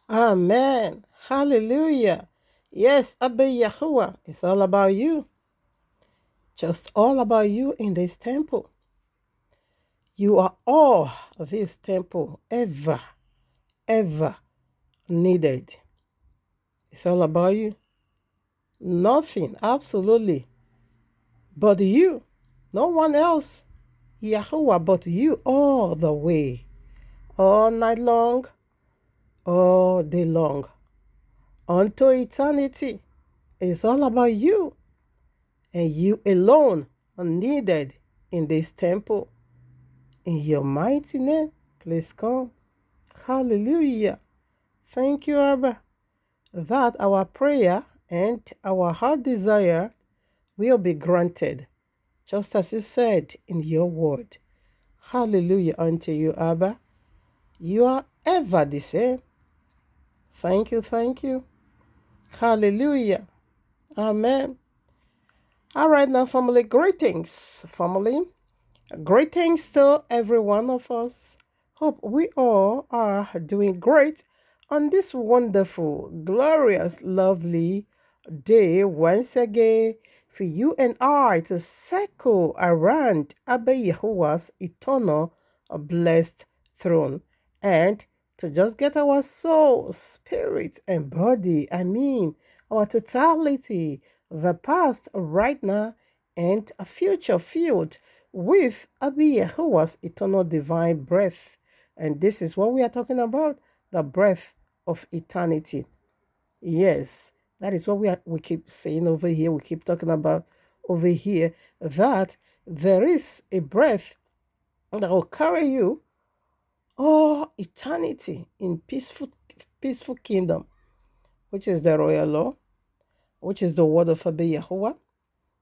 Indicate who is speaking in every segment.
Speaker 1: Amen. Hallelujah. Yes, Abba Yahuwah, it's all about you. Just all about you in this temple. You are all this temple ever needed. It's all about you. Nothing, absolutely, but you. No one else, Yahuwah, but you all the way. All night long, all day long. Unto eternity. It's all about you. And you alone are needed in this temple. In your mighty name, please come. Hallelujah. Thank you, Abba, that our prayer and our heart desire will be granted, just as you said in your word. Hallelujah unto you, Abba. You are ever the same. Thank you, thank you. Hallelujah. Amen. All right, now, family, greetings, family. Greetings to every one of us. Hope we all are doing great on this wonderful, glorious, lovely day once again for you and I to circle around Abba Yahuwah's eternal blessed throne and to just get our soul, spirit, and body, our totality, the past, right now, and a future filled with Abba Yahuwah's eternal divine breath. And this is what we are talking about, the breath of eternity. Yes, that is what we keep saying over here. We keep talking about over here that there is a breath that will carry you all eternity in peaceful kingdom, which is the royal law, which is the word of Abba Yahuwah,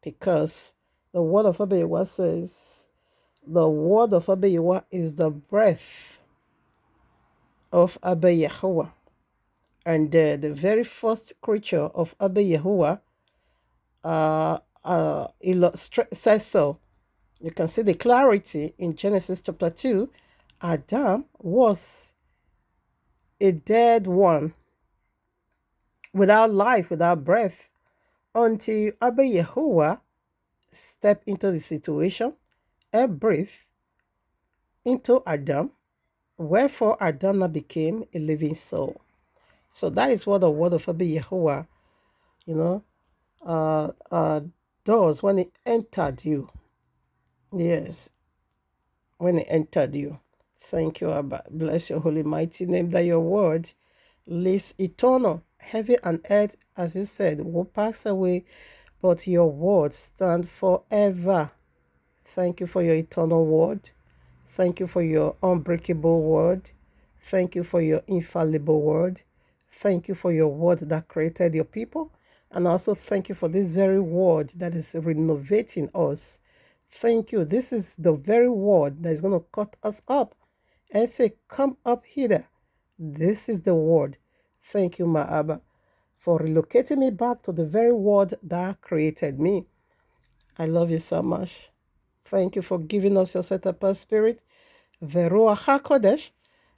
Speaker 1: because the word of Abba Yahuwah says, the word of Abba Yahuwah is the breath of Abba Yahuwah. And the very first creature of Abba Yahuwah says so You can see the clarity in Genesis chapter 2. Adam was a dead one, without life, without breath, until Abba Yehovah stepped into the situation and breathed into Adam, wherefore Adam now became a living soul. So that is what the word of Abba Yehovah, you know, does when it entered you. Yes, when it entered you. Thank you, Abba. Bless your holy mighty name that your word lives eternal. Heaven and earth, as you said, will pass away, but your word stand forever. Thank you for your eternal word. Thank you for your unbreakable word. Thank you for your infallible word. Thank you for your word that created your people. And also thank you for this very word that is renovating us. Thank you. This is the very word that is going to cut us up and say, come up here. This is the word. Thank you, my Abba, for relocating me back to the very word that created me. I love you so much. Thank you for giving us your set apart spirit, the Ruach HaKodesh.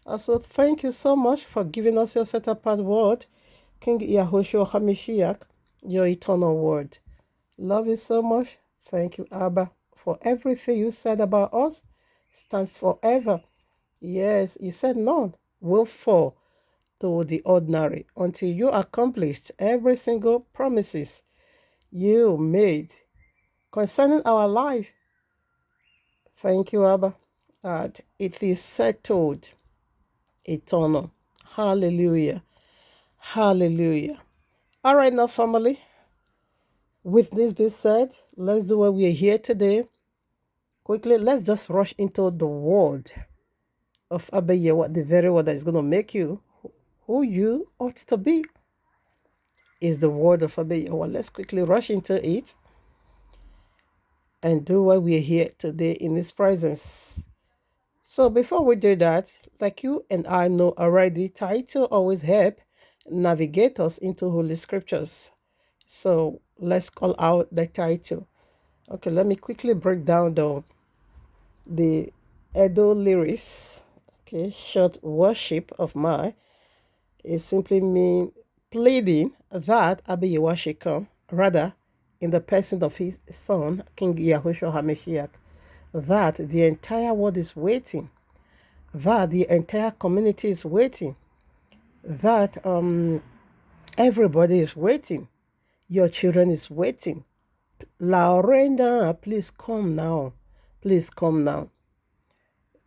Speaker 1: Also, thank you so much for giving us your set apart word, King Yahushua HaMashiach, your eternal word. Love you so much. Thank you, Abba, for everything you said about us. Stands forever. Yes, you said none will fall to the ordinary until you accomplished every single promises you made concerning our life. Thank you, Abba. And it is settled, eternal. Hallelujah. Hallelujah. All right, now, family. With this being said, let's do what we are here today. Quickly, let's just rush into the word of Abba Yahweh, the very word that is going to make you who you ought to be. Is the word of Abba Yahweh. Let's quickly rush into it and do what we are here today in His presence. So before we do that, like you and I know already, title always help navigate us into Holy Scriptures. So let's call out the title. Okay, let me quickly break down the Edo lyrics. Okay, short worship of mine. It simply means pleading that Abba Yahweh should come, rather in the person of his son, King Yahushua HaMashiach, that the entire world is waiting, that the entire community is waiting, that everybody is waiting, your children is waiting. Laurenda, please come now. Please come now.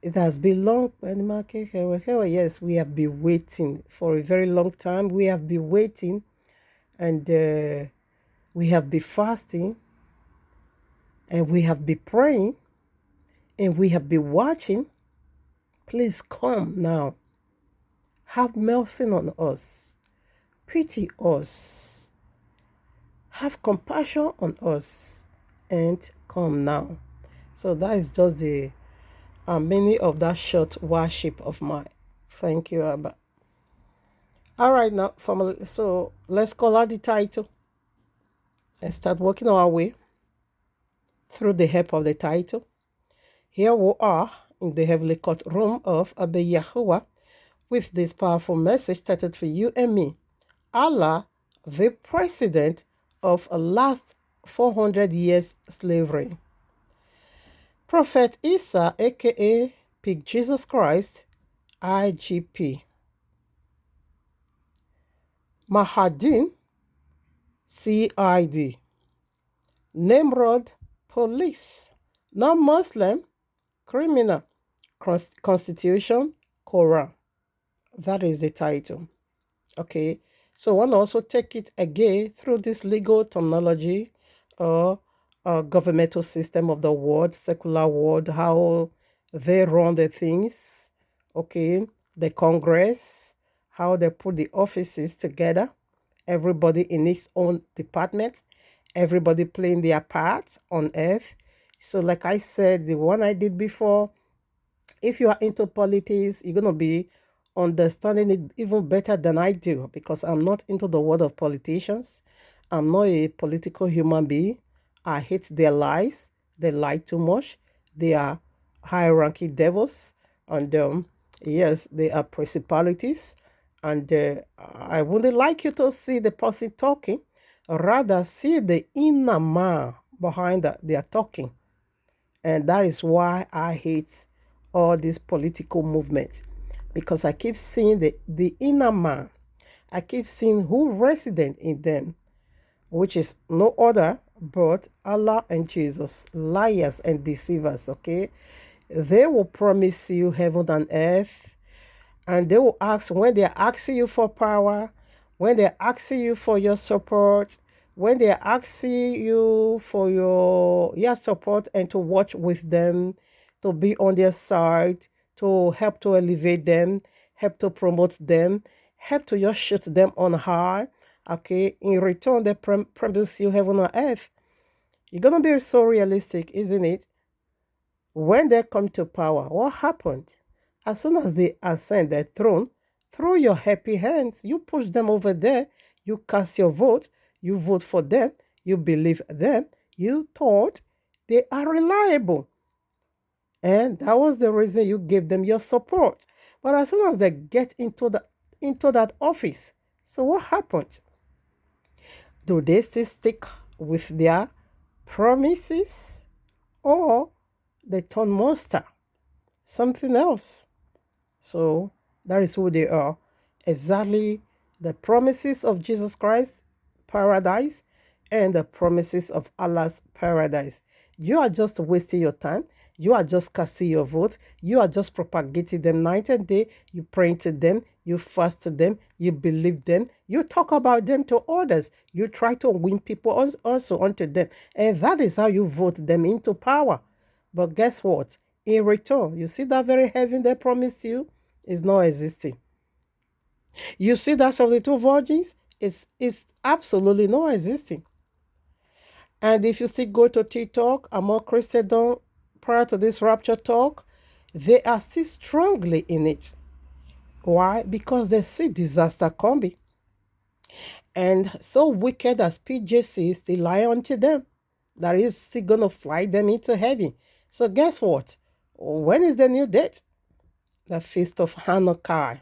Speaker 1: It has been long. Yes, we have been waiting for a very long time. We have been waiting, and we have been fasting, and we have been praying, and we have been watching. Please come now. Have mercy on us. Pity us. Have compassion on us, and come now. So that is just the meaning of that short worship of mine. Thank you, Abba. All right, now, family. So let's call out the title and start working our way through the help of the title. Here we are in the heavenly courtroom of Abba Yahuwah with this powerful message started for you and me. Allah, the president of a last 400 years slavery. Prophet Isa, aka Pig Jesus Christ, IGP. Mahadin, CID. Nimrod, police. Non-Muslim, criminal. Constitution, Quran. That is the title. Okay, so one also take it again through this legal terminology or governmental system of the world, secular world, how they run the things. Okay, the Congress, how they put the offices together, everybody in its own department, everybody playing their part on earth. So like I said, the one I did before, if you are into politics, you're going to be understanding it even better than I do because I'm not into the world of politicians. I'm not a political human being. I hate their lies. They lie too much. They are high-ranking devils, and yes, they are principalities. And I wouldn't like you to see the person talking, rather see the inner man behind that they are talking. And that is why I hate all these political movements, because I keep seeing the inner man. I keep seeing who resident in them, which is no other but Allah and Jesus, liars and deceivers, okay? They will promise you heaven and earth, and they will ask, when they're asking you for power, when they're asking you for your support, when they're asking you for your support and to watch with them, to be on their side, to help to elevate them, help to promote them, help to just shoot them on high. Okay, in return, they promise you heaven on earth. You're gonna be so realistic, isn't it? When they come to power, what happened? As soon as they ascend their throne, throw your happy hands. You push them over there. You cast your vote. You vote for them. You believe them. You thought they are reliable. And that was the reason you gave them your support. But as soon as they get into that office, so what happened? Do they still stick with their promises, or they turn monster, something else? So that is who they are. Exactly the promises of Jesus Christ, paradise, and the promises of Allah's paradise. You are just wasting your time. You are just casting your vote. You are just propagating them night and day. You pray to them. You fast to them. You believe them. You talk about them to others. You try to win people also onto them. And that is how you vote them into power. But guess what? In return, you see that very heaven they promised you is not existing. You see that 72 virgins, it's absolutely not existing. And if you still go to TikTok, among Christendom prior to this rapture talk, they are still strongly in it. Why? Because they see disaster coming. And so wicked as PJC is still lie unto them, that is still going to fly them into heaven. So guess what? When is the new date? The Feast of Hanukkah,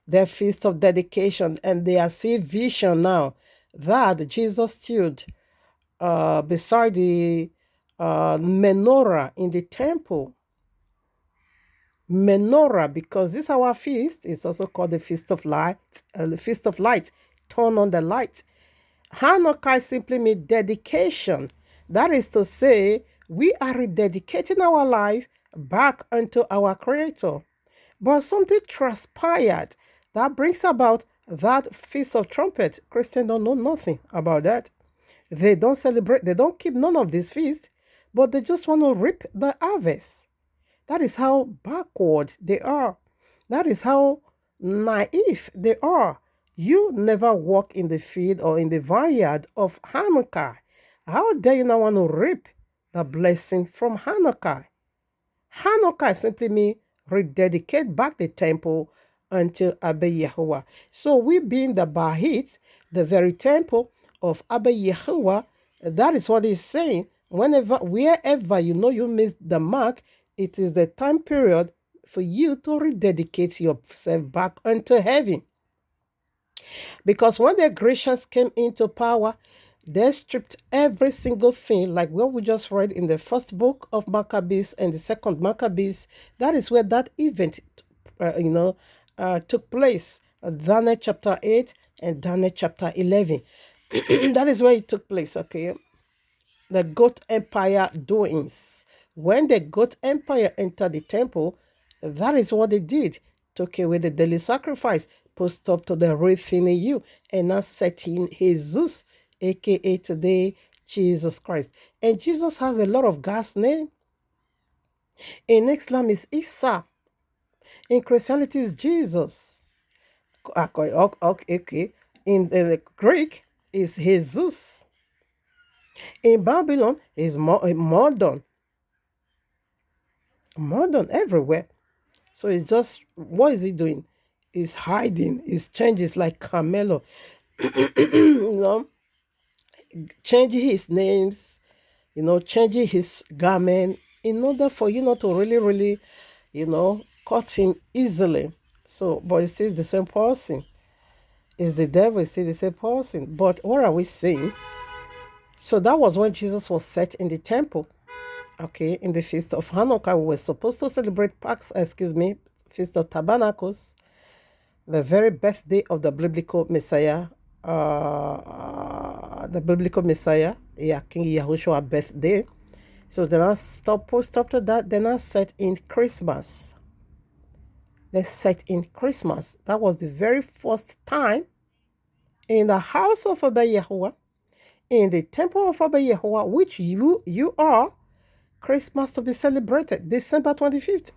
Speaker 1: their feast of dedication, and they are seeing vision now that Jesus stood beside the menorah in the temple. Menorah, because this our feast is also called the Feast of Light, the Feast of Light, turn on the light. Hanukkah simply means dedication. That is to say, we are rededicating our life back unto our Creator. But something transpired that brings about that Feast of Trumpet. Christians don't know nothing about that. They don't celebrate, they don't keep none of these feasts, but they just want to reap the harvest. That is how backward they are. That is how naive they are. You never walk in the field or in the vineyard of Hanukkah. How dare you not want to reap the blessing from Hanukkah? Hanukkah simply means rededicate back the temple unto Abba Yahuwah. So we being the Bahit, the very temple of Abba Yahuwah, that is what he's saying. Wherever you know you missed the mark, it is the time period for you to rededicate yourself back unto heaven. Because when the Grecians came into power, they stripped every single thing, like what we just read in the first book of Maccabees and the second Maccabees. That is where that event, took place. Daniel chapter 8 and Daniel chapter 11. That is where it took place, okay? The Goth Empire doings. When the Goth Empire entered the temple, that is what they did. Took away the daily sacrifice, put stop to the real thing in you, and now set in Jesus, aka today Jesus Christ. And Jesus has a lot of God's name. In Islam is Isa. In Christianity is Jesus. Okay. In the Greek is Jesus. In Babylon is modern everywhere. So it's just, what is he doing? He's hiding. His changes like Carmelo, you know, changing his names, changing his garment, in order for you not to really, really, caught him easily. So, but it's still the same person. It's the devil, it's still the same person. But what are we saying? So that was when Jesus was set in the temple. Okay, in the Feast of Hanukkah, we were supposed to celebrate Feast of Tabernacles, the very birthday of the biblical Messiah, King Yahushua birthday. So then I stop to that, then I set in Christmas. They set in Christmas. That was the very first time in the house of Abba Yahuwah, in the temple of Abba Yahuwah, which you are, Christmas to be celebrated, December 25th.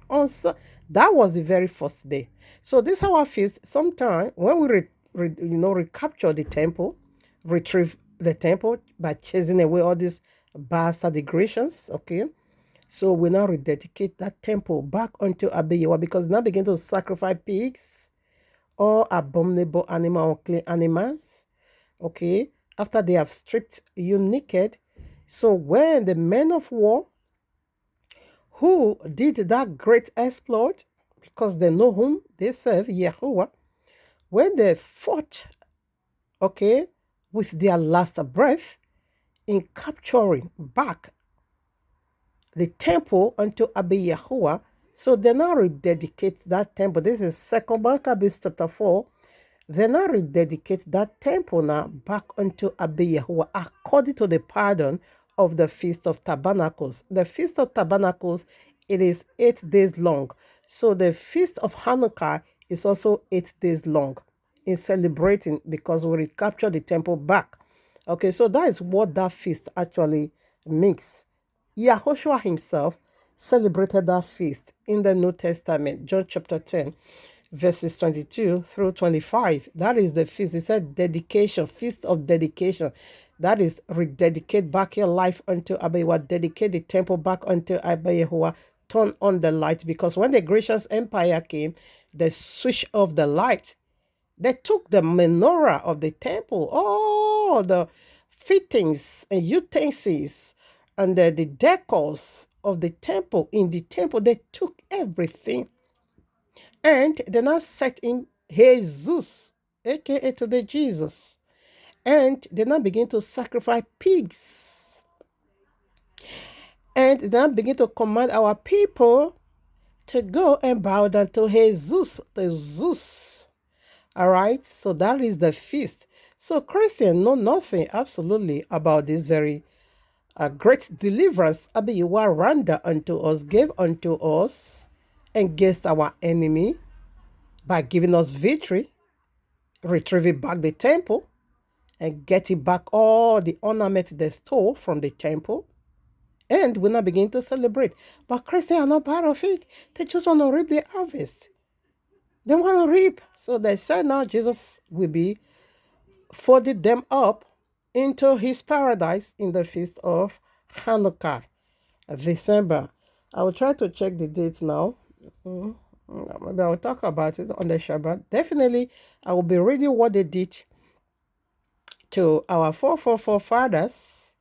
Speaker 1: That was the very first day. So this our feast. Sometime when we recapture the temple, retrieve the temple by chasing away all these bastard aggressions. Okay, so we now rededicate that temple back unto Abba Yahuwah, because now begin to sacrifice pigs or abominable animal or clean animals. Okay, after they have stripped you naked. So when the men of war who did that great exploit, because they know whom they serve, Yahuwah, when they fought, okay, with their last breath in capturing back the temple unto Abba Yahuwah, so they now rededicate that temple. This is 2 Maccabees chapter 4. They now rededicate that temple now back unto Abba Yahuwah according to the pattern of the Feast of Tabernacles. The Feast of Tabernacles, it is 8 days long. So the Feast of Hanukkah is also 8 days long in celebrating, because we recapture the temple back. Okay, so that is what that feast actually means. Yahushua himself celebrated that feast in the New Testament, John chapter 10, verses 22 through 25. That is the feast. He said dedication, feast of dedication. That is rededicate back your life unto Abba Yahuwah, dedicate the temple back unto Abba Yahuwah, turn on the light. Because when the gracious empire came, they switched off the light. They took the menorah of the temple, all the fittings and utensils and the decors of the temple. In the temple, they took everything. And they now set in Jesus, aka today Jesus. And they now begin to sacrifice pigs. And they now begin to command our people to go and bow down to Jesus, the Zeus. All right, so that is the feast. So Christians know nothing absolutely about this very great deliverance Abba Yahuwah rendered unto us, gave unto us against our enemy by giving us victory, retrieving back the temple, and getting back all the ornament they stole from the temple. And we now begin to celebrate. But Christians are not part of it. They just want to reap the harvest. They want to reap. So they said now Jesus will be folded them up into his paradise in the feast of Hanukkah, December. I will try to check the dates now. Maybe I will talk about it on the Shabbat. Definitely, I will be reading what they did to our forefathers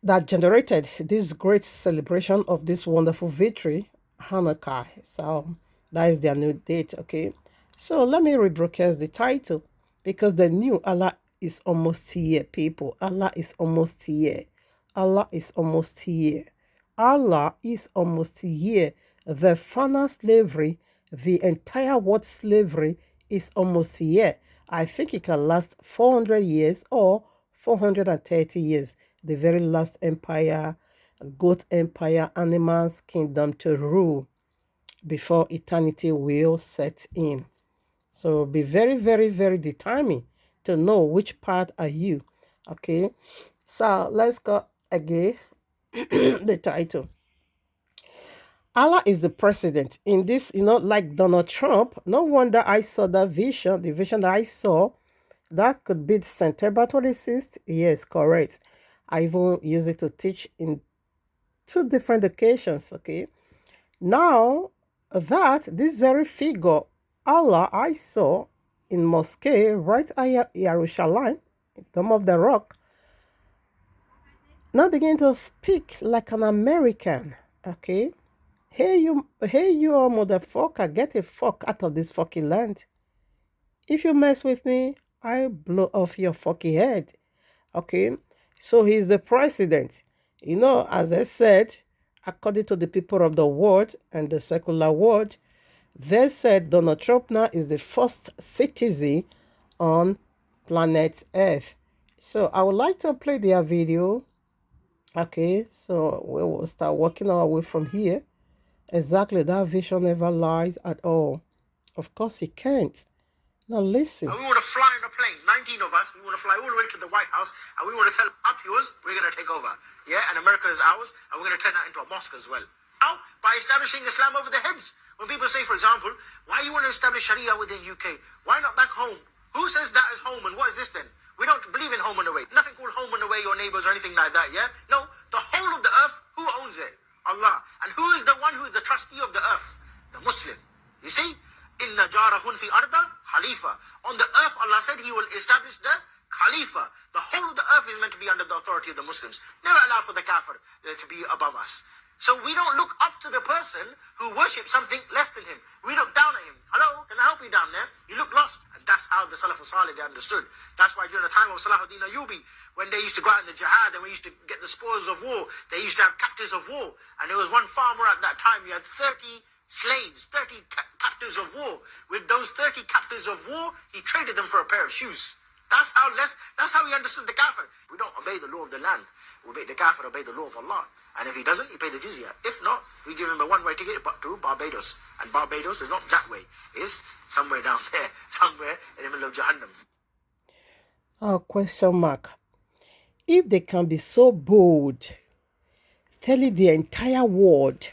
Speaker 1: that generated this great celebration of this wonderful victory, Hanukkah. So that is their new date, okay? So let me rebroadcast the title, because the new Allah is almost here, people. Allah is almost here. Allah is almost here. Allah is almost here. The final slavery, the entire world slavery is almost here. I think it can last 400 years or 430 years. The very last empire, goat empire, animals kingdom to rule before eternity will set in. So be very, very, very determined to know which part are you. Okay. So let's go again. The title. Allah is the president. In this, like Donald Trump, no wonder I saw that vision. The vision that I saw, that could be September 26th. Yes, correct. I even use it to teach in 2 different occasions, okay? Now, this very figure, Allah, I saw in mosque, right at Jerusalem, Dome of the Rock, Now begin to speak like an American. Okay? Hey you all motherfucker, get the fuck out of this fucking land. If you mess with me, I blow off your fucking head. Okay? So he's the president. As I said, according to the people of the world and the secular world, they said Donald Trump now is the first citizen on planet Earth. So I would like to play their video. Okay, so we will start working our way from here. Exactly, that vision never lies at all. Of course, he can't. Now listen.
Speaker 2: And we want to fly on a plane, 19 of us. We want to fly all the way to the White House, and we want to tell up yours, we're going to take over. Yeah, and America is ours, and we're going to turn that into a mosque as well. How? By establishing Islam over their heads. When people say, for example, why you want to establish Sharia within UK? Why not back home? Who says that is home, and what is this then? We don't believe in home and away. Nothing called home and away, your neighbors or anything like that, yeah? No, the whole of the earth, who owns it? Allah. And who is the one who is the trustee of the earth? The Muslim. You see? Inna jarahun fi arda khalifa. On the earth, Allah said He will establish the Khalifa. The whole of the earth is meant to be under the authority of the Muslims. Never allow for the kafir to be above us. So we don't look up to the person who worships something less than him. We look down at him. Hello, can I help you down there? You look lost. And that's how the Salafus Salih, they understood. That's why during the time of Salahuddin Ayyubi, when they used to go out in the jihad and we used to get the spoils of war, they used to have captives of war. And there was one farmer at that time, he had 30 slaves, 30 captives of war. With those 30 captives of war, he traded them for a pair of shoes. That's how he understood the kafir. We don't obey the law of the land. The kafir obey the law of Allah. And if he doesn't, he pay the jizya. If not, we give him a one-way ticket to Barbados. And Barbados is not that way. It's somewhere down there, somewhere in the middle of Jahannam.
Speaker 1: Question mark. If they can be so bold, telling the entire world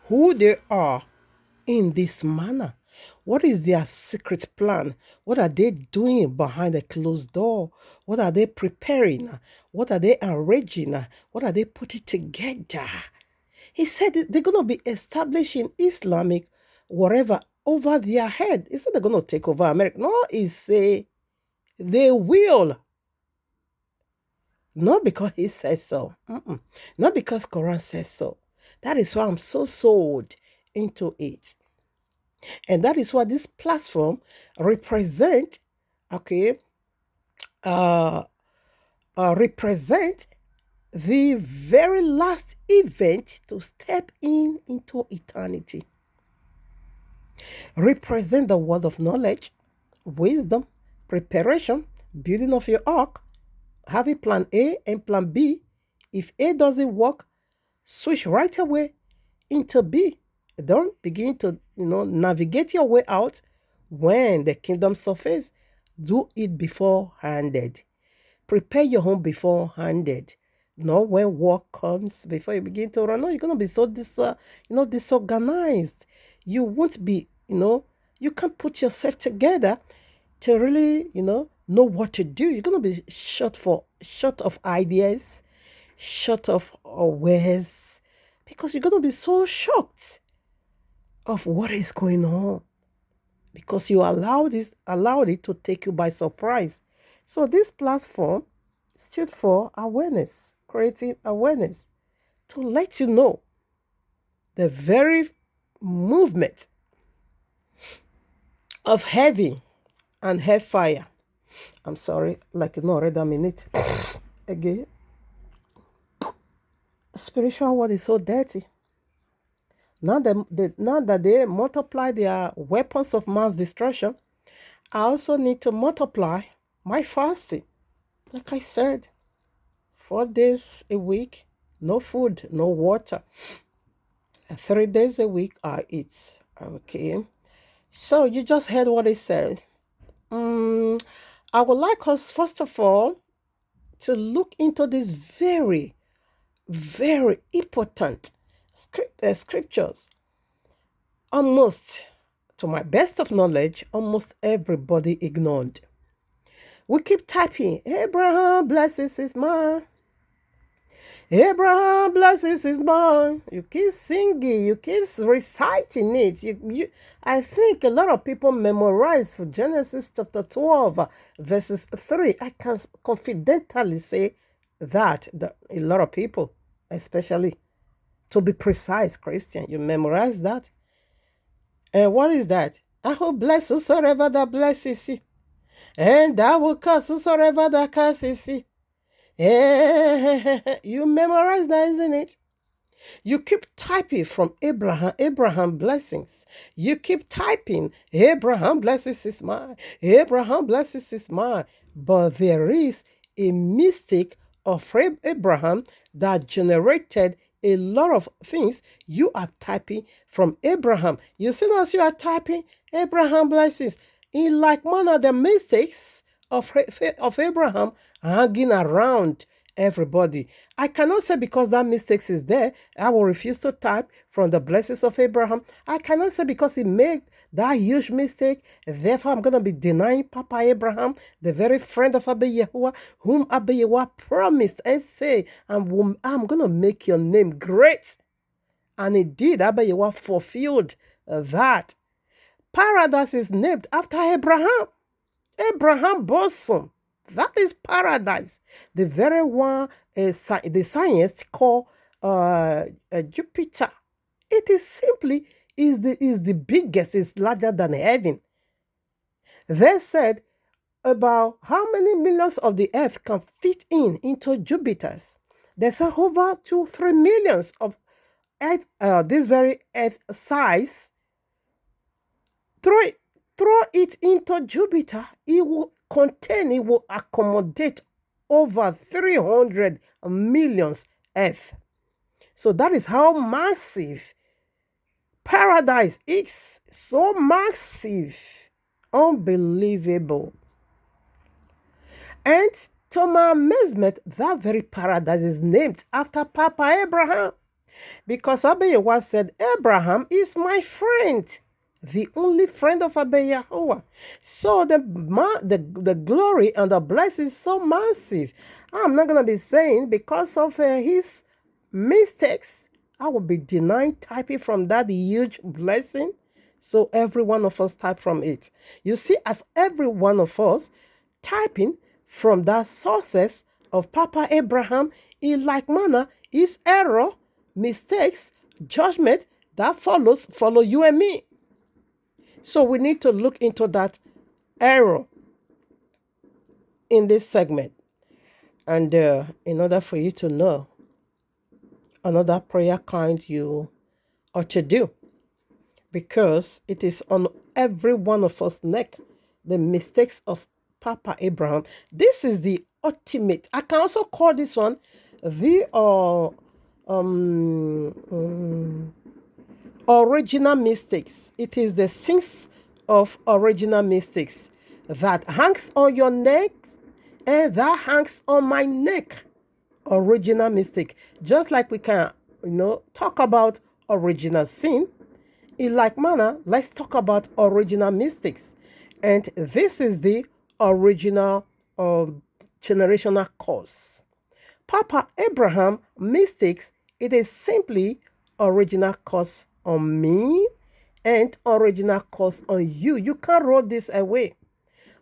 Speaker 1: who they are in this manner, what is their secret plan? What are they doing behind a closed door? What are they preparing? What are they arranging? What are they putting together? He said they're going to be establishing Islamic whatever over their head. He said they're going to take over America. No, he say they will. Not because he says so. Not because Quran says so. That is why I'm so sold into it. And that is what this platform represent, represent the very last event to step into eternity. Represent the word of knowledge, wisdom, preparation, building of your ark, having plan A and plan B. If A doesn't work, switch right away into B. Don't begin to, navigate your way out when the kingdom surface. Do it beforehanded. Prepare your home beforehanded. Not when work comes before you begin to run. No, you're going to be so disorganized. You won't be, you can't put yourself together to really, know what to do. You're going to be short of ideas, short of ways, because you're going to be so shocked of what is going on, because you allowed it to take you by surprise. So this platform stood for awareness, creating awareness, to let you know the very movement of heaven and hellfire. I'm sorry, like you know already a minute. Again, spiritual world is so dirty. Now that they multiply their weapons of mass destruction, I also need to multiply my fasting. Like I said, 4 days a week, no food, no water. 3 days a week, I eat. Okay. So you just heard what I said. I would like us, first of all, to look into this very, very important scriptures. Almost, to my best of knowledge, almost everybody ignored. We keep typing, Abraham blesses his man. Abraham blesses his man. You keep singing, you keep reciting it. I think a lot of people memorize Genesis chapter 12, verses 3. I can confidently say that, a lot of people, especially to be precise, Christian, you memorize that. And what is that? I will bless whosoever that blesses you, and I will curse whosoever that curses you. You memorize that, isn't it? You keep typing from Abraham blessings. You keep typing, Abraham blesses is mine. Abraham blesses is mine. But there is a mistake of Abraham that generated a lot of things you are typing from Abraham. You see, as you are typing Abraham blessings, in like manner, the mistakes of Abraham hanging around everybody. I cannot say because that mistake is there, I will refuse to type from the blessings of Abraham. I cannot say because he made that huge mistake, therefore I'm going to be denying Papa Abraham, the very friend of Abba Yehoah, whom Abba Yehoah promised and say, I'm going to make your name great. And indeed, Abba Yehoah fulfilled that. Paradise is named after Abraham. Abraham bosom. That is paradise. The very one the scientists call Jupiter. It is simply is the biggest, is larger than heaven. They said about how many millions of the earth can fit into Jupiter's. They said over 2-3 millions of earth, this very earth size. Throw it into Jupiter, it will accommodate over 300 million Earth. So that is how massive paradise is. So massive. Unbelievable. And to my amazement, that very paradise is named after Papa Abraham. Because Abba Yehoah said, Abraham is my friend. The only friend of Abba Yehoah. So the glory and the blessing is so massive. I'm not going to be saying because of his mistakes, I will be denying typing from that huge blessing. So every one of us type from it. You see, as every one of us typing from that sources of Papa Abraham, in like manner, is error, mistakes, judgment that follow you and me. So we need to look into that error in this segment. And in order for you to know another prayer kind you ought to do, because it is on every one of us neck, the mistakes of Papa Abraham. This is the ultimate. I can also call this one the original mistakes. It is the sins of original mistakes that hangs on your neck and that hangs on my neck. Original mistake. Just like we can, talk about original sin, in like manner, let's talk about original mistakes. And this is the original generational curse. Papa Abraham mistakes, it is simply original curse on me and original curse on you. You can't roll this away.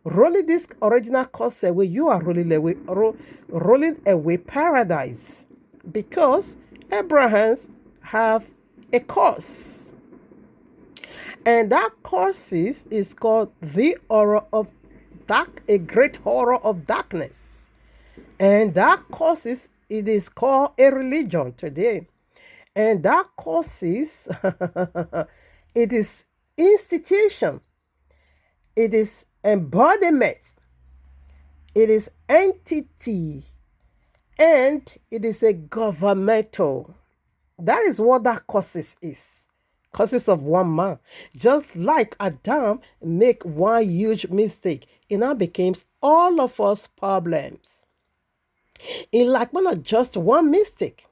Speaker 1: Rolling this original curse away, you are rolling away paradise, because Abrahams have a curse. And that curse is called the horror of dark, a great horror of darkness. And that curse it is called a religion today. And that causes, it is institution, it is embodiment, it is entity, and it is a governmental. That is what that causes is. Causes of one man. Just like Adam make one huge mistake, it now becomes all of us problems. In like manner, just one mistake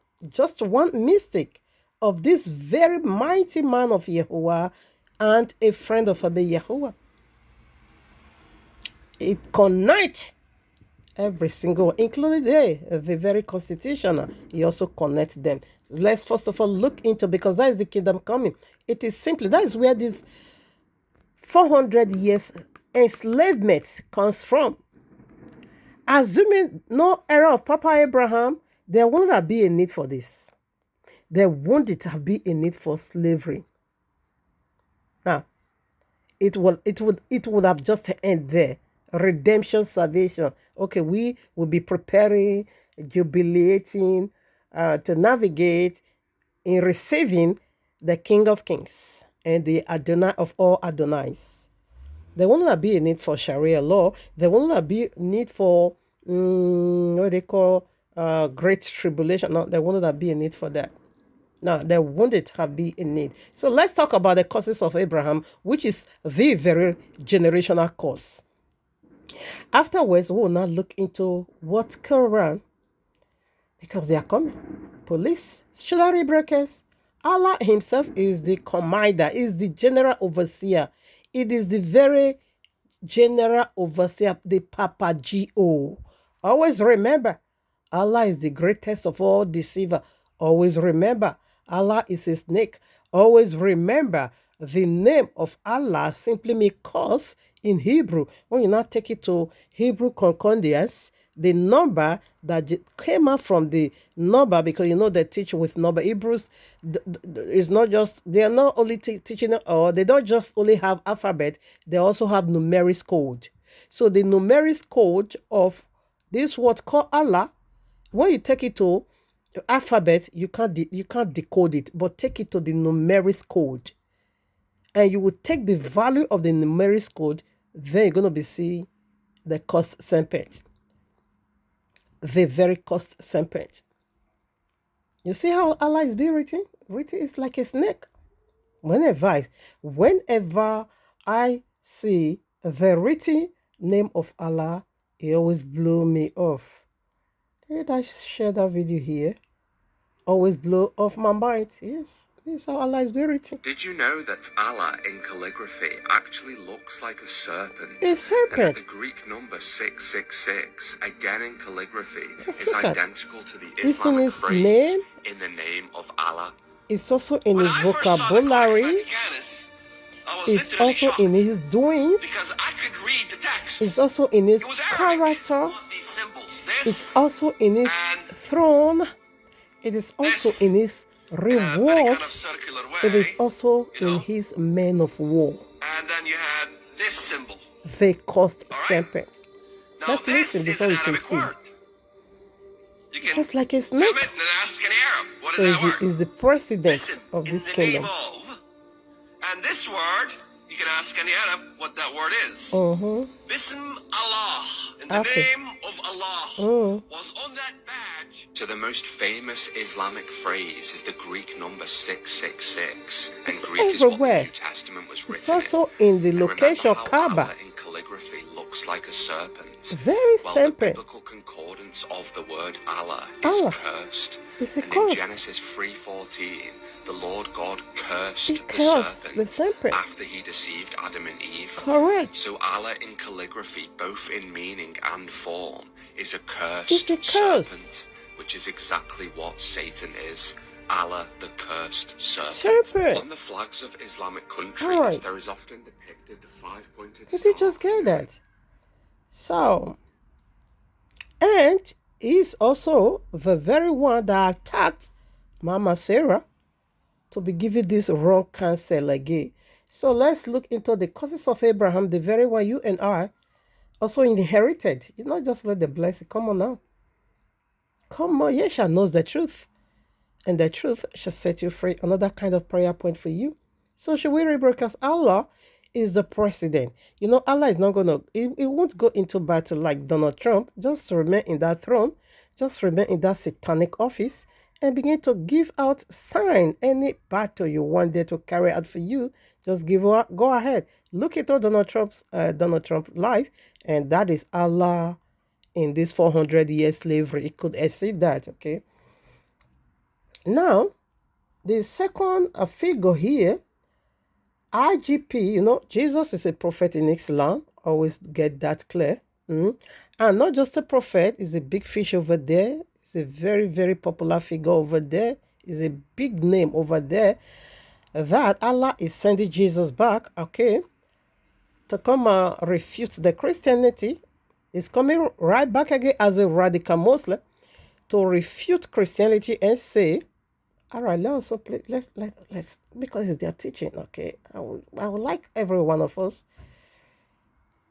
Speaker 1: of this very mighty man of Yehovah and a friend of Abba Yehoah. It connects every single, including the very constitutional. He also connects them. Let's first of all look into, because that is the kingdom coming. It is simply, that is where this 400 years enslavement comes from. Assuming no era of Papa Abraham, there wouldn't have been a need for this. There wouldn't have been a need for slavery. Now, it would have just ended there. Redemption, salvation. Okay, we will be preparing, jubilating, to navigate in receiving the King of Kings and the Adonai of all Adonais. There will not be a need for Sharia law. There will not be a need for what they call great tribulation. No, there will not be a need for that. No, there wouldn't have been a need. So let's talk about the curses of Abraham, which is the very generational curse. Afterwards, we will now look into what Quran, because they are coming. Police, salary breakers. Allah himself is the commander, is the general overseer. It is the very general overseer, the Papa G.O. Always remember, Allah is the greatest of all deceiver. Always remember, Allah is a snake. Always remember, the name of Allah simply means curse in Hebrew. When you now take it to Hebrew concordance, the number that came out from the number, because you know they teach with number. Hebrews is not just, they are not only teaching, or they don't just only have alphabet, they also have numeric code. So the numeric code of this word called Allah, when you take it to alphabet, you can't decode it, but take it to the numeric code, and you will take the value of the numeric code. Then you're going to be seeing the cost serpent, the very cost serpent. You see how Allah is being written? Written is like a snake. Whenever I see the written name of Allah, it always blew me off. Did I share that video here? Always blow off my mind. Yes, this is how Allah is being written.
Speaker 3: Did you know that Allah in calligraphy actually looks like a serpent?
Speaker 1: A serpent.
Speaker 3: And that the Greek number 666, again in calligraphy, is identical to the Islamic phrase
Speaker 1: name.
Speaker 3: In the name of Allah.
Speaker 1: It's also in his vocabulary. It's also in his doings.
Speaker 3: Because I could read the text.
Speaker 1: It's also in his character. It's also in his throne. It is also in his reward. It is also in his men of war.
Speaker 3: And then you had this symbol.
Speaker 1: The cost serpent. Let's listen before we proceed. Just like a snake. So is the president of this kingdom.
Speaker 3: And this word, you can ask any Arab what that word is. Bism Allah, in the name of Allah, was on that badge. So the most famous Islamic phrase is the Greek number 666. And
Speaker 1: It's
Speaker 3: Greek is what the
Speaker 1: everywhere.
Speaker 3: New Testament was written
Speaker 1: It's also in the
Speaker 3: And remember
Speaker 1: location
Speaker 3: how
Speaker 1: Kaaba.
Speaker 3: Allah in calligraphy looks like a serpent.
Speaker 1: Very
Speaker 3: Well,
Speaker 1: simple.
Speaker 3: the biblical concordance of the word Allah is
Speaker 1: Allah.
Speaker 3: cursed.
Speaker 1: It's a
Speaker 3: And
Speaker 1: curse.
Speaker 3: in Genesis 3:14, the Lord God cursed
Speaker 1: He cursed the serpent.
Speaker 3: after he deceived Adam and Eve.
Speaker 1: Correct.
Speaker 3: So Allah in calligraphy, both in meaning and form, is a cursed
Speaker 1: It's a curse.
Speaker 3: serpent, which is exactly what Satan is. Allah, the cursed serpent.
Speaker 1: Serpent.
Speaker 3: On the flags of Islamic countries,
Speaker 1: Alright.
Speaker 3: there is often depicted the five-pointed
Speaker 1: Did you
Speaker 3: star.
Speaker 1: just get that? So, and he's also the very one that attacked Mama Sarah to be given this wrong counsel again. So let's look into the curses of Abraham, the very one you and I also inherited. You not just let the blessing. Come on now. Come on, Yesha knows the truth. And the truth shall set you free. Another kind of prayer point for you. So should we read, because Allah is the president. You know, Allah is not going to, it won't go into battle like Donald Trump. Just remain in that throne. Just remain in that satanic office and begin to give out sign. Any battle you want there to carry out for you, just go ahead. Look at all Donald Trump's life, and that is Allah in this 400-year slavery. It could exceed that, okay? Now, the second figure here, IGP, you know, Jesus is a prophet in Islam. Always get that clear. And not just a prophet, is a big fish over there. It's a very, very popular figure over there. Is a big name over there. That Allah is sending Jesus back, okay, to come refute the Christianity Is coming right back again as a radical Muslim to refute Christianity and say, all right, let's because it's their teaching, okay? I would like every one of us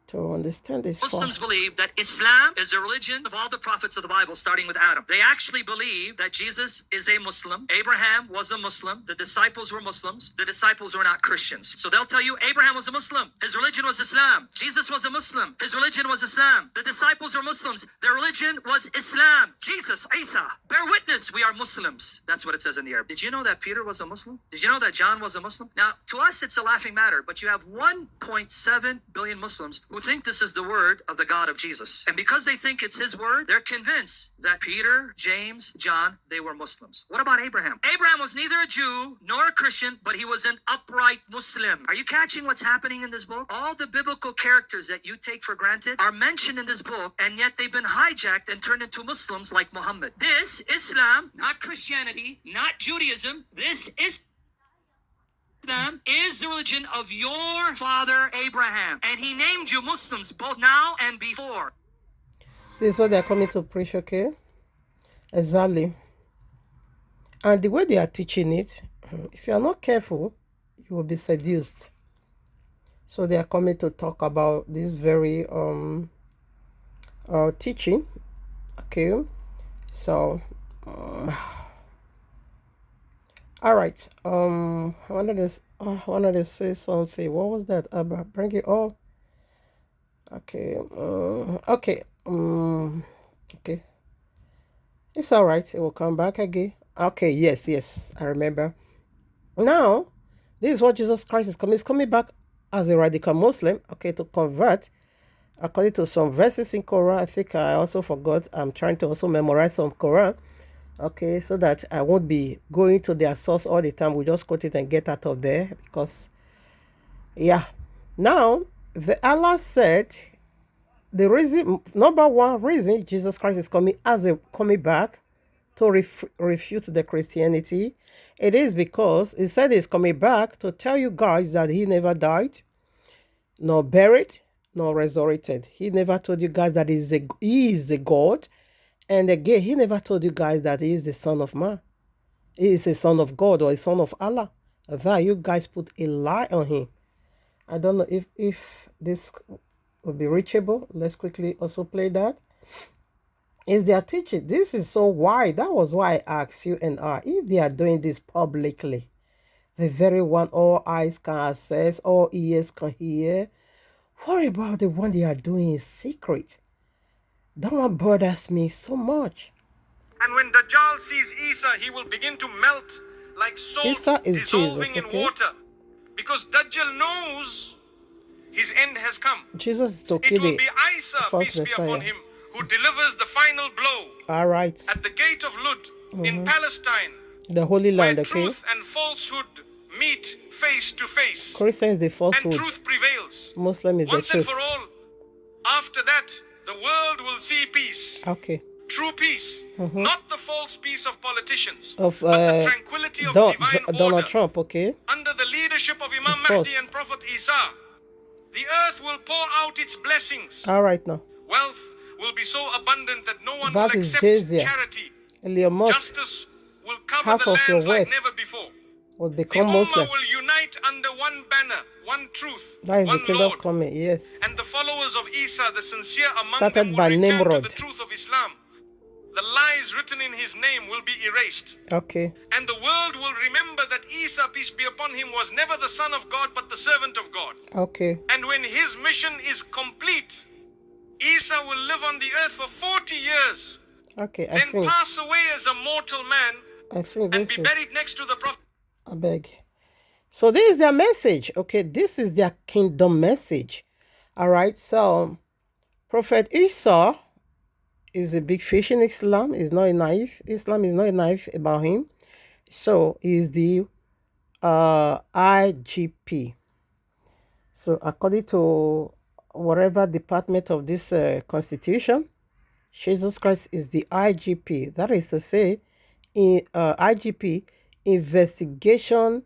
Speaker 1: to understand this.
Speaker 4: Muslims believe that Islam is a religion of all the prophets of the Bible, starting with Adam. They actually believe that Jesus is a Muslim. Abraham was a Muslim. The disciples were Muslims. The disciples were not Christians. So they'll tell you Abraham was a Muslim. His religion was Islam. Jesus was a Muslim. His religion was Islam. The disciples were Muslims. Their religion was Islam. Jesus, Isa, bear witness, we are Muslims. That's what it says in the Arabic. Did you know that Peter was a Muslim? Did you know that John was a Muslim? Now, to us, it's a laughing matter, but you have 1.7 billion Muslims who think this is the word of the God of Jesus. And because they think it's his word, they're convinced that Peter, James, John, they were Muslims. What about Abraham? Abraham was neither a Jew nor a Christian, but he was an upright Muslim. Are you catching what's happening in this book? All the biblical characters that you take for granted are mentioned in this book, and yet they've been hijacked and turned into Muslims like Muhammad. This Islam, not Christianity, not Judaism, this is Islam is the religion of your father Abraham, and he named you Muslims both now and before.
Speaker 1: This is what they're coming to preach, okay? Exactly. And the way they are teaching it, if you are not careful, you will be seduced. So they are coming to talk about this very teaching, okay? So all right. I wanted to say something. What was that? Bring it on. Okay. Okay. Okay. It's all right. It will come back again. Okay. Yes. I remember. Now, this is what Jesus Christ is coming. He's coming back as a radical Muslim. Okay, to convert. According to some verses in Quran, I think I also forgot. I'm trying to also memorize some Quran. Okay, so that I won't be going to their source all the time. We just quote it and get out of there because, yeah. Now, the Allah said the reason, number one reason Jesus Christ is coming back to refute the Christianity, it is because he said he's coming back to tell you guys that he never died, nor buried, nor resurrected. He never told you guys that he is a God. And again, he never told you guys that he is the Son of Man. He is a son of God or a son of Allah. That you guys put a lie on him. I don't know if this will be reachable. Let's quickly also play that. Is their teaching? This is so wide. That was why I asked you and I, if they are doing this publicly, the very one all eyes can access, all ears can hear, what about the one they are doing in secret? That one bothers me so much.
Speaker 5: And when Dajjal sees Isa, he will begin to melt like salt dissolving in water. Because Dajjal knows his end has come.
Speaker 1: Jesus is okay. It
Speaker 5: will be Isa, peace be upon him, who delivers the final blow.
Speaker 1: All right.
Speaker 5: At the gate of Lud in Palestine.
Speaker 1: The Holy Land,
Speaker 5: where truth and falsehood meet face to face.
Speaker 1: Christian is the falsehood.
Speaker 5: And truth prevails.
Speaker 1: Muslim is
Speaker 5: once
Speaker 1: the truth.
Speaker 5: Once and for all. After that, the world will see peace.
Speaker 1: Okay.
Speaker 5: True peace. Not the false peace of politicians.
Speaker 1: But
Speaker 5: the tranquility of divine
Speaker 1: Donald
Speaker 5: order.
Speaker 1: Trump, okay.
Speaker 5: Under the leadership of Imam Mahdi and Prophet Isa. The earth will pour out its blessings.
Speaker 1: All right now.
Speaker 5: Wealth will be so abundant that no one will accept charity. Justice will cover the lands like never before.
Speaker 1: Will become Muslim.
Speaker 5: The Ummah will unite under one banner, one truth,
Speaker 1: that is
Speaker 5: one
Speaker 1: the kingdom
Speaker 5: Lord.
Speaker 1: Coming, yes.
Speaker 5: And the followers of Isa, the sincere among
Speaker 1: Started
Speaker 5: them, will
Speaker 1: by
Speaker 5: return
Speaker 1: Nimrod.
Speaker 5: to the truth of Islam. The lies written in his name will be erased.
Speaker 1: Okay.
Speaker 5: And the world will remember that Isa, peace be upon him, was never the son of God, but the servant of God.
Speaker 1: Okay.
Speaker 5: And when his mission is complete, Isa will live on the earth for 40 years.
Speaker 1: Okay,
Speaker 5: then pass away as a mortal man and be buried next to the Prophet.
Speaker 1: I beg. So this is their message. Okay, this is their kingdom message. All right, so Prophet Isa is a big fish in Islam. Is not naive. Islam is not naive about him. So he is the IGP. So according to whatever department of this constitution, Jesus Christ is the IGP. That is to say, IGP, Investigation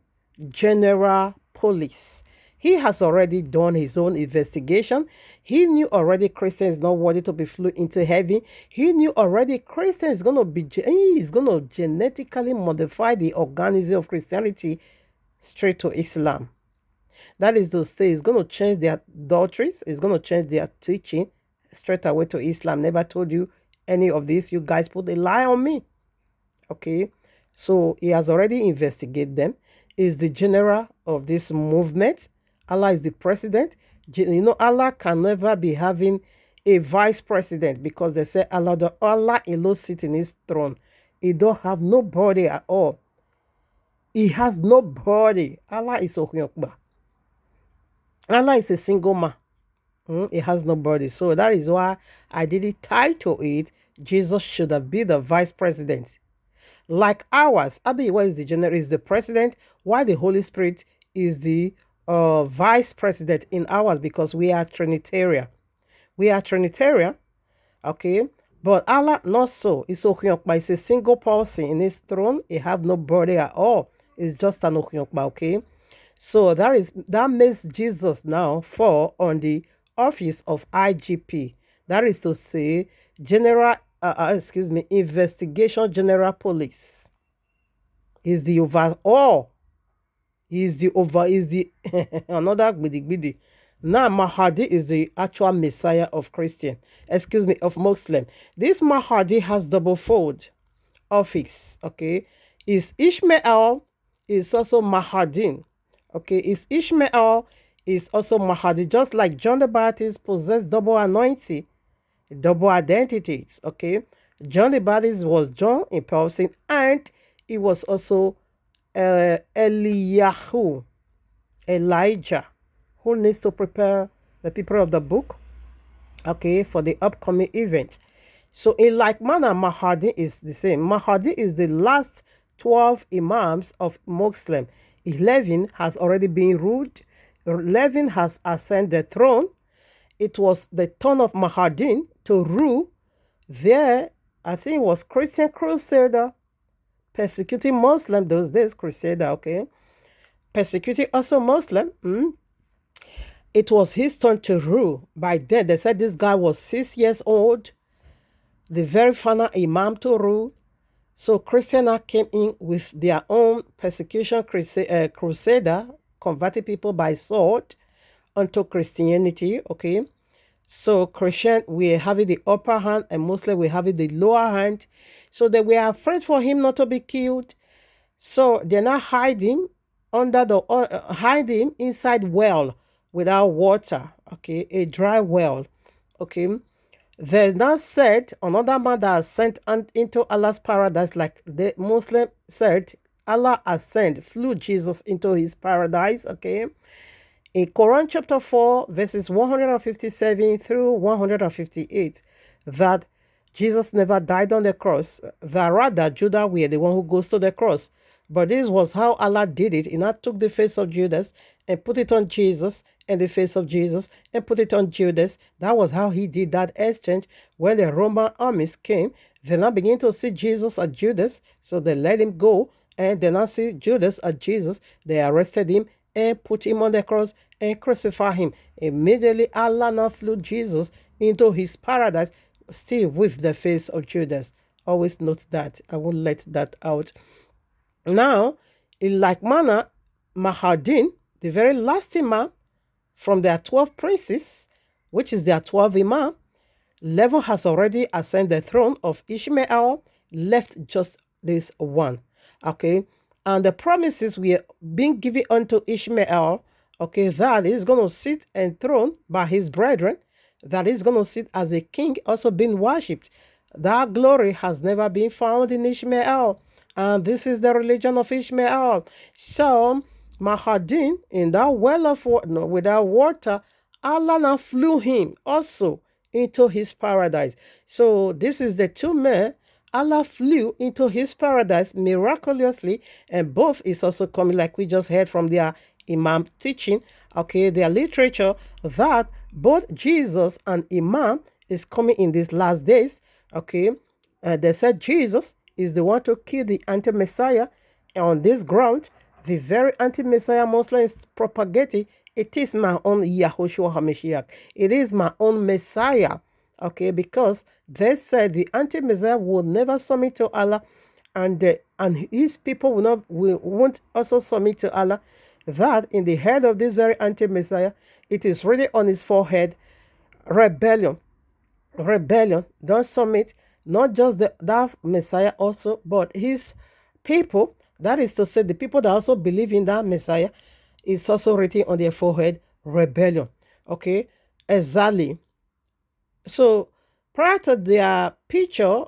Speaker 1: General Police. He has already done his own investigation. He knew already Christian is not worthy to be flew into heaven. He knew already Christian is going to genetically modify the organism of Christianity straight to Islam. That is to say, it's going to change their doctrines. It's going to change their teaching straight away to Islam. Never told you any of this. You guys put a lie on me. Okay. So he has already investigated them. Is the general of this movement. Allah is the president. You know, Allah can never be having a vice president because they say Allah alone sits in his throne. He don't have nobody at all. He has nobody. Allah is Ohyokba. Allah is a single man. He has nobody. So that is why I didn't title it, Jesus should have been the vice president. Like ours, Abiwa is the general, is the president, while the Holy Spirit is the vice president in ours because we are Trinitarian. We are Trinitarian, okay? But Allah, not so. It's Ohyokba. It's a single person in his throne. He have nobody at all. It's just an Ohyokba, okay? So that makes Jesus now fall on the office of IGP. That is to say, Investigation General Police. Is the overall. Is the another gbidi. Now Mahdi is the actual Messiah of of Muslim. This Mahdi has double fold office. Okay, is Ishmael is also Mahdi. Okay, is Ishmael is also Mahdi, just like John the Baptist possessed double anointing, double identities. Okay, John the Baptist was John in person, and he was also Elijah, who needs to prepare the people of the book, okay, for the upcoming event. So in like manner, Mahdi is the same. Mahdi is the last 12 imams of Muslim. 11 has already been ruled. 11 has ascended the throne. It was the turn of Mahdi to rule. There, I think it was Christian Crusader persecuting Muslim those days. Crusader, okay, persecuting also Muslim. It was his turn to rule. By then, they said this guy was 6 years old, the very final imam to rule. So Christians came in with their own persecution crusader, converting people by sword unto Christianity, okay? So Christian, we are having the upper hand, and Muslim, we having the lower hand. So they were afraid for him not to be killed. So they're not hiding hiding inside well without water, okay? A dry well, okay? They now said, another man that has sent into Allah's paradise, like the Muslim said, Allah has sent, flew Jesus into his paradise, okay? In Quran chapter 4, verses 157 through 158, that Jesus never died on the cross, that rather Judah were the one who goes to the cross. But this was how Allah did it. He not took the face of Judas and put it on Jesus, and the face of Jesus and put it on Judas. That was how he did that exchange. When the Roman armies came, they now began to see Jesus as Judas, so they let him go, and they now see Judas as Jesus. They arrested him and put him on the cross and crucified him. Immediately, Allah now flew Jesus into his paradise, still with the face of Judas. Always note that. I won't let that out. Now, in like manner, Mahdi, the very last imam from their 12 princes, which is their 12 imam, 11 has already ascended the throne of Ishmael, left just this one. Okay, and the promises were being given unto Ishmael, okay, that is going to sit enthroned by his brethren, that is going to sit as a king, also being worshipped. That glory has never been found in Ishmael. And this is the religion of Ishmael. So, Mahdi, in that well of water, without water, Allah now flew him also into his paradise. So, this is the two men. Allah flew into his paradise miraculously, and both is also coming, like we just heard from their Imam teaching, okay, their literature, that both Jesus and Imam is coming in these last days, okay. They said Jesus is the one to kill the anti-Messiah on this ground, the very anti-Messiah Muslims propagating, it is my own Yahushua HaMashiach. It is my own Messiah. Okay, because they said the anti-Messiah will never submit to Allah, and his people won't also submit to Allah. That in the head of this very anti-Messiah, it is really on his forehead, rebellion, don't submit, not just that Messiah also, but his people, that is to say the people that also believe in that Messiah, is also written on their forehead, rebellion. Okay, exactly. So prior to their picture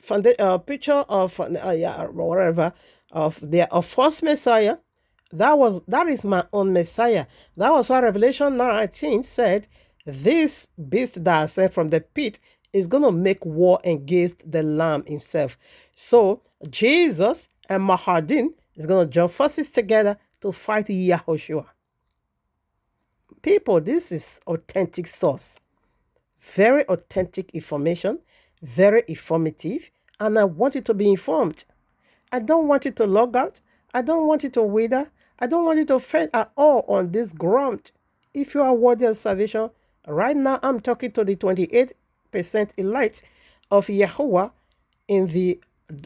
Speaker 1: of whatever of their false Messiah, that is my own Messiah. That was why Revelation 19 said, this beast that I sent from the pit is going to make war against the Lamb himself. So Jesus and Mahadin is going to join forces together to fight Yahushua. People, this is authentic source. Very authentic information, very informative, and I want you to be informed. I don't want you to log out. I don't want you to wither. I don't want you to faint at all on this ground. If you are worthy of salvation, right now I'm talking to the 28% elite of Yahuwah in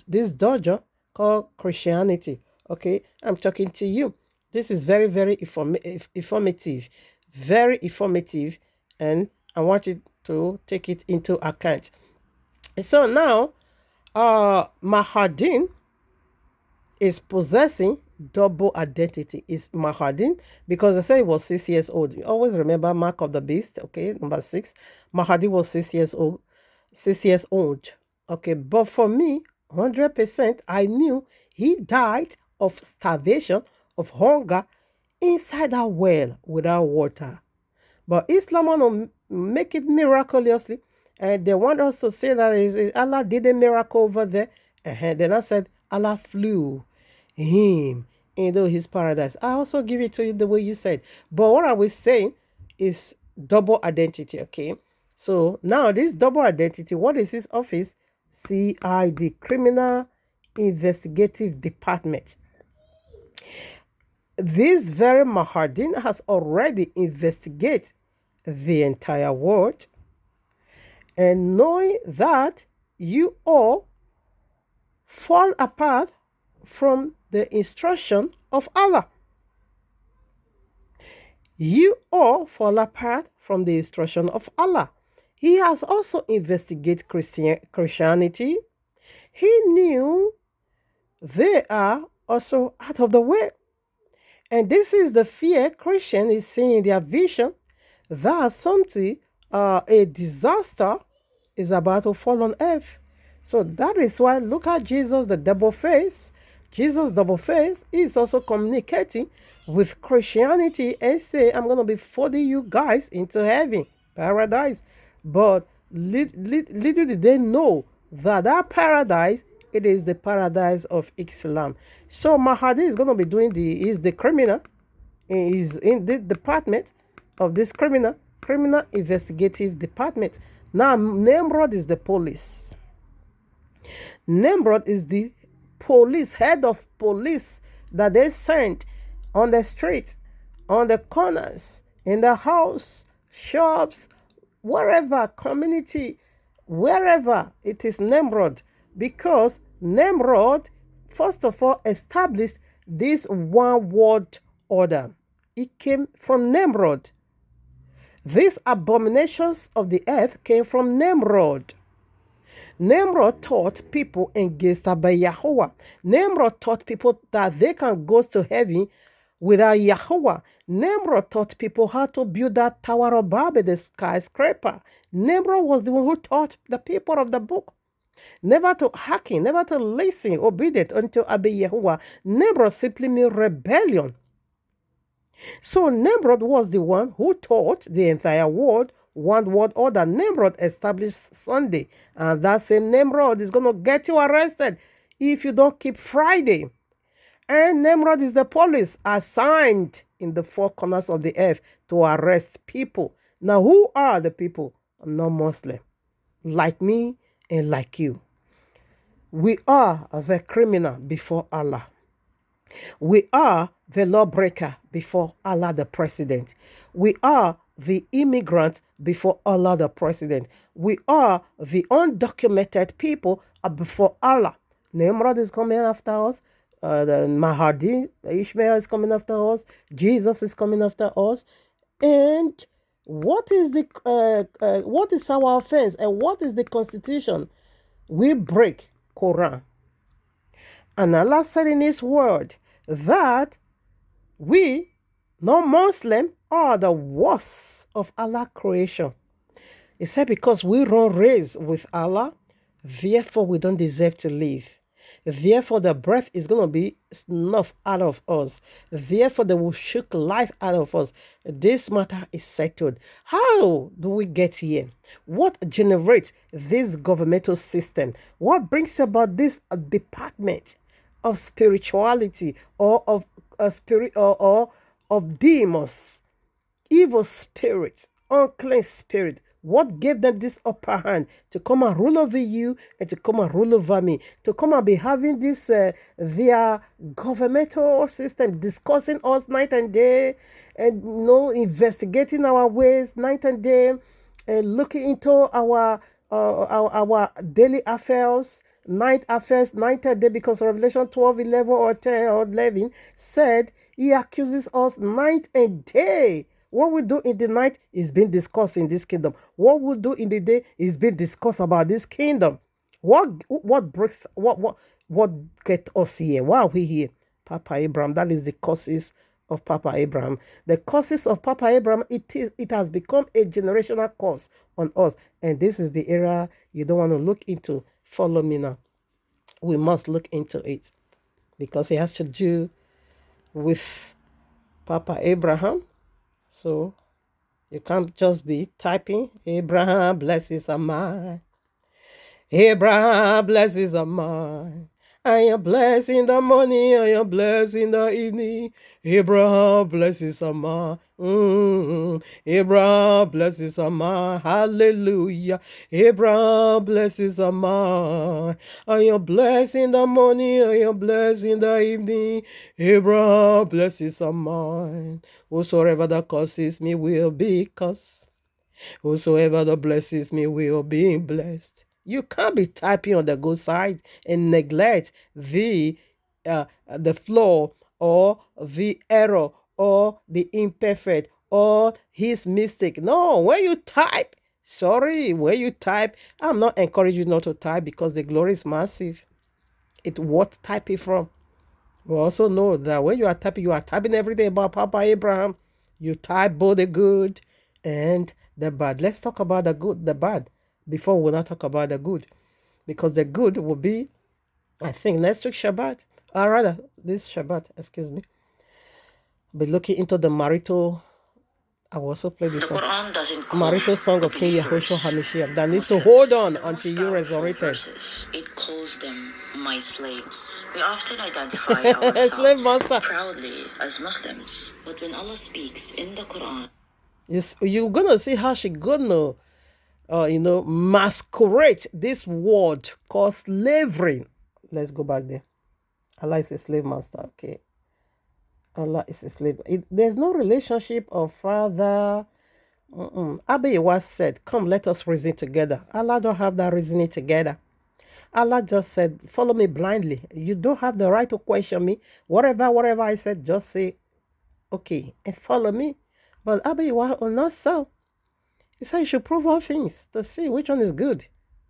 Speaker 1: this dojo called Christianity. Okay, I'm talking to you. This is very, very informative, very informative, and I want you to take it into account. So now, Mahadin is possessing double identity. Is Mahadin, because I said he was 6 years old. You always remember Mark of the Beast, okay, number 6. Mahadi was 6 years old. 6 years old. Okay, but for me, 100%, I knew he died of starvation, of hunger, inside that well without water. But Islam want to make it miraculously, and they want us to say that Allah did a miracle over there. And then I said Allah flew him into his paradise. I also give it to you the way you said. But what I was saying is double identity, okay? So now this double identity, what is his office? CID, Criminal Investigative Department. This very Mahadin has already investigated the entire world, and knowing that you all fall apart from the instruction of Allah. You all fall apart from the instruction of Allah. He has also investigated Christianity. He knew they are also out of the way. And this is the fear Christian is seeing in their vision, that something, a disaster is about to fall on earth. So that is why, look at Jesus, the double face. Jesus, double face, is also communicating with Christianity and say, I'm going to be folding you guys into heaven, paradise. But little did they know that paradise, it is the paradise of Islam. So Mahdi is going to be doing is the criminal, is in the department of this criminal investigative department. Now Nimrod is the police. Nimrod is the police, head of police that they sent on the street, on the corners, in the house, shops, wherever, community, wherever. It is Nimrod, because Nimrod, first of all, established this one world order. It came from Nimrod. These abominations of the earth came from Nimrod. Nimrod taught people against Yahuwah. Nimrod taught people that they can go to heaven without Yahuwah. Nimrod taught people how to build that Tower of Babel, the skyscraper. Nimrod was the one who taught the people of the book never to hearken, never to listen, obedient unto Yahuwah. Nimrod simply means rebellion. So Nimrod was the one who taught the entire world one world order. Nimrod established Sunday, and that same Nimrod is going to get you arrested if you don't keep Friday. And Nimrod is the police assigned in the four corners of the earth to arrest people. Now, who are the people? Non-Muslim, like me and like you. We are the criminal before Allah. We are the lawbreaker before Allah the President. We are the immigrant before Allah the President. We are the undocumented people before Allah. Nimrod is coming after us. The Mahdi, Ishmael is coming after us. Jesus is coming after us. And what is our offense and what is the constitution? We break Quran. And Allah said in His word that we, non-Muslim, are the worst of Allah's creation. He said because we run race with Allah, therefore we don't deserve to live. Therefore the breath is going to be snuffed out of us. Therefore they will shook life out of us. This matter is settled. How do we get here? What generates this governmental system? What brings about this department of spirituality or of spirit or of demons, evil spirits, unclean spirit? What gave them this upper hand to come and rule over you and to come and rule over me? To come and be having this, their governmental system discussing us night and day and, investigating our ways night and day and looking into our daily affairs, night and day, because Revelation 12, 11 or 10 or 11 said He accuses us night and day. What we do in the night is being discussed in this kingdom. What we do in the day is being discussed about this kingdom. What get us here? Why are we here? Papa Abraham, that is the causes of Papa Abraham. The causes of Papa Abraham, it has become a generational curse on us. And this is the era you don't want to look into. Follow me now. We must look into it because it has to do with Papa Abraham. So you can't just be typing, Abraham blessings are mine. Abraham blessings are mine. I am blessed in the morning, I am blessed in the evening. Abraham blessings are mine. Abraham blessings are mine. Hallelujah. Abraham blessings are mine. I am blessed in the morning, I am blessed in the evening. Abraham blessings are mine. Whosoever that curses me will be cursed. Whosoever that blesses me will be blessed. You can't be typing on the good side and neglect the flaw or the error or the imperfect or his mistake. No, when you type, I'm not encouraging you not to type because the glory is massive. It's what typing from. We also know that when you are typing everything about Papa Abraham. You type both the good and the bad. Let's talk about the good, the bad, before we not talk about the good. Because the good will be, I think, next week Shabbat. Or rather, this Shabbat, excuse me. Be looking into the marital. I will also play this song. Marital song of King Yehoshua HaMashiach that needs to hold on until you resurrected.
Speaker 6: It calls them my slaves. We often identify ourselves proudly as Muslims, but when Allah speaks in the Quran,
Speaker 1: you're gonna see how she gonna, masquerade this word called slavery. Let's go back there. Allah is a slave master. Okay. Allah is a slave. There's no relationship of father. Abba said, come, let us reason together. Allah don't have that reasoning together. Allah just said, follow me blindly. You don't have the right to question me. Whatever I said, just say, okay, and follow me. But Abba will not so. He said you should prove all things to see which one is good.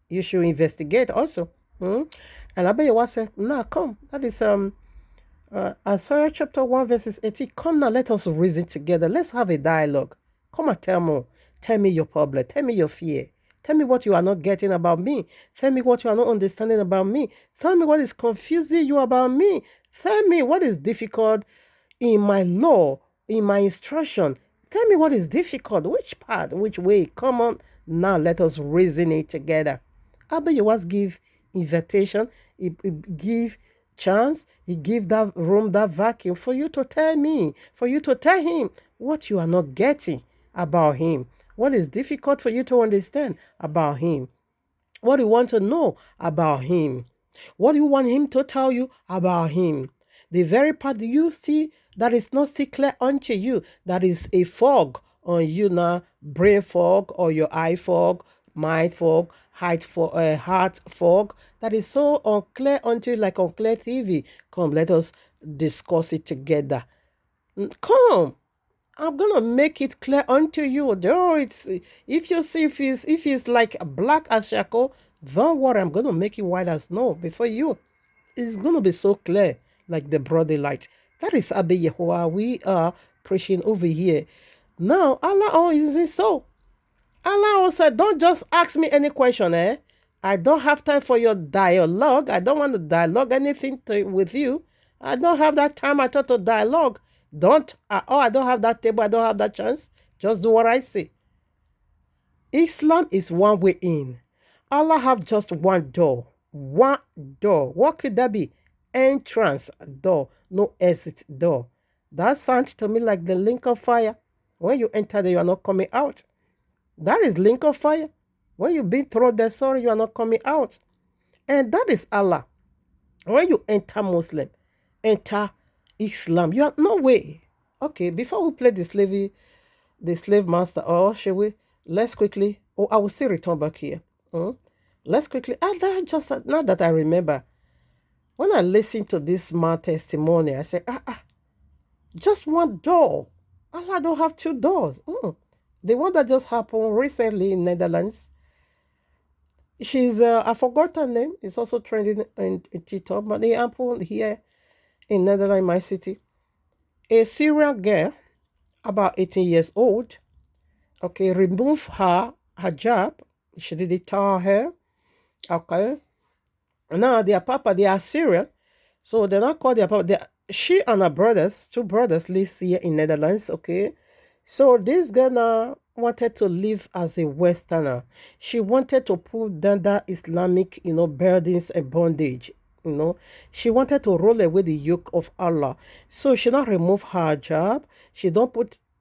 Speaker 1: You should investigate also. And Abba said, no, come. That is Isaiah chapter 1 verses 18. Come now, let us reason together. Let's have a dialogue. Come and tell me. Tell me your problem. Tell me your fear. Tell me what you are not getting about me. Tell me what you are not understanding about me. Tell me what is confusing you about me. Tell me what is difficult in my law, in my instruction. Tell me what is difficult. Which part, which way? Come on. Now let us reason it together. Abba Yawaz give invitation. He give chance. He give that room, that vacuum for you to tell me, for you to tell him what you are not getting about him. What is difficult for you to understand about him? What do you want to know about him? What do you want him to tell you about him? The very part you see that is not still clear unto you. That is a fog on you now, brain fog or your eye fog, mind fog, heart fog. That is so unclear unto you, like unclear TV. Come, let us discuss it together. Come. I'm gonna make it clear unto you. Though it's if you see if it's like black as charcoal, don't worry, I'm gonna make it white as snow before you. It's gonna be so clear, like the broad daylight. That is Abba Yehovah we are preaching over here. Now, Allah isn't so. Allah said, don't just ask me any question, eh? I don't have time for your dialogue. I don't want to dialogue anything with you. I don't have that time at all to dialogue. I don't have that table. I don't have that chance. Just do what I say. Islam is one way in. Allah have just one door. One door. What could that be? Entrance door. No exit door. That sounds to me like the link of fire. When you enter there, you are not coming out. That is link of fire. When you've been through the sorry, you are not coming out. And that is Allah. When you enter Muslim, enter Islam, you are no way. Okay, before we play the slave master, or shall we? Let's quickly. Oh, I will still return back here. Let's quickly. Now that I remember, when I listened to this man testimony, I said, just one door. Allah don't have two doors. The one that just happened recently in Netherlands. She's I forgot her name. It's also trending in TikTok, but the happened here in Netherlands, my city. A Syrian girl, about 18 years old, okay, remove her hijab. She did it to her. Okay. Now their papa, they are Syrian. So they're not called their papa. She and her brothers, two brothers, live here in Netherlands, okay? So this girl now wanted to live as a Westerner. She wanted to put down that Islamic, burdens and bondage. She wanted to roll away the yoke of Allah. So she not remove her hijab. She don't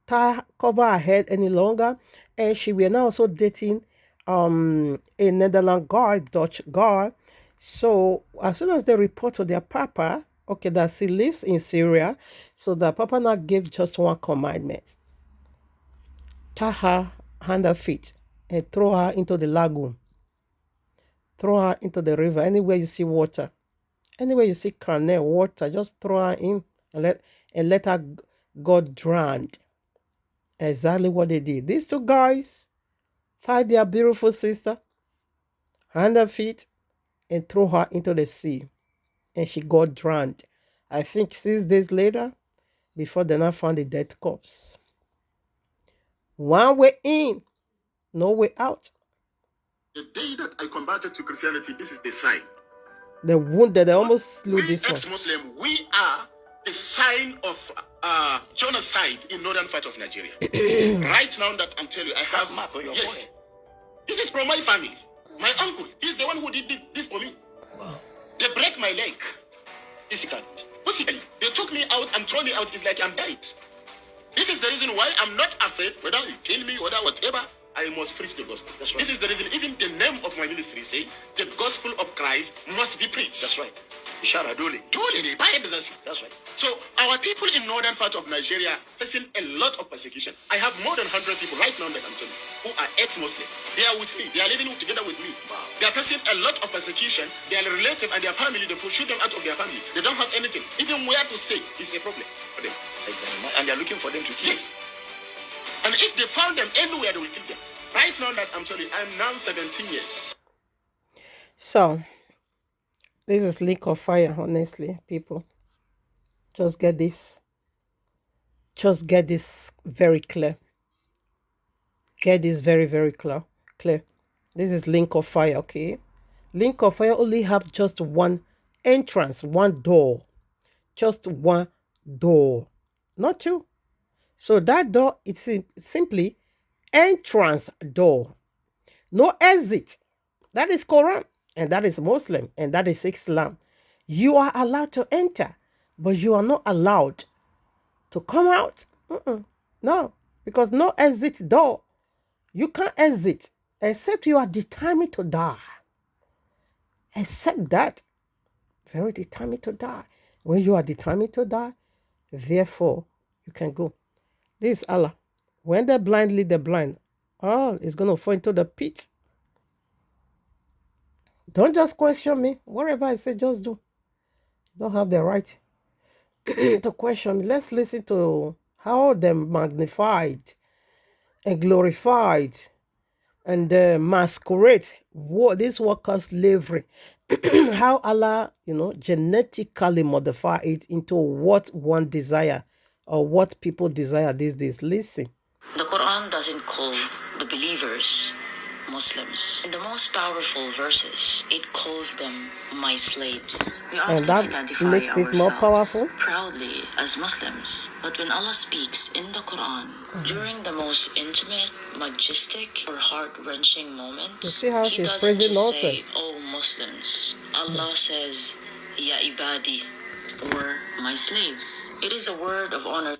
Speaker 1: cover her head any longer. And she will now also dating a Netherlands guy, Dutch guy. So as soon as they report to their papa, okay, that she lives in Syria, so the papa now gave just one commandment. Tie her hand and feet and throw her into the lagoon. Throw her into the river. Anywhere you see water. Anywhere you see canal, water, just throw her in and let her got drowned. Exactly what they did. These two guys tied their beautiful sister, hand and feet, and throw her into the sea. And she got drowned. I think 6 days later, before they now found the dead corpse. One way in, no way out.
Speaker 2: The day that I converted to Christianity, this is the sign.
Speaker 1: The wounded, they almost slew this one.
Speaker 2: Ex-Muslim, we are the sign of genocide in northern part of Nigeria. Right now that I'm telling you, I have map on your phone. This is from my family. My uncle, he's the one who did this for me. Wow. They break my leg. Physically. They took me out and throw me out. It's like I'm died. This is the reason why I'm not afraid, whether you kill me, whether whatever, I must preach the gospel. That's right. This is the reason even the name of my ministry say the gospel of Christ must be preached. That's right. Ishara Dole. That's right. So our people in northern part of Nigeria facing a lot of persecution. I have more than 100 people right now that I'm telling you who are ex-Muslim. They are with me. They are living together with me. Wow. They are facing a lot of persecution. Their relative and their family, they shoot them out of their family. They don't have anything. Even where to stay is a problem for them. And they are looking for them to kill. Yes. And if they found them anywhere, they will kill them. Right now that I'm telling you, I'm now 17 years.
Speaker 1: So, this is lake of fire, honestly, people. Just get this. Just get this very clear. Get this very, very clear. This is link of fire, okay? Link of fire only have just one entrance, one door. Just one door. Not two. So that door, it's simply entrance door. No exit. That is Quran. And that is Muslim. And that is Islam. You are allowed to enter. But you are not allowed to come out. No. Because no exit door. You can't exit. Except you are determined to die. Except that. Very determined to die. When you are determined to die, Therefore, you can go. This is Allah. When the blind lead the blind, all is going to fall into the pit. Don't just question me. Whatever I say, just do. You don't have the right to question me. Let's listen to how they magnified and glorified and masquerade this worker slavery. How Allah, genetically modify it into what one desire or what people desire these days. Listen.
Speaker 6: The Quran doesn't call the believers Muslims. In the most powerful verses, it calls them my slaves. We often
Speaker 1: And that
Speaker 6: identify
Speaker 1: makes it more powerful.
Speaker 6: proudly as Muslims. But when Allah speaks in the Quran, during the most intimate, majestic, or heart-wrenching moments,
Speaker 1: You see how
Speaker 6: He
Speaker 1: she's
Speaker 6: doesn't
Speaker 1: praising
Speaker 6: just say,
Speaker 1: nonsense.
Speaker 6: "Oh Muslims." Allah says, "Ya ibadi," or "my slaves." It is a word of honor.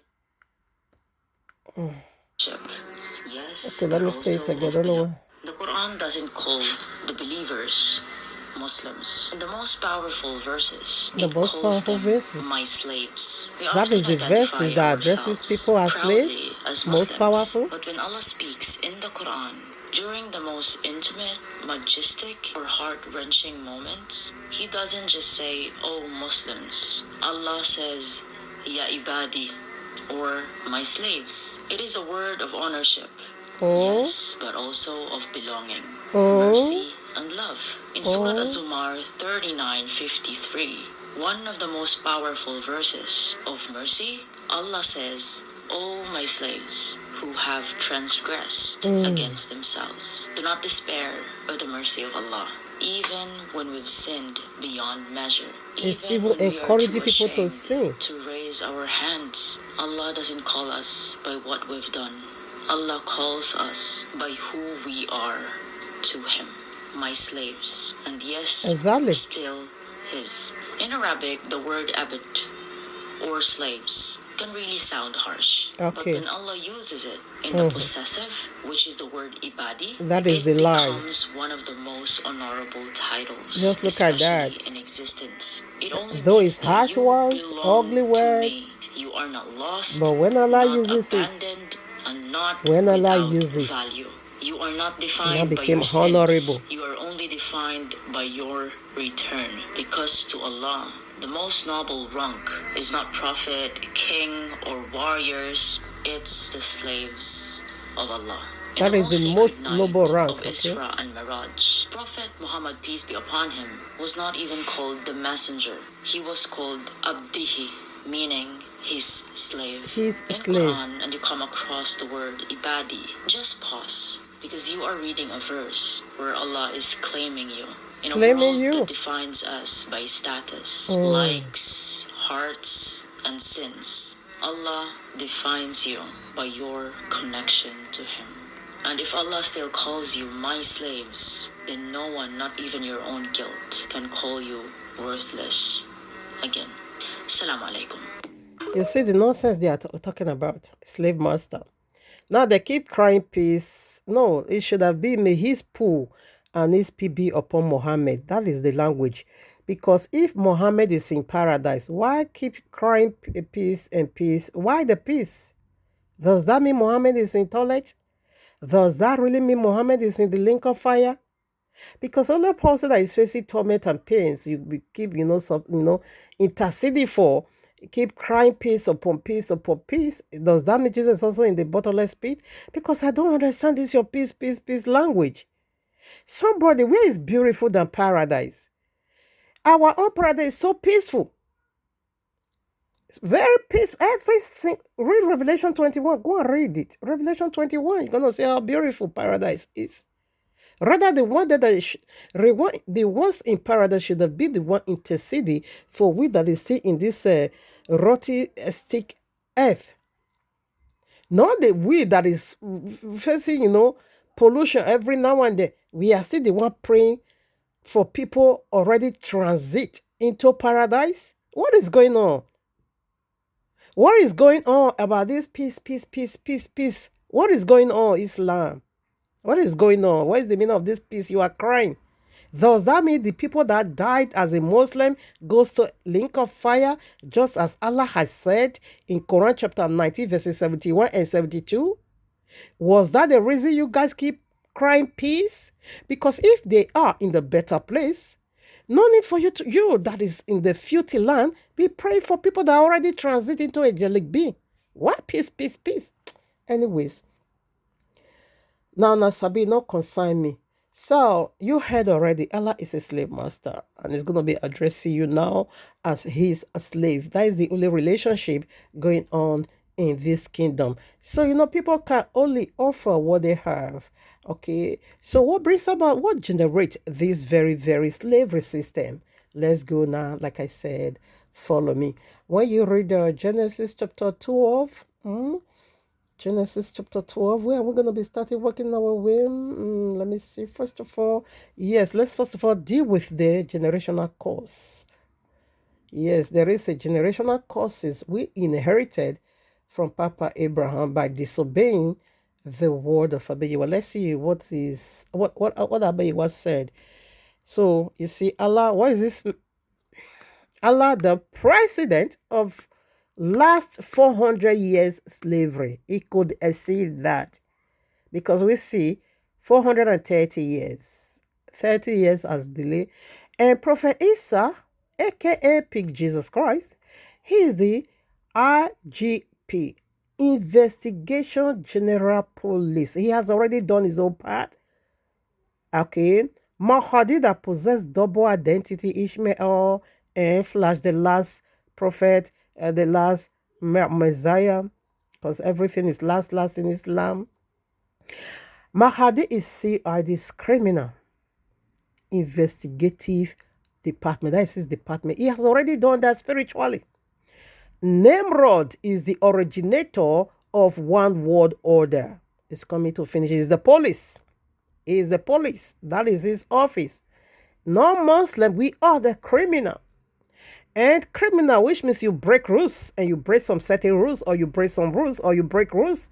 Speaker 6: Yes,
Speaker 1: Okay, let
Speaker 6: but
Speaker 1: me play
Speaker 6: also
Speaker 1: it again. I
Speaker 6: of
Speaker 1: don't know
Speaker 6: belong.
Speaker 1: why.
Speaker 6: The Quran doesn't call the believers Muslims. In the most powerful verses,
Speaker 1: The
Speaker 6: it
Speaker 1: most
Speaker 6: calls
Speaker 1: powerful
Speaker 6: them
Speaker 1: verses.
Speaker 6: my slaves. We
Speaker 1: That
Speaker 6: often
Speaker 1: is the
Speaker 6: identify
Speaker 1: verses that addresses
Speaker 6: ourselves
Speaker 1: people as slaves.
Speaker 6: proudly as
Speaker 1: Most
Speaker 6: Muslims.
Speaker 1: powerful.
Speaker 6: But when Allah speaks in the Quran, during the most intimate, majestic, or heart-wrenching moments, He doesn't just say, "Oh Muslims." Allah says, "Ya ibadi," or "my slaves." It is a word of ownership. Yes, but also of belonging, mercy, and love. In Surah Az-Zumar 39:53, one of the most powerful verses of mercy, Allah says, "O my slaves who have transgressed against themselves, do not despair of the mercy of Allah, even when we've sinned beyond measure."
Speaker 1: It's
Speaker 6: Even
Speaker 1: even
Speaker 6: when we are
Speaker 1: encouraging
Speaker 6: too
Speaker 1: people to
Speaker 6: ashamed
Speaker 1: sin.
Speaker 6: to raise our hands, Allah doesn't call us by what we've done. Allah calls us by who we are to Him, my slaves, and yes,
Speaker 1: Exactly.
Speaker 6: still His. In Arabic, the word abd, or slaves, can really sound harsh. But
Speaker 1: Okay.
Speaker 6: when Allah uses it in the possessive, which is the word ibadi,
Speaker 1: That is
Speaker 6: it
Speaker 1: the lies.
Speaker 6: becomes one of the most honorable titles,
Speaker 1: Just look at
Speaker 6: especially
Speaker 1: that.
Speaker 6: in existence. It only
Speaker 1: Though
Speaker 6: means
Speaker 1: it's
Speaker 6: that
Speaker 1: harsh
Speaker 6: you
Speaker 1: words,
Speaker 6: belong
Speaker 1: ugly
Speaker 6: to
Speaker 1: word,
Speaker 6: me. You are not lost,
Speaker 1: but when Allah
Speaker 6: not
Speaker 1: uses it,
Speaker 6: abandoned, and not
Speaker 1: when Allah
Speaker 6: without
Speaker 1: uses it,
Speaker 6: value. You are not
Speaker 1: now
Speaker 6: defined by
Speaker 1: became
Speaker 6: your sins.
Speaker 1: honorable.
Speaker 6: You are only defined by your return. Because to Allah, the most noble rank is not prophet, king, or warriors. It's the slaves of Allah. In
Speaker 1: That is the
Speaker 6: sacred
Speaker 1: most
Speaker 6: night
Speaker 1: noble rank,
Speaker 6: of
Speaker 1: okay?
Speaker 6: Isra and Miraj, Prophet Muhammad, peace be upon him, was not even called the messenger. He was called Abdihi, meaning his slave.
Speaker 1: His
Speaker 6: In
Speaker 1: slave.
Speaker 6: Quran, and you come across the word ibadi, just pause, because you are reading a verse where Allah is claiming you. In a
Speaker 1: Claiming
Speaker 6: world
Speaker 1: you.
Speaker 6: that defines us by status, likes, hearts, and sins, Allah defines you by your connection to Him. And if Allah still calls you my slaves, then no one, not even your own guilt, can call you worthless again. Assalamu alaikum.
Speaker 1: You see the nonsense they are talking about. Slave master. Now they keep crying peace. No, it should have been may his pool and his PB upon Muhammad. That is the language. Because if Muhammad is in paradise, why keep crying peace and peace? Why the peace? Does that mean Muhammad is in toilet? Does that really mean Muhammad is in the link of fire? Because only a person that is facing torment and pains, you keep, interceding for, keep crying peace upon peace upon peace. Does that mean Jesus also in the bottomless pit? Because I don't understand this your peace, peace, peace language. Somebody, where is beautiful than paradise? Our own paradise is so peaceful. It's very peaceful. Everything. Read Revelation 21. Go and read it. Revelation 21. You're going to see how beautiful paradise is. Rather, the ones in paradise should have been the one interceding for we that is still in this rotty stick earth. Not the we that is facing, pollution every now and then. We are still the one praying for people already transit into paradise. What is going on? What is going on about this peace, peace, peace, peace, peace? What is going on, Islam? What is going on? What is the meaning of this peace? You are crying. Does that mean the people that died as a Muslim goes to link of fire, just as Allah has said in Quran chapter 19, verses 71 and 72? Was that the reason you guys keep crying peace? Because if they are in the better place, no need for you that is in the filthy land, be praying for people that already transit into angelic being. What? Peace, peace, peace. Anyways, now Sabi, no consign me. So, you heard already, Allah is a slave master and is going to be addressing you now as he's a slave. That is the only relationship going on in this kingdom. So, people can only offer what they have. Okay, so what generates this very, very slavery system? Let's go now. Like I said, follow me. When you read Genesis chapter 12, Genesis chapter 12, where we're going to be starting working our way. Let me see. First of all, let's first of all deal with the generational curse. Yes, there is a generational curses we inherited from Papa Abraham by disobeying the word of Abiyawa. Let's see what Abiyawa said. So, you see, Allah, what is this? Allah, the president of last 400 years slavery, it could exceed that, because we see 430 years, 30 years as delay. And Prophet Isa, aka Pig Jesus Christ, he is the IGP, Investigation General Police. He has already done his own part. Okay, Mahdi that possessed double identity, Ishmael and Flash, the last prophet, the last Messiah, because everything is last in Islam. Mahdi is CID's criminal investigative department. That is his department. He has already done that spiritually. Nimrod is the originator of one world order. It's coming to finish. He's the police. He is the police. That is his office. Non-Muslim, we are the criminal. And criminal, which means you break rules, and you break some certain rules, or you break some rules, or you break rules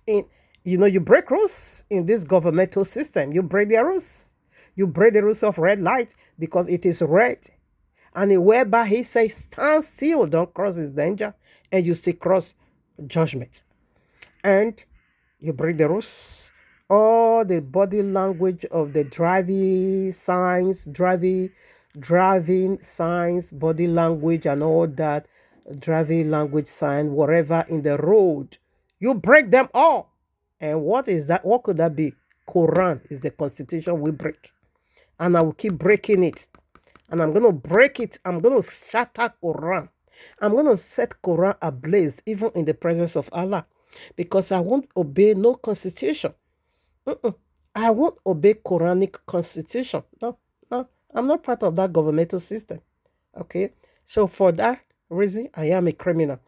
Speaker 1: you break rules in this governmental system. You break their rules. You break the rules of red light because it is red. And whereby he says, stand still, don't cross his danger, and you still cross judgment. And you break the rules. All the body language of the driving signs, body language and all that, driving language sign, whatever in the road, you break them all. And what is that? What could that be? Quran is the constitution we break. And I will keep breaking it. And I'm going to break it. I'm going to shatter Quran. I'm going to set Quran ablaze, even in the presence of Allah. Because I won't obey no constitution. I won't obey Quranic constitution. No. I'm not part of that governmental system. Okay? So for that reason, I am a criminal.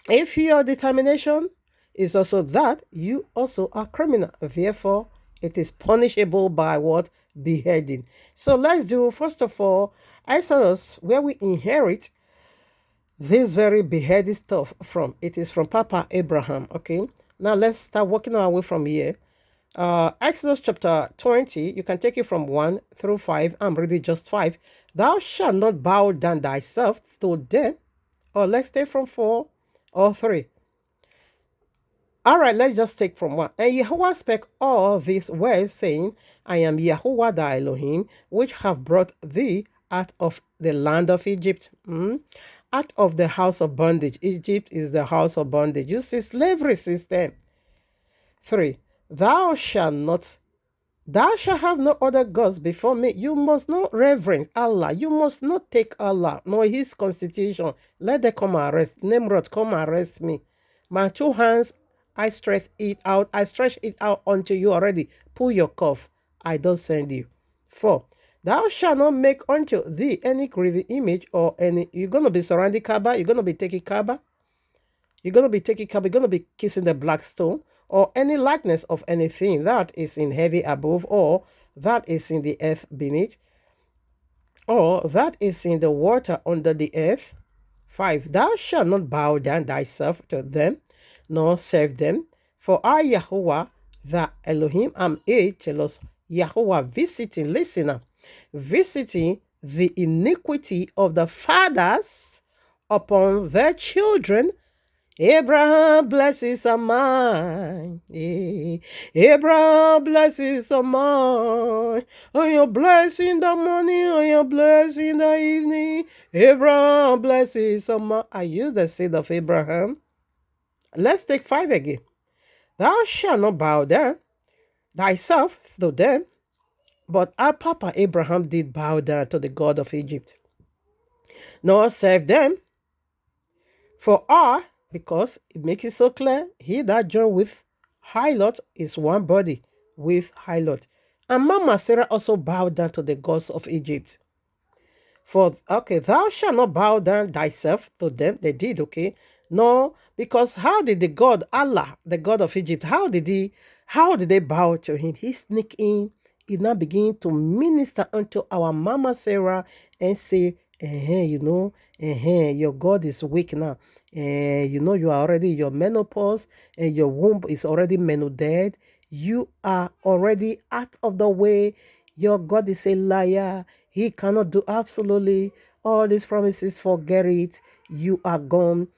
Speaker 1: If your determination is also that, you also are criminal. Therefore, it is punishable by what? Beheading. So let's do, first of all, Exodus, where we inherit this very beheaded stuff from. It is from Papa Abraham. Okay? Now let's start working our way from here. Exodus chapter 20, you can take it from 1 through 5. I'm reading just 5. Thou shalt not bow down thyself to them. Or let's take from 4 or 3. All right, let's just take from 1. And Yahweh spake all these words, saying, I am Yahweh thy Elohim, which have brought thee out of the land of Egypt, out of the house of bondage. Egypt is the house of bondage. You see, slavery system. 3. Thou shalt have no other gods before me. You must not reverence Allah. You must not take Allah, nor his constitution. Let them come arrest. Nimrod, come arrest me. My 2 hands, I stretch it out. I stretch it out unto you already. Pull your cuff. I don't send you. 4. Thou shalt not make unto thee any graven image or any. You're going to be surrounding Kaaba. You're going to be taking Kaaba. You're going to be kissing the black stone, or any likeness of anything that is in heaven above, or that is in the earth beneath, or that is in the water under the earth. 5. Thou shalt not bow down thyself to them, nor serve them. For I, Yahweh, the Elohim, am a jealous Yahweh, visiting, listener, visiting the iniquity of the fathers upon their children. Abraham blessings are mine. Abraham blessings are mine. On your blessing in the morning, on your blessing in the evening. Abraham blessings are mine. I use the seed of Abraham. Let's take 5 again. Thou shalt not bow down thyself to them, but our Papa Abraham did bow down to the God of Egypt, nor serve them. For our, because it makes it so clear, he that joined with Harlot is one body with Harlot. And Mama Sarah also bowed down to the gods of Egypt. For, okay, thou shalt not bow down thyself to them. They did, okay? No, because how did the God, Allah, the God of Egypt, how did they bow to him? He sneaked in. He now began to minister unto our Mama Sarah and say, your God is weak now. You are already in your menopause and your womb is already dead. You are already out of the way. Your God is a liar. He cannot do absolutely all these promises. Forget it. You are gone.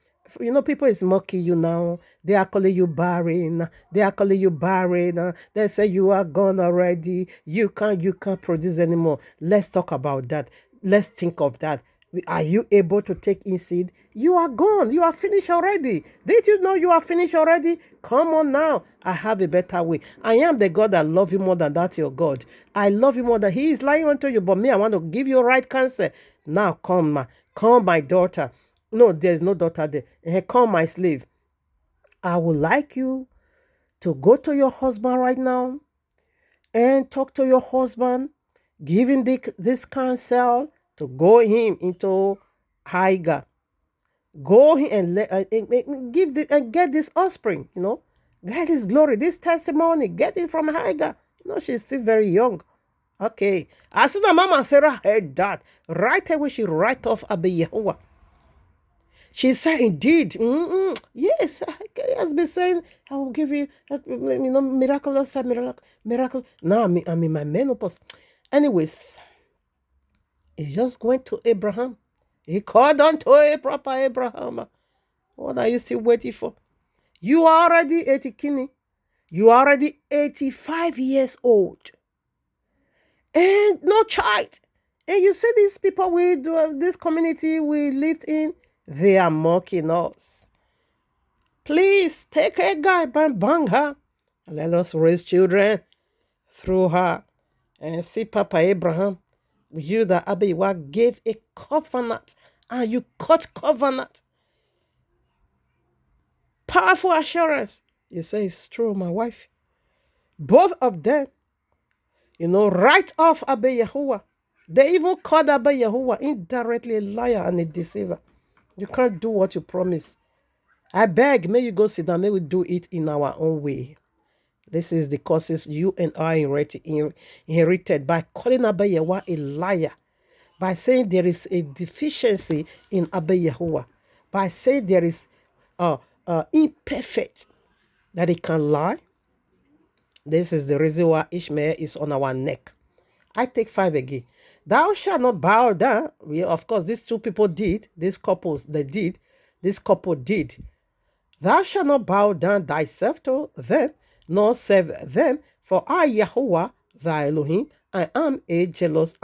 Speaker 1: People is mocking you now. They are calling you barren. They say you are gone already. You can't produce anymore. Let's talk about that. Let's think of that. Are you able to take in seed? You are gone. You are finished already. Did you know you are finished already? Come on now. I have a better way. I am the God that love you more than that your God. I love you more than he is lying unto you. But me, I want to give you right counsel. Now come, my daughter. No, there's no daughter there. Come, my slave. I would like you to go to your husband right now and talk to your husband. Give him this counsel to go him into Hagar. Go him and get this offspring, Get his glory, this testimony. Get it from Hagar. She's still very young. Okay. As soon as Mama Sarah heard that, right away she write off Abba Yahuwah. She said, indeed, yes, he has been saying, I will give you, miraculous time, miracle. Now I'm in my menopause. Anyways, he just went to Abraham. He called on to a proper Abraham. What are you still waiting for? You are already 80 kini. You are already 85 years old. And no child. And you see these people this community we lived in, they are mocking us. Please take a guy, bang her, and let us raise children through her. And see Papa Abraham, you that Abba gave a covenant, and you cut covenant. Powerful assurance. You say it's true, my wife. Both of them, right off Abba Yahuwah. They even called Abba Yahuwah indirectly a liar and a deceiver. You can't do what you promise. I beg, may you go sit down. May we do it in our own way. This is the curses you and I inherited by calling Abba Yahuwah a liar, by saying there is a deficiency in Abba Yahuwah, by saying there is imperfect, that he can lie. This is the reason why Ishmael is on our neck. I take 5 again. Thou shalt not bow down. Of course, these two people did. These couples, they did. This couple did. Thou shalt not bow down thyself to them, nor serve them. For I, Yahuwah, thy Elohim, I am a jealous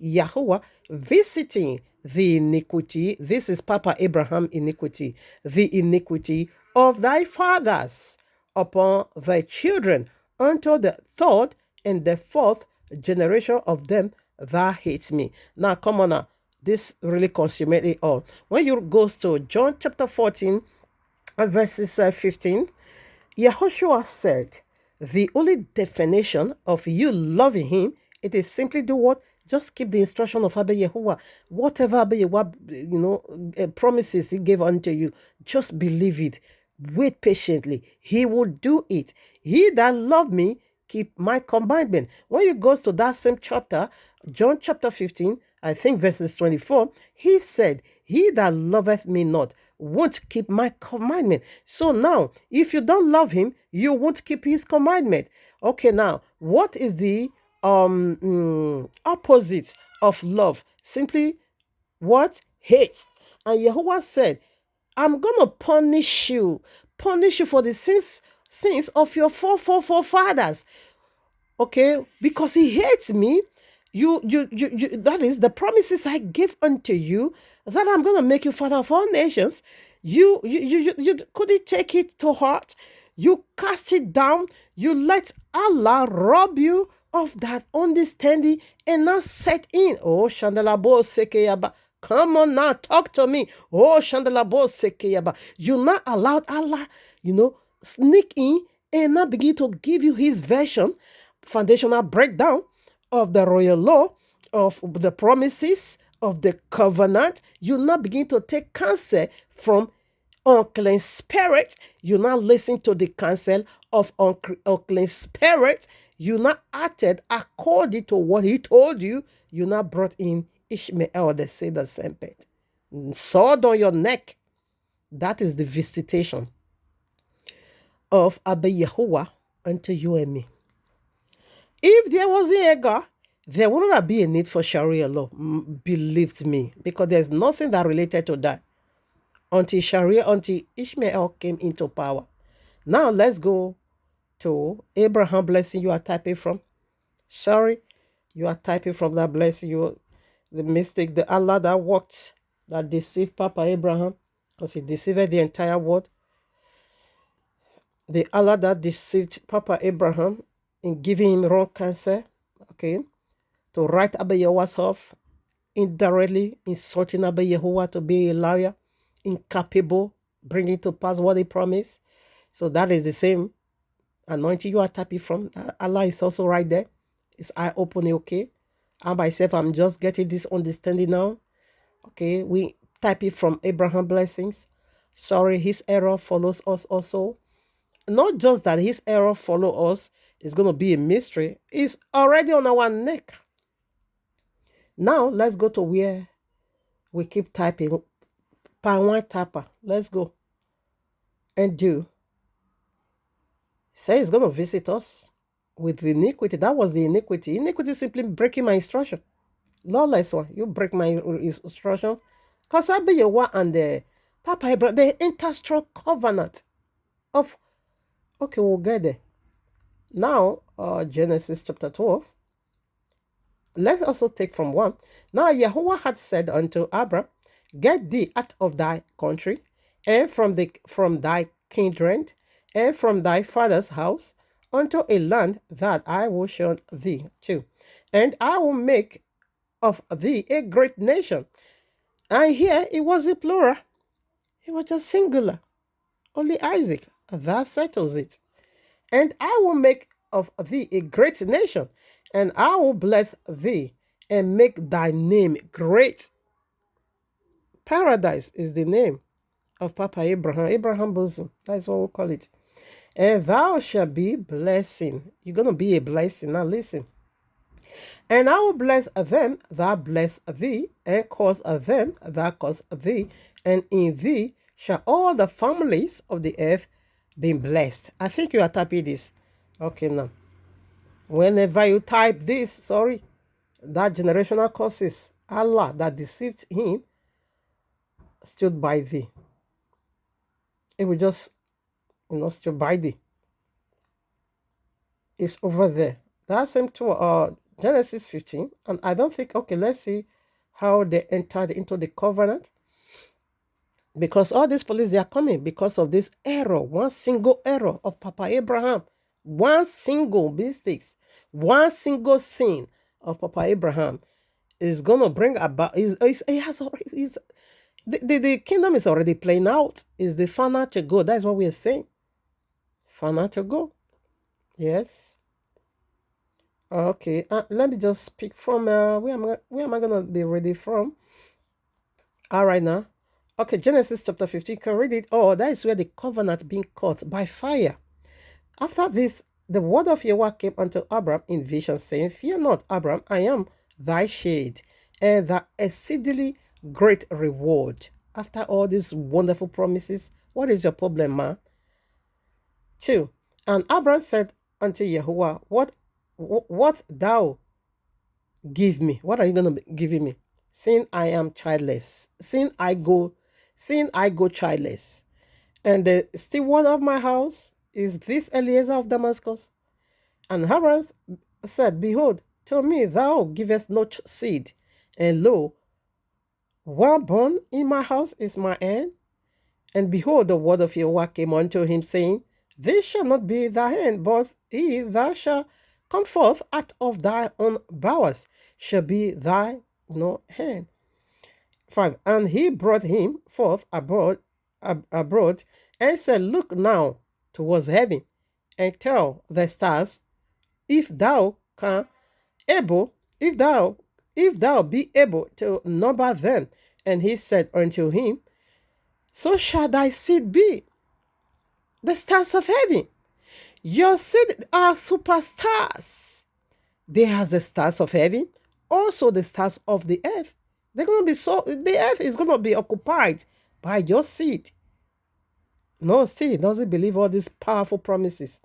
Speaker 1: Yahuwah, visiting the iniquity. This is Papa Abraham iniquity. The iniquity of thy fathers upon thy children, unto the 3rd and the 4th generation of them that hate me. Now, come on now. This really consummates it all. When you go to John chapter 14, verses 15, Yahushua said, the only definition of you loving him, it is simply do what? Just keep the instruction of Abba Yahuwah. Whatever Abba Yahuwah, promises he gave unto you, just believe it. Wait patiently. He will do it. He that love me, keep my commandment. When you go to that same chapter, John chapter 15, I think verses 24, he said, he that loveth me not won't keep my commandment. So now, if you don't love him, you won't keep his commandment. Okay, now, what is the opposite of love. Simply what? Hate. And Yahweh said, I'm going to punish you for the sins of your forefathers. Okay, because he hates me. You that is the promises I give unto you, that I'm going to make you father of all nations. You couldn't take it to heart. You cast it down. You let Allah rob you of that understanding and not set in. Oh, Shandalabo Sekeyaba. Come on now, talk to me. Oh, Shandalabo Sekeyaba. You not allowed Allah, sneak in and not begin to give you his version, foundational breakdown of the royal law, of the promises, of the covenant. You now begin to take counsel from unclean spirit. You now listen to the counsel of unclean spirit. You now acted according to what he told you. You now brought in Ishmael, they say the serpent. Sword on your neck. That is the visitation of Abba Yahuwah unto you and me. If there wasn't a God, there would not be a need for Sharia law. Believe me, because there's nothing that related to that until Ishmael came into power. Now let's go to Abraham blessing you are typing from. Sorry, you are typing from that blessing. The mistake, the Allah that deceived Papa Abraham, because he deceived the entire world. The Allah that deceived Papa Abraham in giving him wrong counsel, okay, to write Abba Yahuwah's off, indirectly insulting Abba Yahuwah to be a liar, incapable, bringing to pass what he promised. So that is the same anointing you are tapping from. Allah is also right there. It's eye-opening, okay? I myself, I'm just getting this understanding now. Okay, we type it from Abraham blessings. Sorry, his error follows us also. Not just that his error follow us, it's going to be a mystery. It's already on our neck. Now, let's go to where we keep typing. Pawan Tapa. Let's go. And do. Say it's going to visit us with the iniquity. That was the iniquity. Iniquity is simply breaking my instruction. Lawless one. You break my instruction. Because I be your one and the Papa Abraham, they enter strong covenant of. Okay, we'll get there. Now, Genesis chapter 12. Let's also take from 1. Now, Yahuwah had said unto Abram, get thee out of thy country, and from thy kindred, and from thy father's house, unto a land that I will show thee to. And I will make of thee a great nation. And here it was a plural. It was just singular. Only Isaac. That settles it. And I will make of thee a great nation, and I will bless thee and make thy name great. Paradise is the name of Papa Abraham. Abraham bosom. That's what we call it. And thou shalt be blessing. You're going to be a blessing. Now listen. And I will bless them that bless thee, and cause them that cause thee, and in thee shall all the families of the earth be blessed. I think you are typing this. Okay, now. Whenever you type this, that generational curses, Allah that deceived him stood by thee. It will just, stood by thee. It's over there. That's same to Genesis 15. And I don't think, okay, let's see how they entered into the covenant. Because all these police, they are coming because of this error, one single error of Papa Abraham. One single mistake, one single sin of Papa Abraham is going to bring about, the kingdom is already playing out. Is the final to go. That's what we are saying. Final to go. Yes. Okay. Let me just speak from, where am I going to be ready from? All right now. Okay, Genesis chapter 15, you can read it. Oh, that is where the covenant being caught by fire. After this, the word of Yahweh came unto Abram in vision, saying, fear not, Abram, I am thy shade, and thy exceedingly great reward. After all these wonderful promises, what is your problem, man? 2. And Abram said unto Yahuwah, what what thou give me? What are you going to be giving me? Seeing I am childless. Seeing I go childless. And the steward of my house is this Eliezer of Damascus. And Haran said, Behold, to me thou givest not seed, and lo, one born in my house is my end. And behold, the word of Yahweh came unto him, saying, This shall not be thy end, but he that shall come forth out of thy own bowels shall be thy hand. 5. And he brought him forth abroad, and said, Look now towards heaven, and tell the stars, if thou be able to number them. And he said unto him, So shall thy seed be. The stars of heaven. Your seed are superstars. They are the stars of heaven, also the stars of the earth. They're going to be the earth is going to be occupied by your seed. No, see, he doesn't believe all these powerful promises.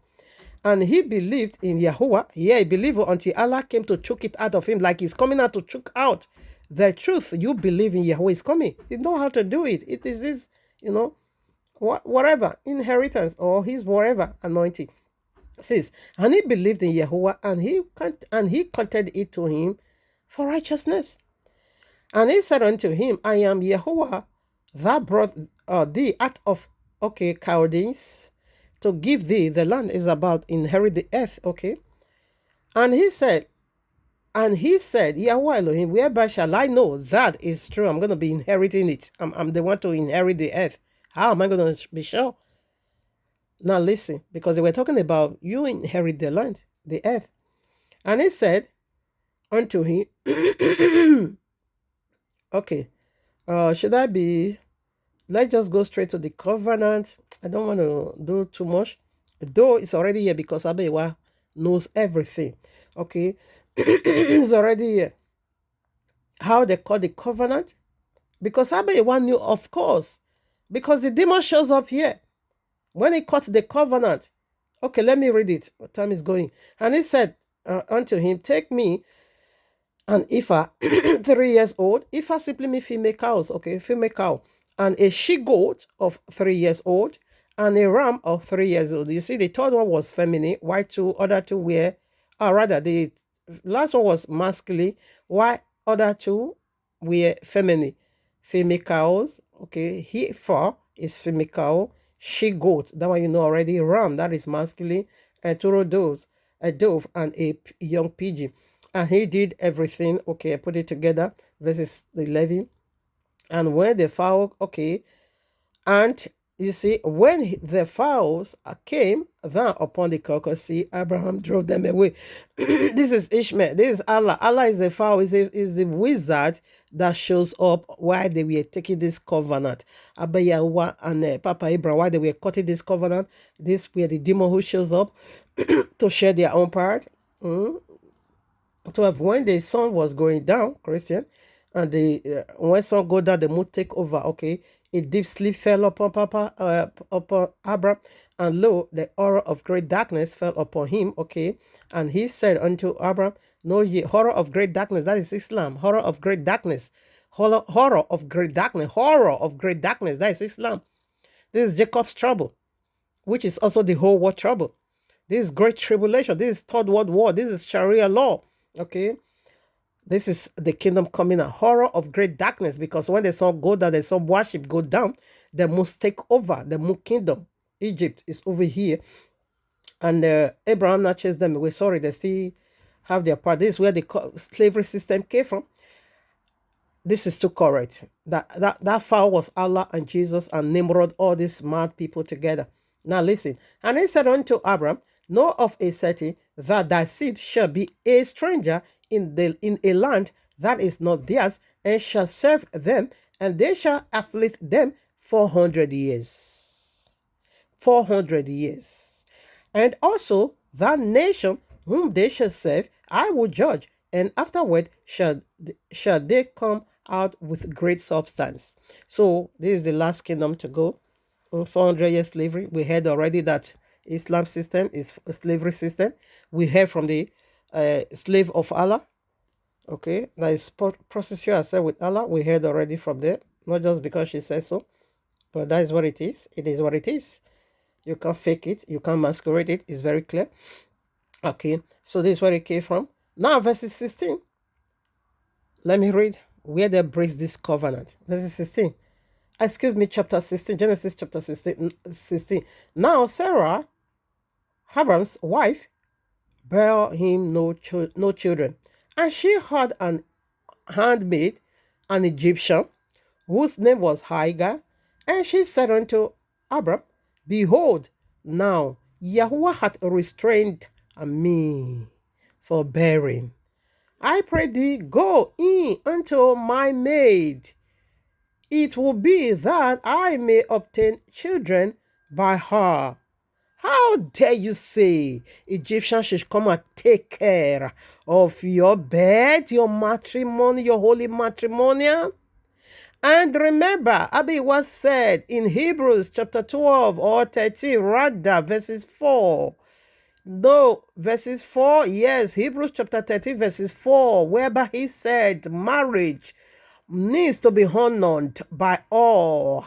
Speaker 1: And he believed in Yahuwah. Yeah, he believed until Allah came to choke it out of him, like he's coming out to choke out the truth. You believe in Yahuwah is coming. You know how to do it. It is his, whatever, inheritance or his whatever anointing. Says, and he believed in Yahuwah, and he counted it to him for righteousness. And he said unto him, I am Yahuwah that brought thee out of Chaldeans to give thee the land. Is about inherit the earth. And he said, Yahweh Elohim, whereby shall I know that is true? I'm going to be inheriting it. I'm the one to inherit the earth. How am I going to be sure? Now listen, because they were talking about you inherit the land, the earth. And he said unto him, should I be, let's just go straight to the covenant. I don't want to do too much. Though it's already here because Abewa knows everything. It's already here. How they call the covenant? Because Abewa knew, of course. Because the demon shows up here. When he cut the covenant. Let me read it. What time is going? And he said unto him, Take me an ephah 3 years old. Ephah simply means female cows. Female cow. And a she-goat of 3 years old. And a ram of 3 years old. You see, the third one was feminine. Why other two were, the last one was masculine. Why other two were feminine? Female cows. Heifer is female cow. She-goat, that one you know already. Ram, that is masculine. And two doves, a dove and a young pigeon. And he did everything. I put it together. Verses 11. And when the fowl, and you see, when the fowls came down upon the carcass, Abraham drove them away. This is Ishmael. This is Allah. Allah is the fowl, is the wizard that shows up why they were taking this covenant. Abba Yahuwah and Papa Abraham, why they were cutting this covenant. This were the demon who shows up to share their own part. 12. When the sun was going down, Christian, and when sun go down, the moon take over. A deep sleep fell upon upon Abraham, and lo, the horror of great darkness fell upon him. And he said unto Abraham, Know ye, horror of great darkness, that is Islam. Horror of great darkness. Horror of great darkness. Horror of great darkness, that is Islam. This is Jacob's trouble, which is also the whole world trouble. This is great tribulation. This is third world war. This is Sharia law. This is the kingdom coming, a horror of great darkness, because when the sun go down, the sun worship go down, they must take over the moon kingdom. Egypt is over here. And Abraham not chased them away. Sorry, they still have their part. This is where the slavery system came from. This is too correct. That fowl was Allah and Jesus and Nimrod, all these mad people together. Now listen. And he said unto Abraham, Know of a certainty that thy seed shall be a stranger in a land that is not theirs, and shall serve them, and they shall afflict them 400 years. 400 years. And also that nation whom they shall serve, I will judge, and afterward shall they come out with great substance. So this is the last kingdom to go. 400 years slavery. We heard already that Islam system is a slavery system. We heard from the a slave of Allah. Okay, that is prostitute herself with Allah. We heard already from there, not just because she says so, but that is what it is. It is what it is. You can't fake it. You can't masquerade it. It's very clear. Okay, so this is where it came from. Now, verses 16. Let me read where they break this covenant. Verses 16. Excuse me, chapter 16. Genesis chapter 16. Now, Sarah, Abram's wife, bare him no children. And she had an handmaid, an Egyptian, whose name was Hagar. And she said unto Abram, Behold, now Yahweh hath restrained me for bearing. I pray thee, go in unto my maid. It will be that I may obtain children by her. How dare you say Egyptians should come and take care of your bed, your matrimony, your holy matrimonial? And remember, Abi was said in Hebrews chapter 12 or 13, rather, verses 4. No, verses 4, yes, Hebrews chapter 13, verses 4, whereby he said marriage needs to be honored by all.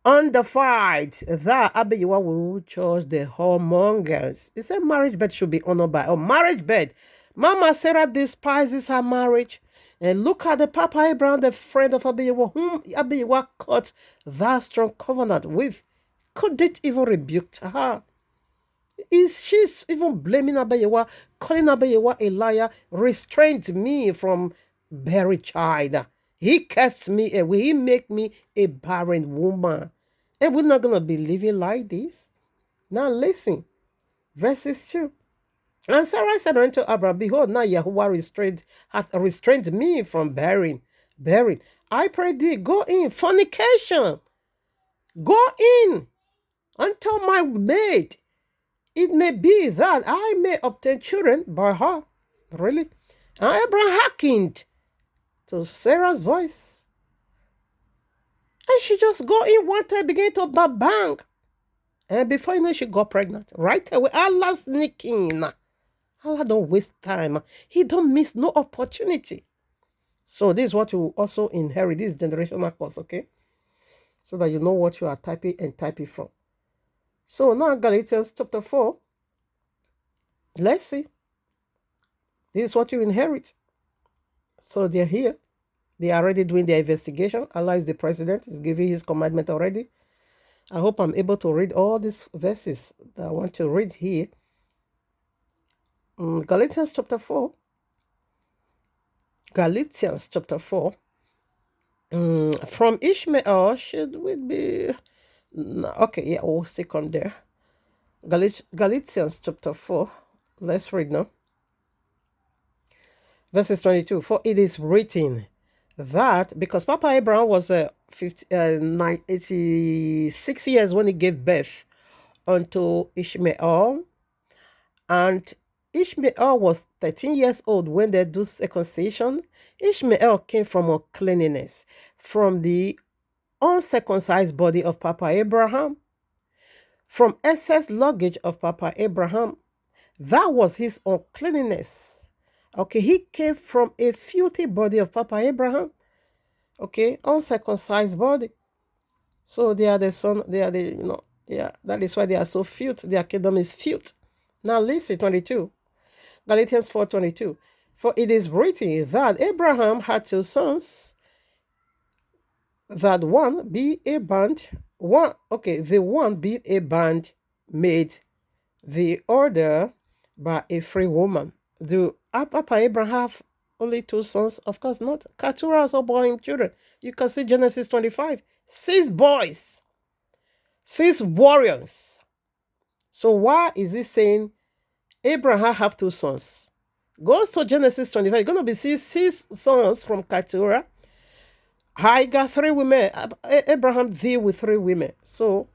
Speaker 1: Undefiled, that Abiyawa will choose the whoremongers. He said marriage bed should be honored by all. Marriage bed. Mama Sarah despises her marriage. And look at the Papa Abraham, the friend of Abiyawa, whom Abiyawa cut that strong covenant with. Couldn't even rebuke her. She's even blaming Abiyawa, calling Abiyawa a liar, restrained me from bearing child. He kept me away. He make me a barren woman. And we're not going to be living like this. Now listen. Verses 2. And Sarah said unto Abraham, Behold, now Yahweh hath restrained me from bearing. I pray thee, go in. Fornication. Go in unto my maid. It may be that I may obtain children by her. Really? And Abraham hearkened to Sarah's voice. And she just go in one time, begin to bang. And before you know, she got pregnant. Right away, Allah sneaking. Allah don't waste time. He don't miss no opportunity. So this is what you also inherit, this generational curse, okay? So that you know what you are typing and typing from. So now Galatians chapter 4. Let's see. This is what you inherit. So they're here. They are already doing their investigation. Allah is the president. He's giving his commandment already. I hope I'm able to read all these verses that I want to read here. Galatians chapter 4. Galatians chapter 4. From Ishmael, should we be... No, okay, yeah, we'll stick on there. Galatians chapter 4. Let's read now. Verses 22. For it is written that, because Papa Abraham was 86 years when he gave birth unto Ishmael, and Ishmael was 13 years old when they do circumcision. Ishmael came from uncleanness, from the uncircumcised body of Papa Abraham, from excess luggage of Papa Abraham. That was his uncleanness. Okay, he came from a filthy body of Papa Abraham. Okay, uncircumcised body. So they are the son, they are the, that is why they are so filthy. Their kingdom is filth. Now listen, 22. Galatians 4:22. For it is written that Abraham had two sons, that one be a band, the one be a band made, the other by a free woman. Do Papa Abraham have only two sons? Of course not. Keturah also bore him children. You can see Genesis 25. 6 boys. 6 warriors. So why is he saying Abraham have 2 sons? Goes to Genesis 25. You're going to be seeing 6 sons from Keturah. Hagar, 3 women. Abraham deal with 3 women. So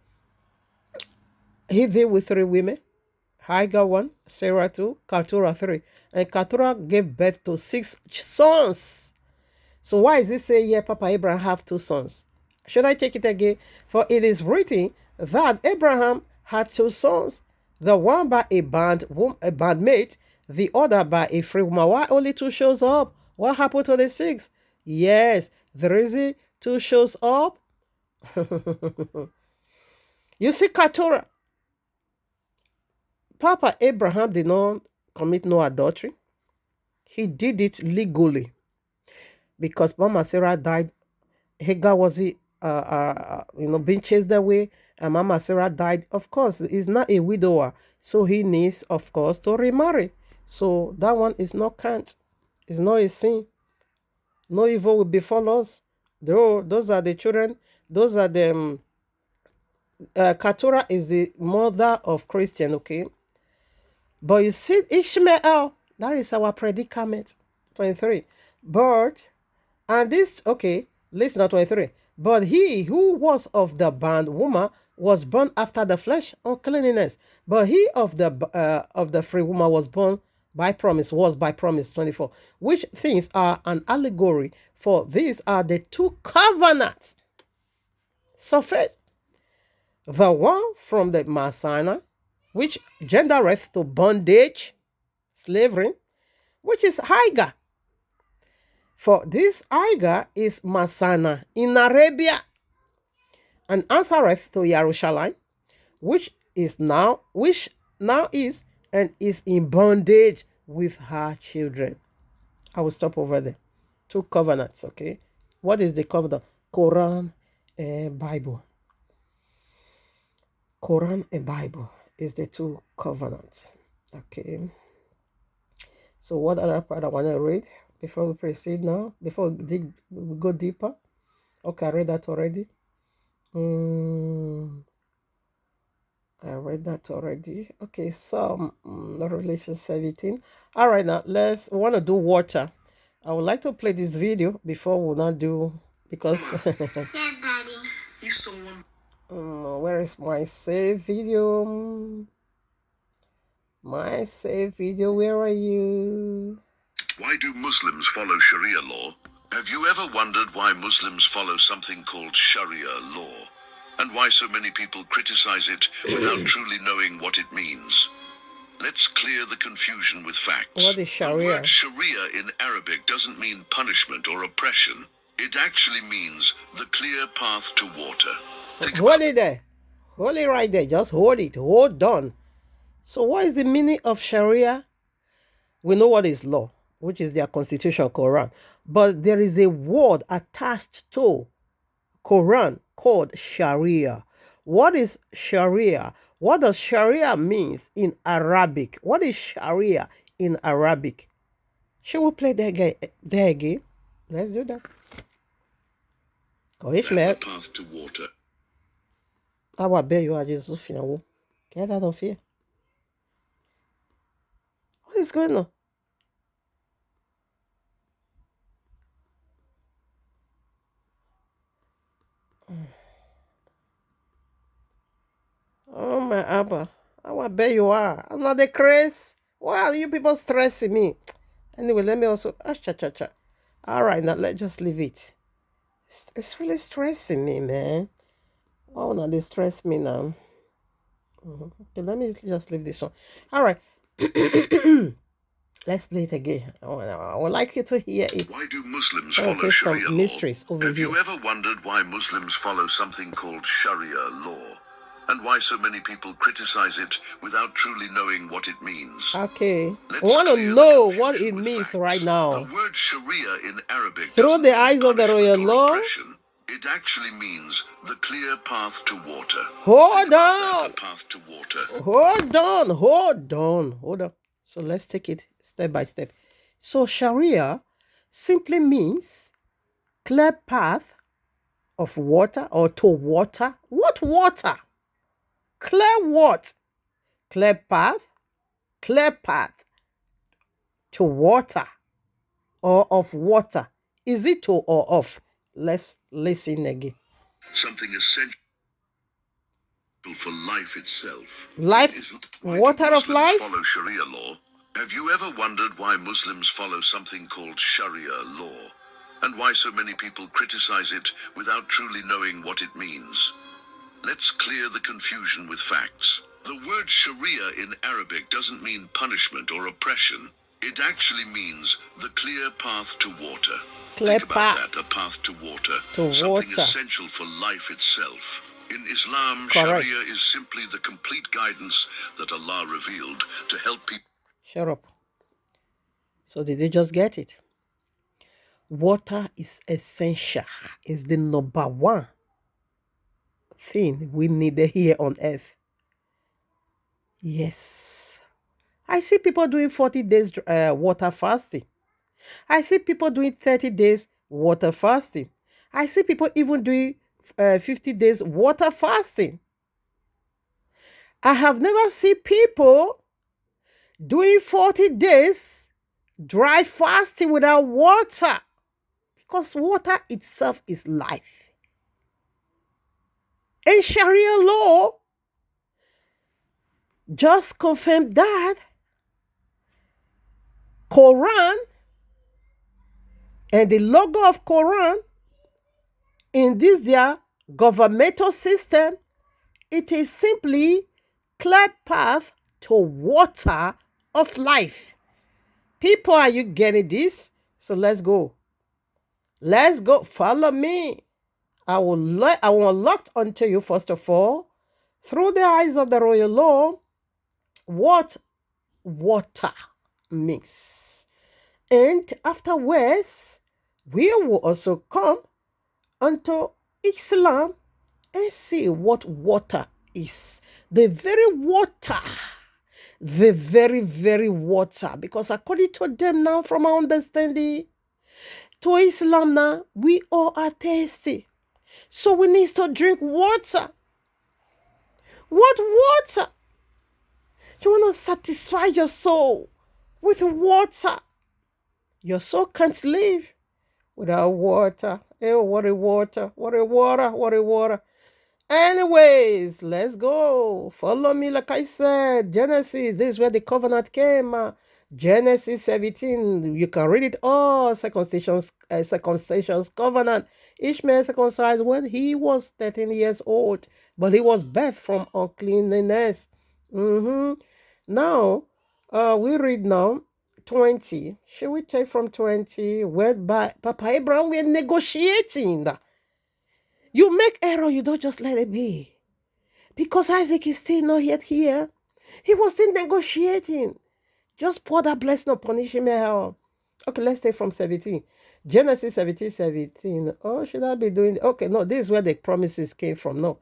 Speaker 1: he deal with 3 women. Hagar 1, Sarah 2, Keturah 3. And Keturah gave birth to 6 sons. So why is it say, yeah, Papa Abraham have 2 sons? Should I take it again? For it is written that Abraham had 2 sons, the one by a bandmate, the other by a free woman. Why only 2 shows up? What happened to the 6? Yes, the reason 2 shows up. You see, Keturah. Papa Abraham did not commit no adultery. He did it legally. Because Mama Sarah died. Hagar was being chased away, and Mama Sarah died. Of course, he's not a widower, so he needs, of course, to remarry. So that one is not count. It's not a sin. No evil will befall us. Those are the children. Those are the Keturah is the mother of Christian, okay? But you see, Ishmael, that is our predicament. 23. But, and this, okay, listen to 23. But he who was of the bondwoman was born after the flesh, uncleanness. But he of the free woman was born by promise, 24. Which things are an allegory, for these are the 2 covenants. So first, the one from the Mount Sinai, which gendereth to bondage, slavery, which is Hagar. For this Hagar is Mount Sinai in Arabia, and answereth to Jerusalem, which now is and is in bondage with her children. I will stop over there. 2 covenants, okay? What is the covenant? Quran and Bible. Quran and Bible is the 2 covenants, okay? So what other part I want to read before we proceed now? Before we go deeper? Okay, I read that already. I read that already. Okay, so Revelation 17. All right, now we want to do water. I would like to play this video before we'll not do, because
Speaker 7: Yes, Daddy.
Speaker 5: You saw one.
Speaker 1: where is my save video? My save video, where are you?
Speaker 8: Why do Muslims follow Sharia law? Have you ever wondered why Muslims follow something called Sharia law? And why so many people criticize it without truly knowing what it means? Let's clear the confusion with facts.
Speaker 1: What is Sharia?
Speaker 8: The word Sharia in Arabic doesn't mean punishment or oppression. It actually means the clear path to water.
Speaker 1: Hold it there. Hold it right there. Just hold it. Hold on. So what is the meaning of Sharia? We know what is law, which is their constitution, Quran. But there is a word attached to Quran called Sharia. What is Sharia? What does Sharia means in Arabic? What is Sharia in Arabic? Shall we play there again? Let's do that. Go Ishmael.
Speaker 8: The path to water.
Speaker 1: I will bear you, Jesus. Get out of here. What is going on? Oh my Abba. I will bear you are. I'm not the craze. Why are you people stressing me? Anyway, let me also. All right, now let's just leave it. It's really stressing me, man. Oh, no, they stress me now. Okay, let me just leave this one. All right. Let's play it again. I would like you to hear it.
Speaker 8: Why do Muslims follow Sharia law?
Speaker 1: Mysteries over
Speaker 8: Have
Speaker 1: here.
Speaker 8: you ever wondered why Muslims follow something called Sharia law? And why so many people criticize it without truly knowing what it means?
Speaker 1: Okay.
Speaker 8: Let's
Speaker 1: I want to
Speaker 8: clear the
Speaker 1: know what
Speaker 8: confusion
Speaker 1: it
Speaker 8: with
Speaker 1: means
Speaker 8: facts.
Speaker 1: right now.
Speaker 8: The word Sharia in Arabic
Speaker 1: Through
Speaker 8: doesn't
Speaker 1: the
Speaker 8: mean
Speaker 1: eyes of the
Speaker 8: punishment
Speaker 1: royal
Speaker 8: or
Speaker 1: law.
Speaker 8: oppression. It actually means the clear path to water.
Speaker 1: Hold
Speaker 8: Think about that,
Speaker 1: on.
Speaker 8: the path to water.
Speaker 1: Hold on. So let's take it step by step. So Sharia simply means clear path of water or to water. What water? Clear what? Clear path to water or of water. Is it to or of? Let's listen again.
Speaker 8: Something essential for life itself.
Speaker 1: Life,
Speaker 8: Why do
Speaker 1: water of
Speaker 8: Muslims
Speaker 1: life.
Speaker 8: follow Sharia law? Have you ever wondered why Muslims follow something called Sharia law? And why so many people criticize it without truly knowing what it means? Let's clear the confusion with facts. The word Sharia in Arabic doesn't mean punishment or oppression. It actually means the clear path to water. Think about that, a path to water. Something essential for life itself. In Islam, Sharia is simply the complete guidance that Allah revealed to help people.
Speaker 1: Shut up. So did you just get it? Water is essential. It's the number one thing we need here on earth. Yes. I see people doing 40 days water fasting. I see people doing 30 days water fasting. I see people even doing 50 days water fasting. I have never seen people doing 40 days dry fasting without water, because water itself is life. And Sharia law just confirmed that. Quran and the logo of Quran in this their governmental system, it is simply clear path to water of life. People, are you getting this? So let's go. Let's go. Follow me. I will unlock unto you, first of all, through the eyes of the royal law, what water means. And afterwards, we will also come unto Islam and see what water is. The very water. The very, very water. Because according to them now, from our understanding, to Islam now, we all are thirsty. So we need to drink water. What water? You want to satisfy your soul with water. Your soul can't live without water. Oh, what a water, what a water, what a water. Anyways, let's go. Follow me, like I said. Genesis, this is where the covenant came. Genesis 17, you can read it all. Circumcision's covenant. Ishmael circumcised when he was 13 years old, but he was birthed from uncleanness. Now, we read now 20. Should we take from 20? Where by Papa Abraham, we're negotiating. You make error, you don't just let it be. Because Isaac is still not yet here. He was still negotiating. Just pour that blessing upon Ishmael. Okay, let's take from 17. Genesis 17. Oh, should I be doing... Okay, no, this is where the promises came from. No.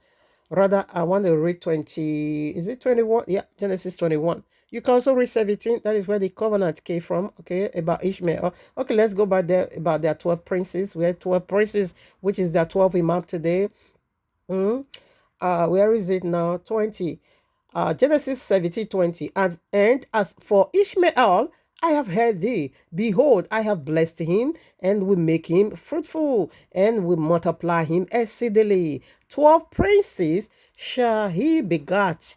Speaker 1: Rather, I want to read 20... Is it 21? Yeah, Genesis 21. You can also read 17. That is where the covenant came from. Okay, about Ishmael. Okay, let's go back there about their 12 princes. We have 12 princes, which is their 12 imam today. Where is it now? 20. Genesis 17:20. And as for Ishmael, I have heard thee. Behold, I have blessed him, and will make him fruitful, and will multiply him exceedingly. 12 princes shall he begat,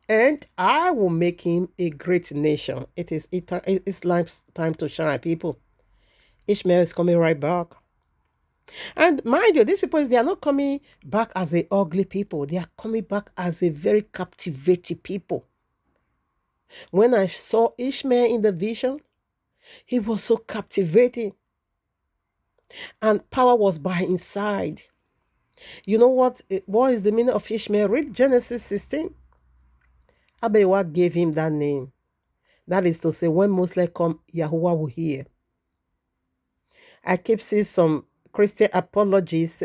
Speaker 1: and I will make him a great nation. It is Islam's time to shine, people. Ishmael is coming right back. And mind you, these people, they are not coming back as a ugly people. They are coming back as a very captivating people. When I saw Ishmael in the vision, he was so captivating. And power was by his side. You know what is the meaning of Ishmael? Read Genesis 16. Abiwa gave him that name. That is to say, when Muslims come, Yahuwah will hear. I keep seeing some Christian apologists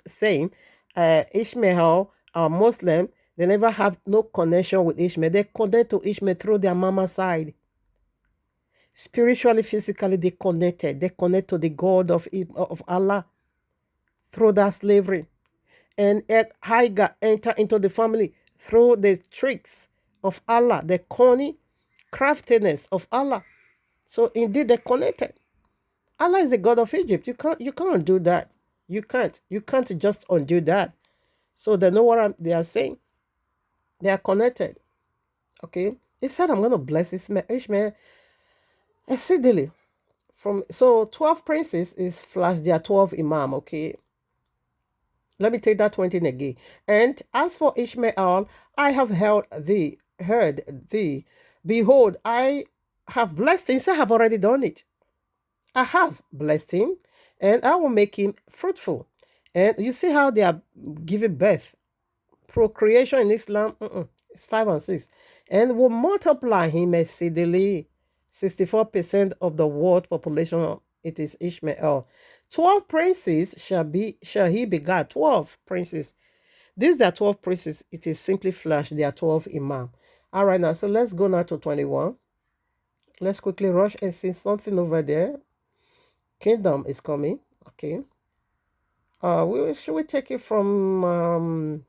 Speaker 1: saying Ishmael are Muslim. They never have no connection with Ishmael. They connect to Ishmael through their mama side. Spiritually, physically, they connected. They connect to the God of Allah through that slavery. And Hagar enter into the family through the tricks of Allah, the cunning craftiness of Allah. So indeed, they connected. Allah is the God of Egypt. You can't do that. You can't just undo that. So they know what they are saying. They are connected. Okay. He said, I'm going to bless Ishmael exceedingly. So 12 princes is flash their 12 imam. Okay. Let me take that 20 again. And as for Ishmael, I have heard thee. Behold, I have blessed him. So I have already done it. I have blessed him, and I will make him fruitful. And you see how they are giving birth. Procreation in Islam, it's 5 and 6. And will multiply him exceedingly. 64% of the world population, it is Ishmael. 12 princes shall he begat. 12 princes. These are 12 princes. It is simply flash. They are 12 imam. All right, now, so let's go now to 21. Let's quickly rush and see something over there. Kingdom is coming. Okay. Should we take it from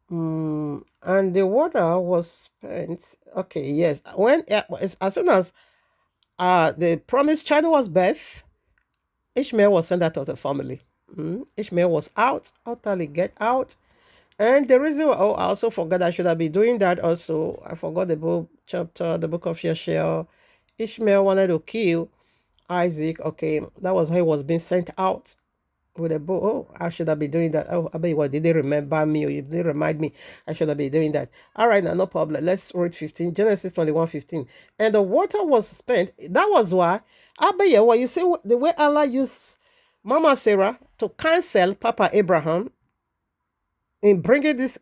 Speaker 1: and the water was spent. Okay, yes. When as soon as the promised child was birth, Ishmael was sent out of the family. Ishmael was out, utterly get out. And the reason, I also forgot I should have been doing that also. I forgot the book chapter, the book of Yeshua. Ishmael wanted to kill Isaac. Okay, that was why he was being sent out with a bow. Oh, I should have been doing that. Oh, I bet what did they remember me, or if they remind me, I should have been doing that. All right, now no problem. Let's read 15. Genesis 21:15. And the water was spent. That was why. I bet you what you see the way Allah used Mama Sarah to cancel Papa Abraham in bringing this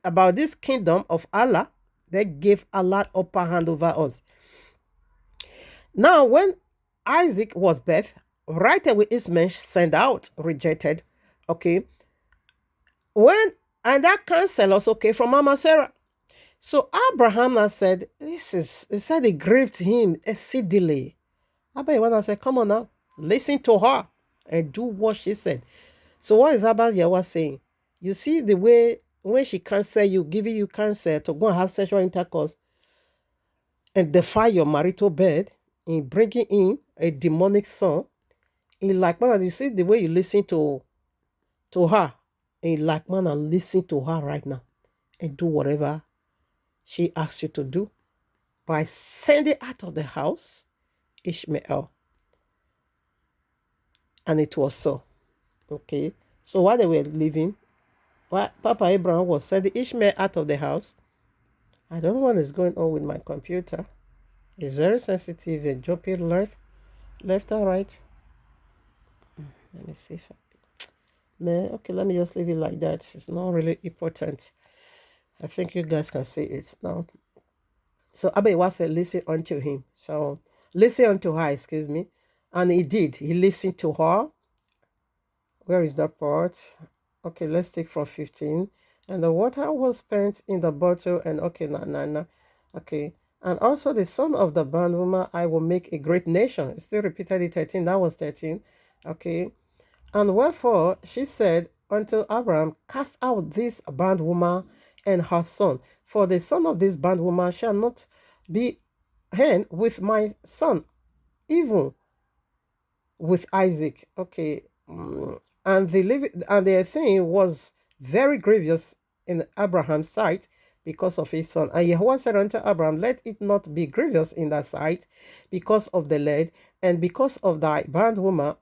Speaker 1: kingdom of Allah. They gave Allah upper hand over us. Now, when Isaac was birthed, right away Ishmael sent out, rejected. Okay. And that cancel also came from Mama Sarah. So Abraham has said, he said it grieved him exceedingly. Abraham said, come on now, listen to her and do what she said. So what is Abba Yahweh saying? You see the way when she cancel you, giving you cancer to go and have sexual intercourse and defy your marital bed in bringing in a demonic son, in like manner, you see the way you listen to her, in like manner, listen to her right now and do whatever she asks you to do by sending out of the house Ishmael. And it was so. Okay. So while they were living, Papa Abraham was sending Ishmael out of the house. I don't know what is going on with my computer. It's very sensitive and jumping left and right. Let me see if okay, let me just leave it like that. It's not really important. I think you guys can see it now. So Abiwa said, listen unto him. So listen unto her, excuse me. And he did. He listened to her. Where is that part? Okay, let's take from 15. And the water was spent in the bottle. And okay, okay. And also the son of the bondwoman, I will make a great nation. It still repeated it 13. That was 13. Okay. And wherefore she said unto Abraham, cast out this bondwoman and her son, for the son of this bondwoman shall not be hen with my son, even with Isaac. Okay. And the thing was very grievous in Abraham's sight because of his son. And Yahweh said unto Abraham, let it not be grievous in thy sight because of the lad and because of thy bondwoman,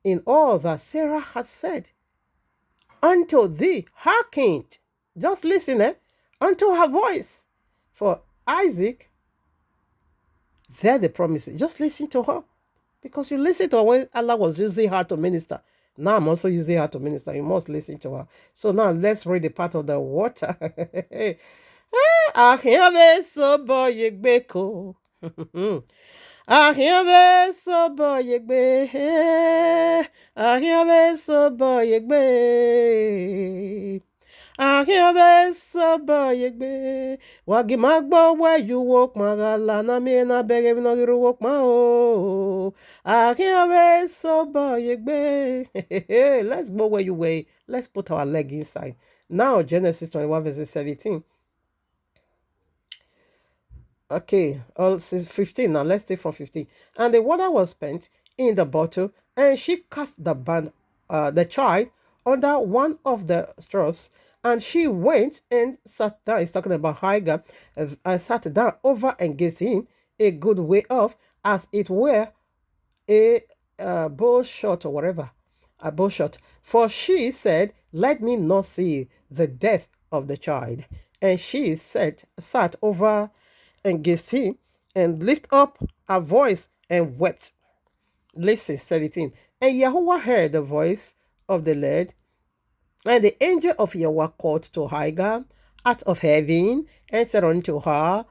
Speaker 1: in all that Sarah has said. Unto thee hearkened. Just listen, unto her voice. For Isaac, there the promise. Just listen to her. Because you listen to her when Allah was using her to minister. Now I'm also using her to minister. You must listen to her. So now let's read the part of the water. Ahia so boy gbe. Ahia so boy gbe. Ahia so boy gbe. Wagi magbo where you walk magala na me na bege no giru walk ma o. Ahia so boy gbe. Let's go where you way. Let's put our leg inside. Now Genesis 21 verse 17. Okay, 15 now. Let's take from 15. And the water was spent in the bottle, and she cast the child under one of the straps, and she went and sat down. It's talking about Hagar. Sat down over against him a good way off, as it were a bow shot or whatever. Aboshot. For she said, let me not see the death of the child. And she sat over and gazed him and lifted up her voice and wept. Listen, 17. And Yahweh heard the voice of the Lord, and the angel of Yahweh called to Hagar out of heaven and said unto her,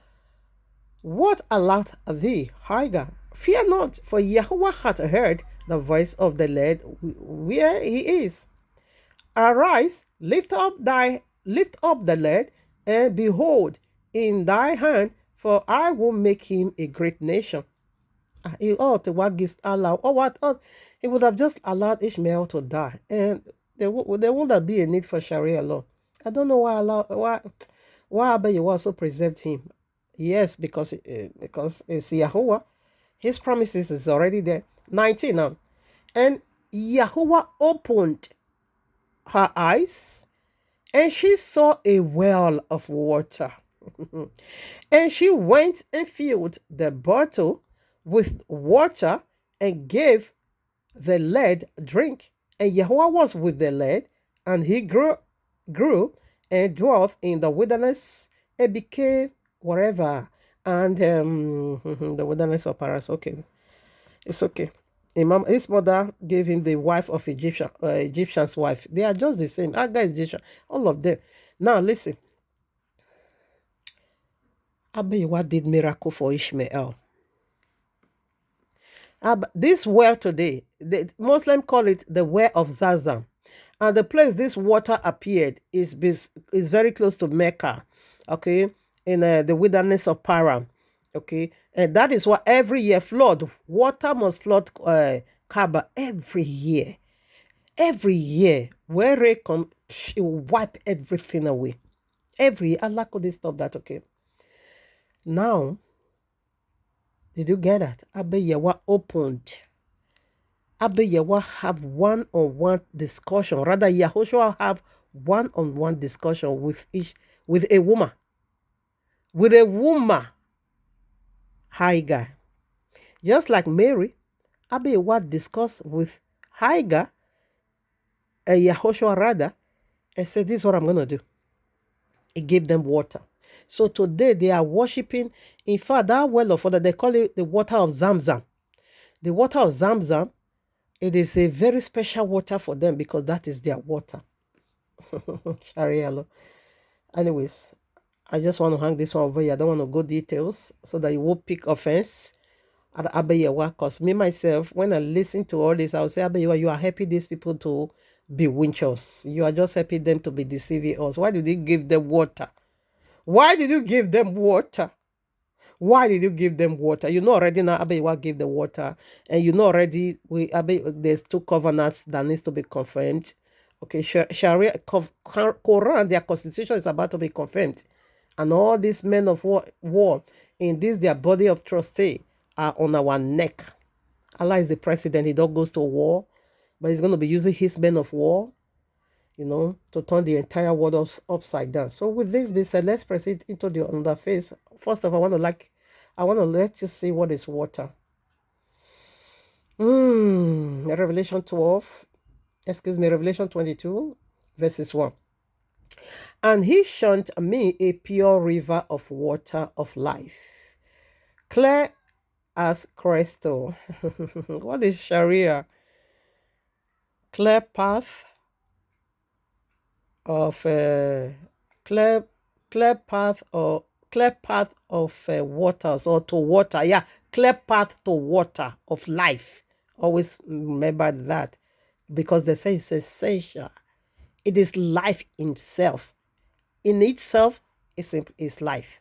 Speaker 1: what allowed thee, Hagar? Fear not, for Yahweh hath heard the voice of the Lord where he is. Arise, lift up the Lord, and behold in thy hand, for I will make him a great nation. He ought to allow, or what? He would have just allowed Ishmael to die, and there wouldn't be a need for Sharia law. I don't know why Abba also preserved him. Yes, because it's Yahweh. His promises is already there. 19 now. And Yahweh opened her eyes, and she saw a well of water. And she went and filled the bottle with water and gave the lad drink. And Yahweh was with the lad, and he grew and dwelt in the wilderness and became wherever. And the wilderness of Paras. Okay, it's okay. His mother gave him the wife of Egyptian's wife. They are just the same. Agar is Egyptian. All of them. Now listen. Abba did miracle for Ishmael. This well today, the Muslims call it the well of Zazam. And the place this water appeared is very close to Mecca. Okay, in the wilderness of Paran. Okay, and that is why every year water must flood Kaaba every year. Every year, where it comes, it will wipe everything away. Allah could stop that. Okay. Now, did you get that? Abba Yahweh opened. Abba Yahweh have one-on-one discussion. Rather, Yahushua have one-on-one discussion with a woman. With a woman. Hagar. Just like Mary, Abba Yahweh discussed with Hagar, Yahushua rather, and said, this is what I'm going to do. He gave them water. So today they are worshipping. In fact, that well of water, they call it the water of Zamzam. The water of Zamzam, it is a very special water for them because that is their water. Sharia law. Anyways, I just want to hang this one over here. I don't want to go details so that you won't pick offense at Abba Yahweh. Because me, myself, when I listen to all this, I will say, Abba Yahweh, you are happy these people to bewitch us. You are just happy them to be deceiving us. Why did you give them water? Why did you give them water? Why did you give them water? You know already now Abba Yahweh gave the water. And you know already there's 2 covenants that needs to be confirmed. Okay, Sharia, Quran, their constitution is about to be confirmed. And all these men of war in this, their body of trustee, are on our neck. Allah is the president. He don't go to war. But he's going to be using his men of war, to turn the entire world upside down. So with this being said, let's proceed into the other phase. First of all, I want to let you see what is water. Revelation 22, verses 1. And he showed me a pure river of water of life, clear as crystal. What is Sharia? Clear path of clear path of waters, or to water. Yeah, clear path to water of life. Always remember that, because they say it's essential. It is life itself. In itself, it's life.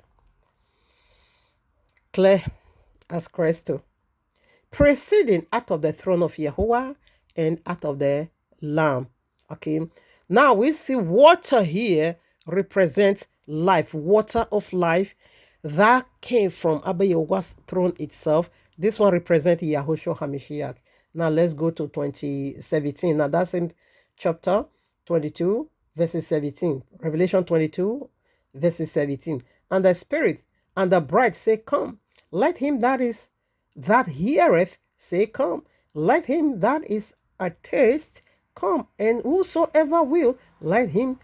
Speaker 1: Clear as crystal, proceeding out of the throne of Yahuwah and out of the Lamb. Okay. Now we see water here represents life, water of life that came from Abba Yahweh's throne itself. This one represents Yahushua HaMashiach. Now let's go to 20:17. Now that's in chapter 22, verses 17. Revelation 22, verses 17. And the Spirit and the bride say, come. Let him that heareth say, come. Let him that is athirst come, and whosoever will, let him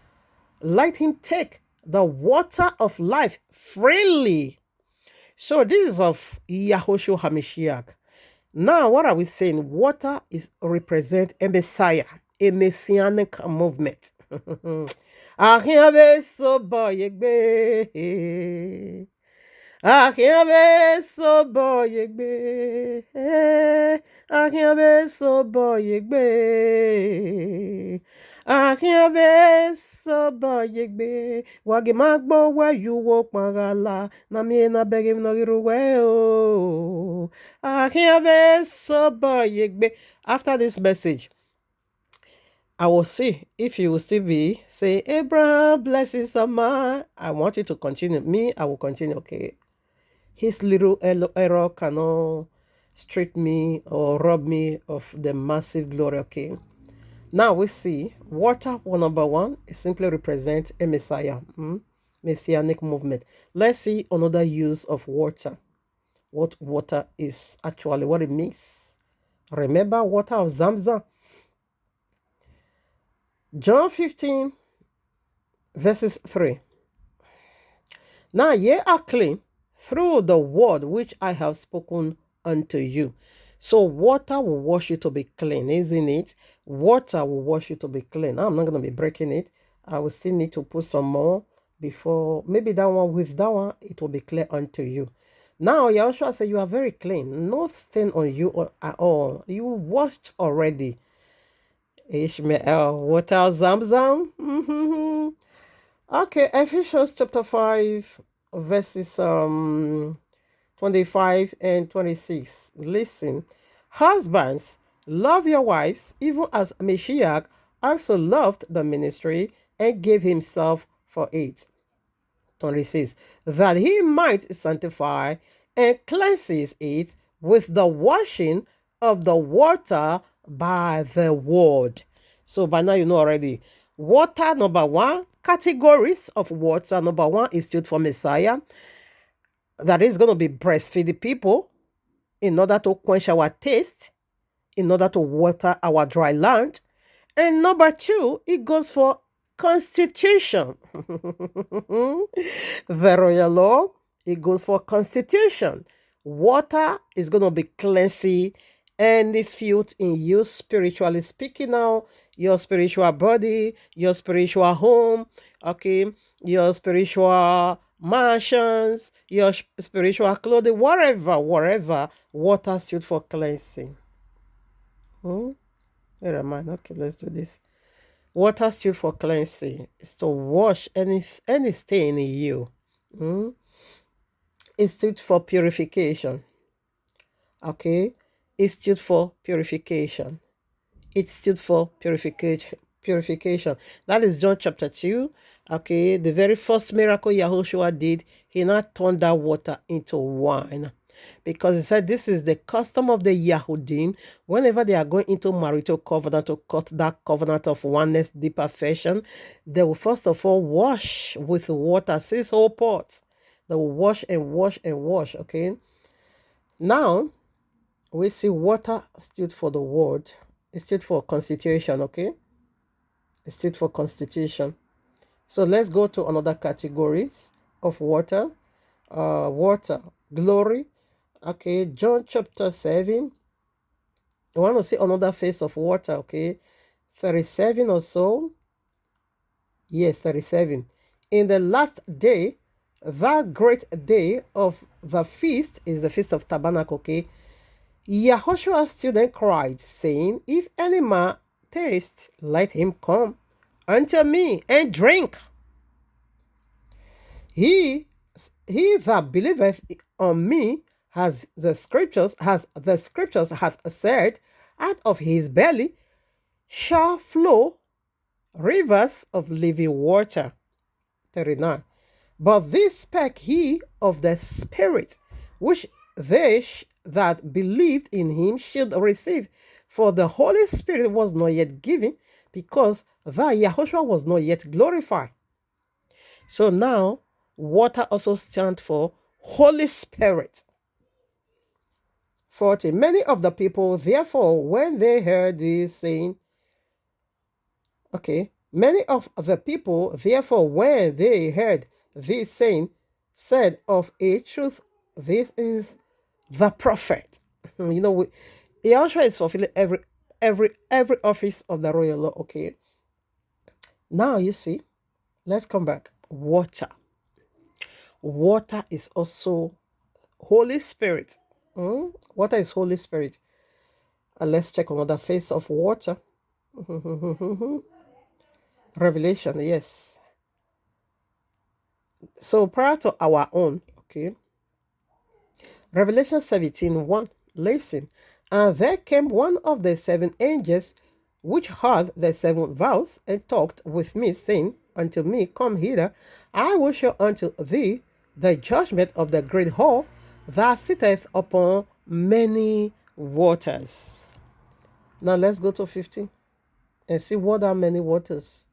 Speaker 1: take the water of life freely. So this is of Yahushua HaMashiach. Now, what are we saying? Water represent a Messiah, a messianic movement. Akiabe sobo yegbe. Akiabe sobo yegbe. Akiabe sobo yegbe. Wagi magbo wa yuwo pagala. Na mi na begim no giruwe o. Akiabe sobo yegbe. After this message, I will see if you will still be say, Abraham, blessings of mine. I want you to continue. Me, I will continue. Okay. His little error cannot strip me or rob me of the massive glory. Okay. Now we see water, number one, it simply represents a Messiah, messianic movement. Let's see another use of water. What water is actually, what it means. Remember water of Zamzam. John 15, verses 3. Now ye are clean through the word which I have spoken unto you. So water will wash you to be clean, isn't it? Water will wash you to be clean. I'm not going to be breaking it. I will still need to put some more before, maybe that one, with that one, it will be clear unto you. Now, Yahushua said, you are very clean. No stain on you at all. You washed already. Ishmael, water Zamzam. Okay, Ephesians chapter 5, verses 25 and 26. Listen, husbands, love your wives, even as Mashiach also loved the ministry and gave himself for it. 26. That he might sanctify and cleanses it with the washing of the water by the word. So by now you know already. Water, number one, categories of water. Number one is stood for Messiah. That is going to be breastfeed the people in order to quench our thirst, in order to water our dry land. And number two, it goes for constitution. The royal law, it goes for constitution. Water is going to be cleansing any filth in you, spiritually speaking now, your spiritual body, your spiritual home, okay, your spiritual mansions, your spiritual clothing, wherever, water stood for cleansing. Never mind. Okay, let's do this. Water stood for cleansing. It's to wash any stain in you. It stood for purification. Okay, it stood for purification. It stood for purification. That is John chapter 2. Okay, the very first miracle Yahushua did, he not turned that water into wine. Because he said this is the custom of the Yahudim. Whenever they are going into marital covenant to cut that covenant of oneness, deeper fashion, they will first of all wash with water, 6 whole pots. They will wash and wash and wash, okay? Now, we see water stood for the word. It stood for constitution, okay? It stood for constitution. So let's go to another categories of water. Water, glory. Okay, John chapter 7. I want to see another face of water, okay? 37 or so. Yes, 37. In the last day, that great day of the feast is the Feast of Tabernacle, okay? Yahushua still then cried, saying, if any man thirst, let him come unto me and drink. He that believeth on me, as the scriptures hath said, out of his belly shall flow rivers of living water. 39. But this spake he of the Spirit, which they that believed in him should receive. For the Holy Spirit was not yet given, because that Yahushua was not yet glorified. So now, water also stands for Holy Spirit. 40. Many of the people, therefore, when they heard this saying, Okay. Many of the people, therefore, when they heard this saying, said of a truth, this is the prophet. You know, Elisha is fulfilling every office of the royal law. Okay. Now you see, let's come back. Water. Water is also Holy Spirit. Water is Holy Spirit. Let's check another face of water. Revelation, yes. So prior to our own, okay. Revelation 17:1. Listen. And there came one of the 7 angels which heard the 7 vows and talked with me, saying unto me, Come hither, I will show unto thee the judgment of the great whore that sitteth upon many waters. Now let's go to 15 and see what that many waters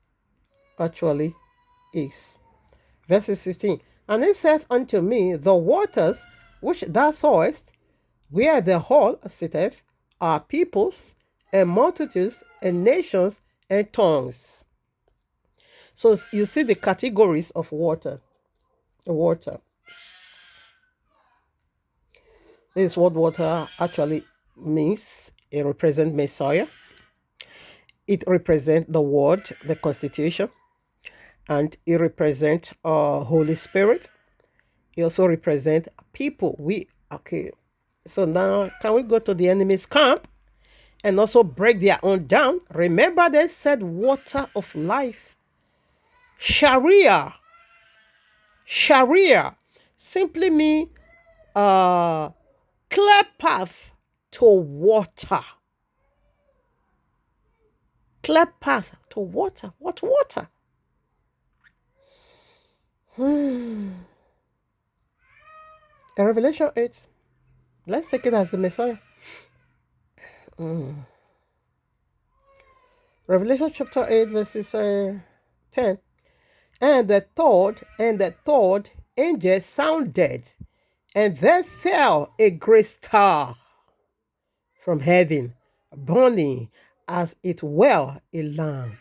Speaker 1: actually is. Verses 15. And he saith unto me, The waters which thou sawest, where the whole sitteth, are peoples and multitudes and nations and tongues. So you see the categories of water. Water. This is what water actually means. It represents Messiah. It represents the word, the constitution. And it represents Holy Spirit. It also represents people. Okay. So now, can we go to the enemy's camp and also break their own down? Remember, they said water of life. Sharia. Sharia simply means clear path to water. Clear path to water. What water? In Revelation 8, let's take it as the Messiah. Revelation chapter 8, verses 10. And the third angel sounded, and there fell a great star from heaven, burning as it were a lamp.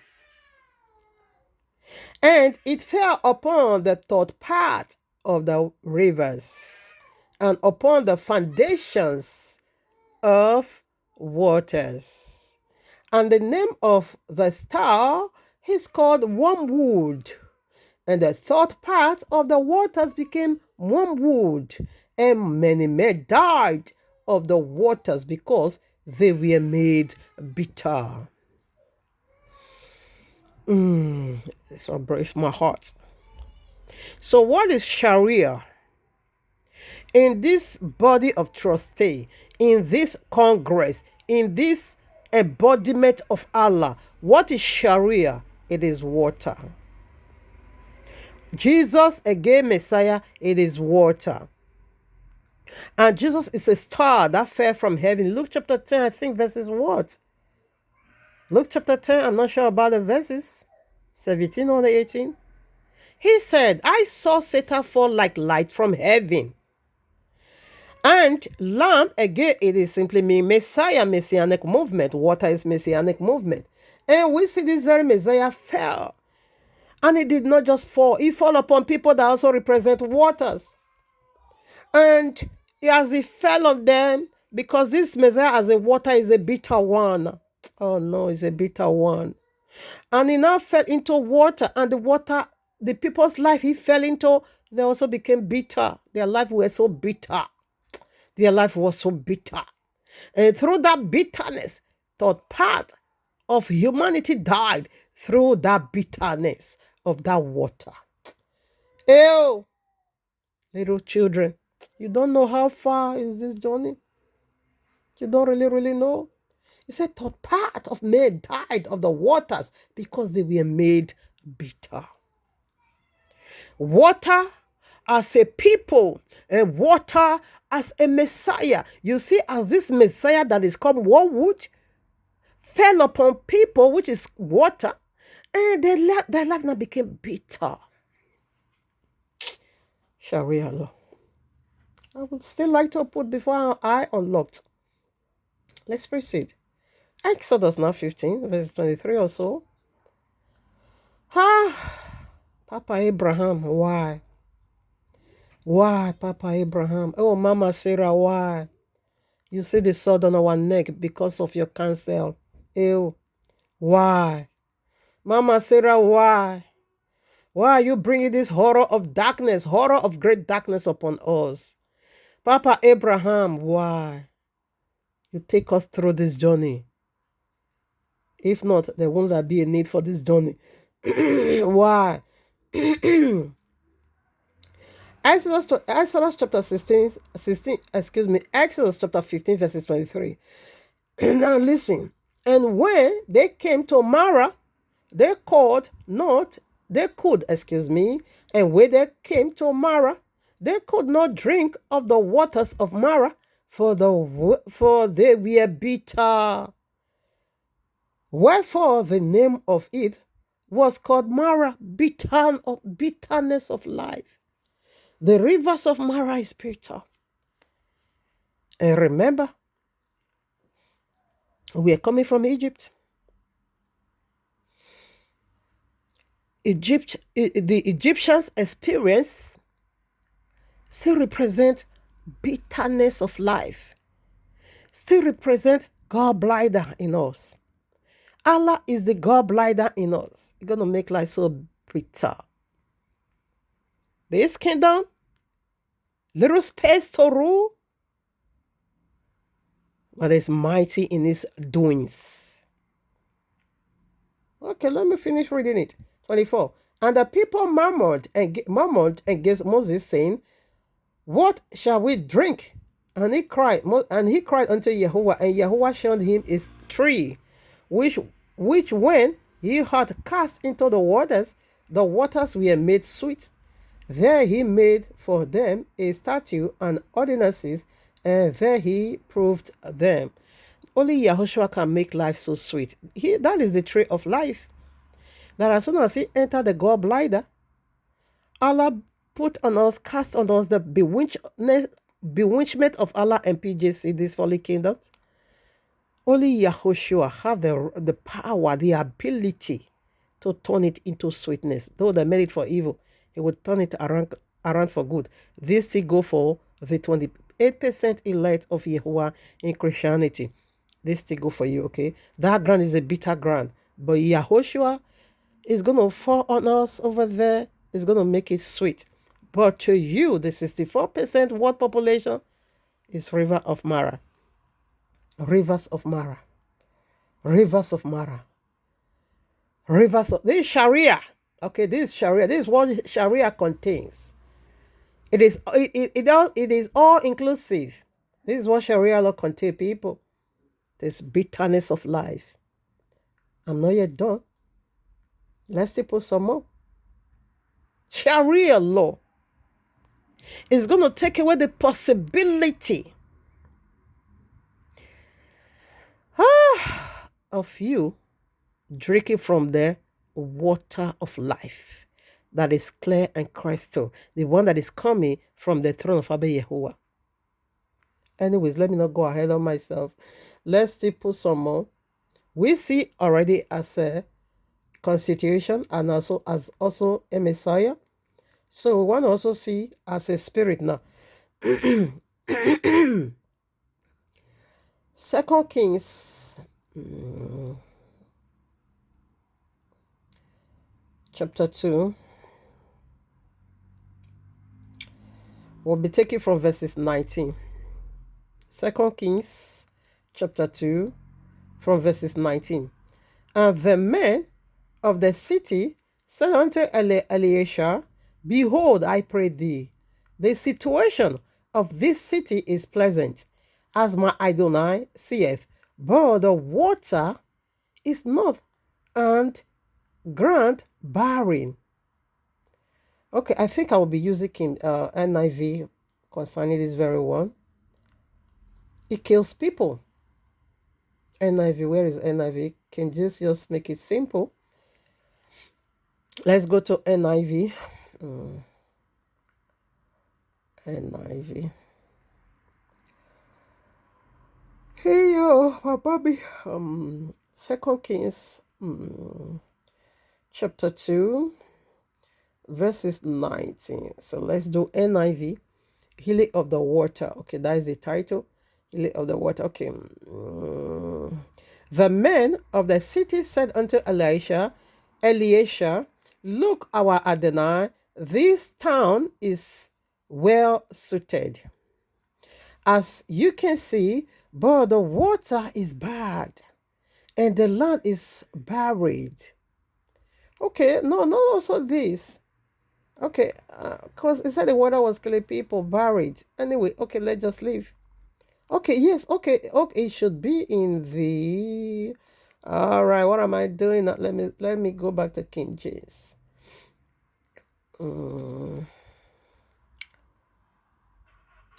Speaker 1: And it fell upon the third part of the rivers, and upon the foundations of waters. And the name of the star is called Wormwood. And the third part of the waters became wormwood, and many men died of the waters because they were made bitter. So breaks my heart. So what is Sharia? In this body of trustee, in this Congress, in this embodiment of Allah, what is Sharia? It is water. Jesus, again Messiah, it is water. And Jesus is a star that fell from heaven. Luke chapter 10, I think verses what? Luke chapter 10, I'm not sure about the verses. 17 or 18. He said, I saw Satan fall like light from heaven. And lamp, again, it is simply mean Messiah, messianic movement. Water is messianic movement. And we see this very Messiah fell. And it did not just fall. He fell upon people that also represent waters. And as he fell on them, because this Messiah as a water is a bitter one. Oh no, it's a bitter one. And he now fell into water, and the water, the people's life he fell into, they also became bitter. Their life was so bitter. Their life was so bitter. And through that bitterness, third part of humanity died through that bitterness of that water. Ew, little children, you don't know how far is this journey. You don't really know. He said third part of men died of the waters because they were made bitter. Water as a people and water as a Messiah. You see, as this Messiah that is called wormwood fell upon people, which is water, and their life now became bitter. Sharia law. I would still like to put before our eye unlocked. Let's proceed. Exodus now 15, verse 23 or so. Ah, Papa Abraham, why? Why, Papa Abraham? Oh, Mama Sarah, why? You see the sword on our neck because of your cancel. Ew. Why? Mama Sarah, why? Why are you bringing this horror of darkness, horror of great darkness upon us? Papa Abraham, why? You take us through this journey. If not, there won't be a need for this journey. Why? Exodus chapter 16, Exodus chapter 15, verses 23. Now listen. And when they came to Marah, they could, and when they came to Marah, they could not drink of the waters of Marah, for they were bitter. Wherefore the name of it was called Marah, bitterness of life. The rivers of Marah is bitter. And remember, we are coming from Egypt. The Egyptians' experience still represent bitterness of life, still represent gallbladder in us. Allah is the gallbladder in us. It's going to make life so bitter. This kingdom, little space to rule, but it's mighty in its doings. Okay, let me finish reading it. 24. And the people murmured against Moses, saying, what shall we drink? And he cried unto Yahweh, and Yahweh showed him his tree, which when he had cast into the waters were made sweet. There he made for them a statute and ordinances, and there he proved them. Only Yahushua can make life so sweet. That is the tree of life. That as soon as he entered the gallbladder, Allah cast on us the bewitchment of Allah and PJC, these folly kingdoms. Only Yahushua have the power, the ability to turn it into sweetness. Though they made it for evil, he would turn it around for good. This still go for the 28% elect of Yahuwah in Christianity. This still go for you, okay? That ground is a bitter ground. But Yahushua is going to fall on us over there. Is going to make it sweet. But to you, the 64% world population is river of Marah. Rivers of Marah. Rivers of Marah. Rivers of... This is Sharia. Okay, this is Sharia. This is what Sharia contains. It is all inclusive. This is what Sharia law contains, people. This bitterness of life. I'm not yet done. Let's still put some more. Sharia law is going to take away the possibility of you drinking from the water of life that is clear and crystal, the one that is coming from the throne of Abba Yahuwah. Anyways, let me not go ahead of myself. Let's still put some more. We see already as a constitution and also as a Messiah. So we want to also see as a spirit now. 2 Kings chapter 2. We'll be taking from verses 19. 2 Kings chapter 2 from verses 19. And the men of the city said unto Elisha, behold, I pray thee, the situation of this city is pleasant, as my Adonai seeth, but the water is not, and ground barren. Okay, I think I will be using NIV concerning this very one. It kills people. NIV, where is NIV? Can just make it simple. Let's go to NIV. NIV. Hey yo, my baby. 2 Kings chapter 2, verses 19. So let's do NIV. Healing of the water. Okay, that is the title. Healing of the water. Okay. The men of the city said unto Elisha, look, our Adonai, this town is well suited, as you can see, but the water is bad and the land is buried. Okay, no, also this. Okay, because it said the water was killing people, buried. Anyway, okay, let's just leave. Okay, yes, okay, it should be in the... All right, what am I doing? Let me go back to King James.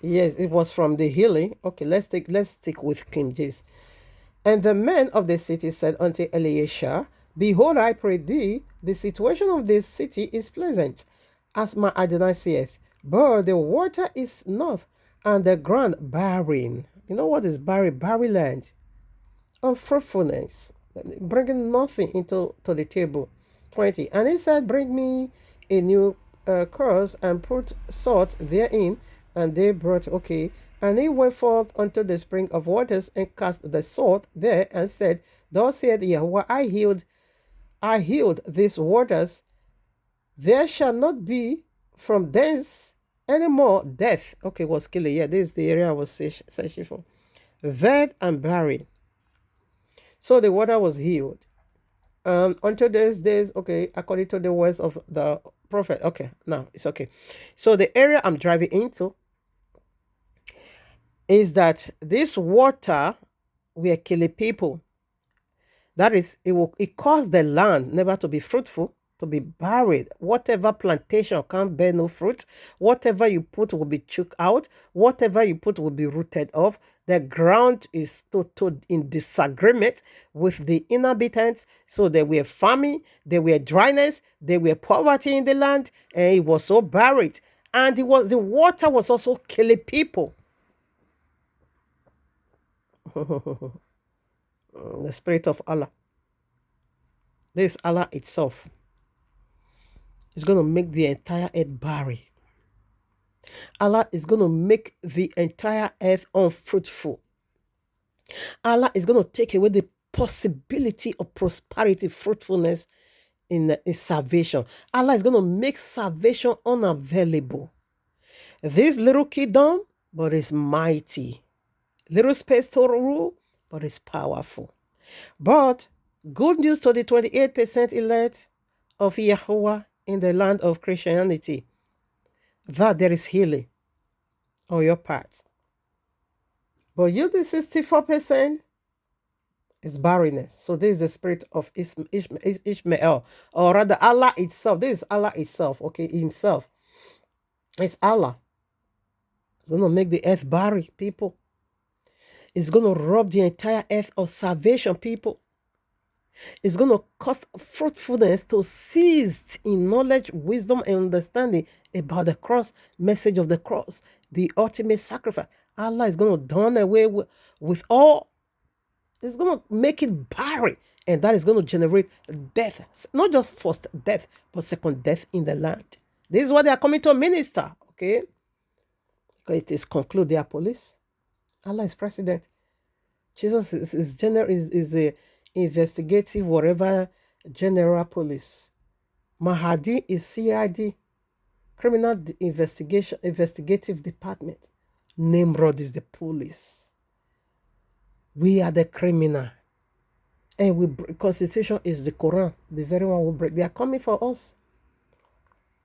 Speaker 1: Yes, it was from the healing. Okay, let's stick with King James. And the men of the city said unto Elisha, behold, I pray thee, the situation of this city is pleasant, as my Adonai saith, but the water is not, and the ground barren. You know what is barren? Barren land. Unfruitfulness, bringing nothing into the table. 20. And he said, bring me a new curse and put salt therein. And they brought, okay. And he went forth unto the spring of waters and cast the salt there and said, thus saith Yahweh, I healed these waters. There shall not be from thence any more death. Okay, was killing. Yeah, this is the area I was searching for. Death and buried. So the water was healed. Until these days, okay, according to the words of the prophet. Okay, now it's okay. So the area I'm driving into is that this water will kill people. That is, it caused the land never to be fruitful, to be buried. Whatever plantation can't bear no fruit, whatever you put will be choked out, whatever you put will be rooted off. The ground is in disagreement with the inhabitants. So there were famine, there were dryness, there were poverty in the land, and it was so buried. And the water was also killing people. The Spirit of Allah. This Allah itself is going to make the entire earth barren. Allah is going to make the entire earth unfruitful. Allah is going to take away the possibility of prosperity, fruitfulness in salvation. Allah is going to make salvation unavailable. This little kingdom, but it's mighty. Little space to rule, but it's powerful. But good news to the 28% elect of Yahweh in the land of Christianity, that there is healing on your part. But you, the 64%, is barrenness. So this is the spirit of Ishmael, or rather Allah itself. This is Allah itself, okay, himself. It's Allah. It's going to make the earth barren, people. It's going to rob the entire earth of salvation, people. It's going to cause fruitfulness to cease in knowledge, wisdom, and understanding about the cross, message of the cross, the ultimate sacrifice. Allah is going to done away with all. It's going to make it barren. And that is going to generate death. Not just first death, but second death in the land. This is what they are coming to minister, okay? Because it is conclude their police. Allah is president. Jesus is a investigative, whatever, general police. Mahdi is CID, criminal investigative department. Nimrod is the police. We are the criminal. And Constitution is the Quran, the very one we break. They are coming for us.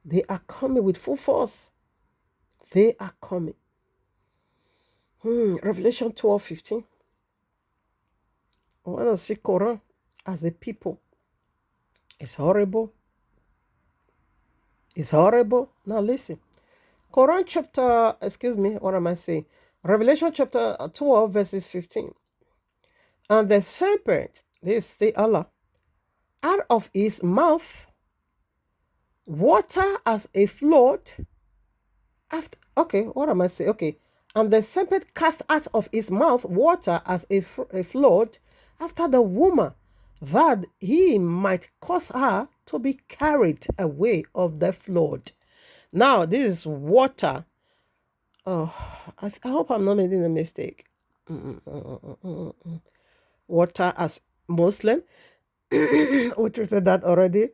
Speaker 1: They are coming with full force. They are coming. Revelation 12:15. I want to see Quran as a people. It's horrible. It's horrible. Now listen. Quran chapter, what am I saying? Revelation chapter 12, verses 15. And the serpent, this is Allah, out of his mouth, water as a flood. What am I saying? Okay. And the serpent cast out of his mouth water as a flood after the woman that he might cause her to be carried away of the flood. Now, this is water. Oh, I hope I'm not making a mistake. Water as Muslim. We treated that already.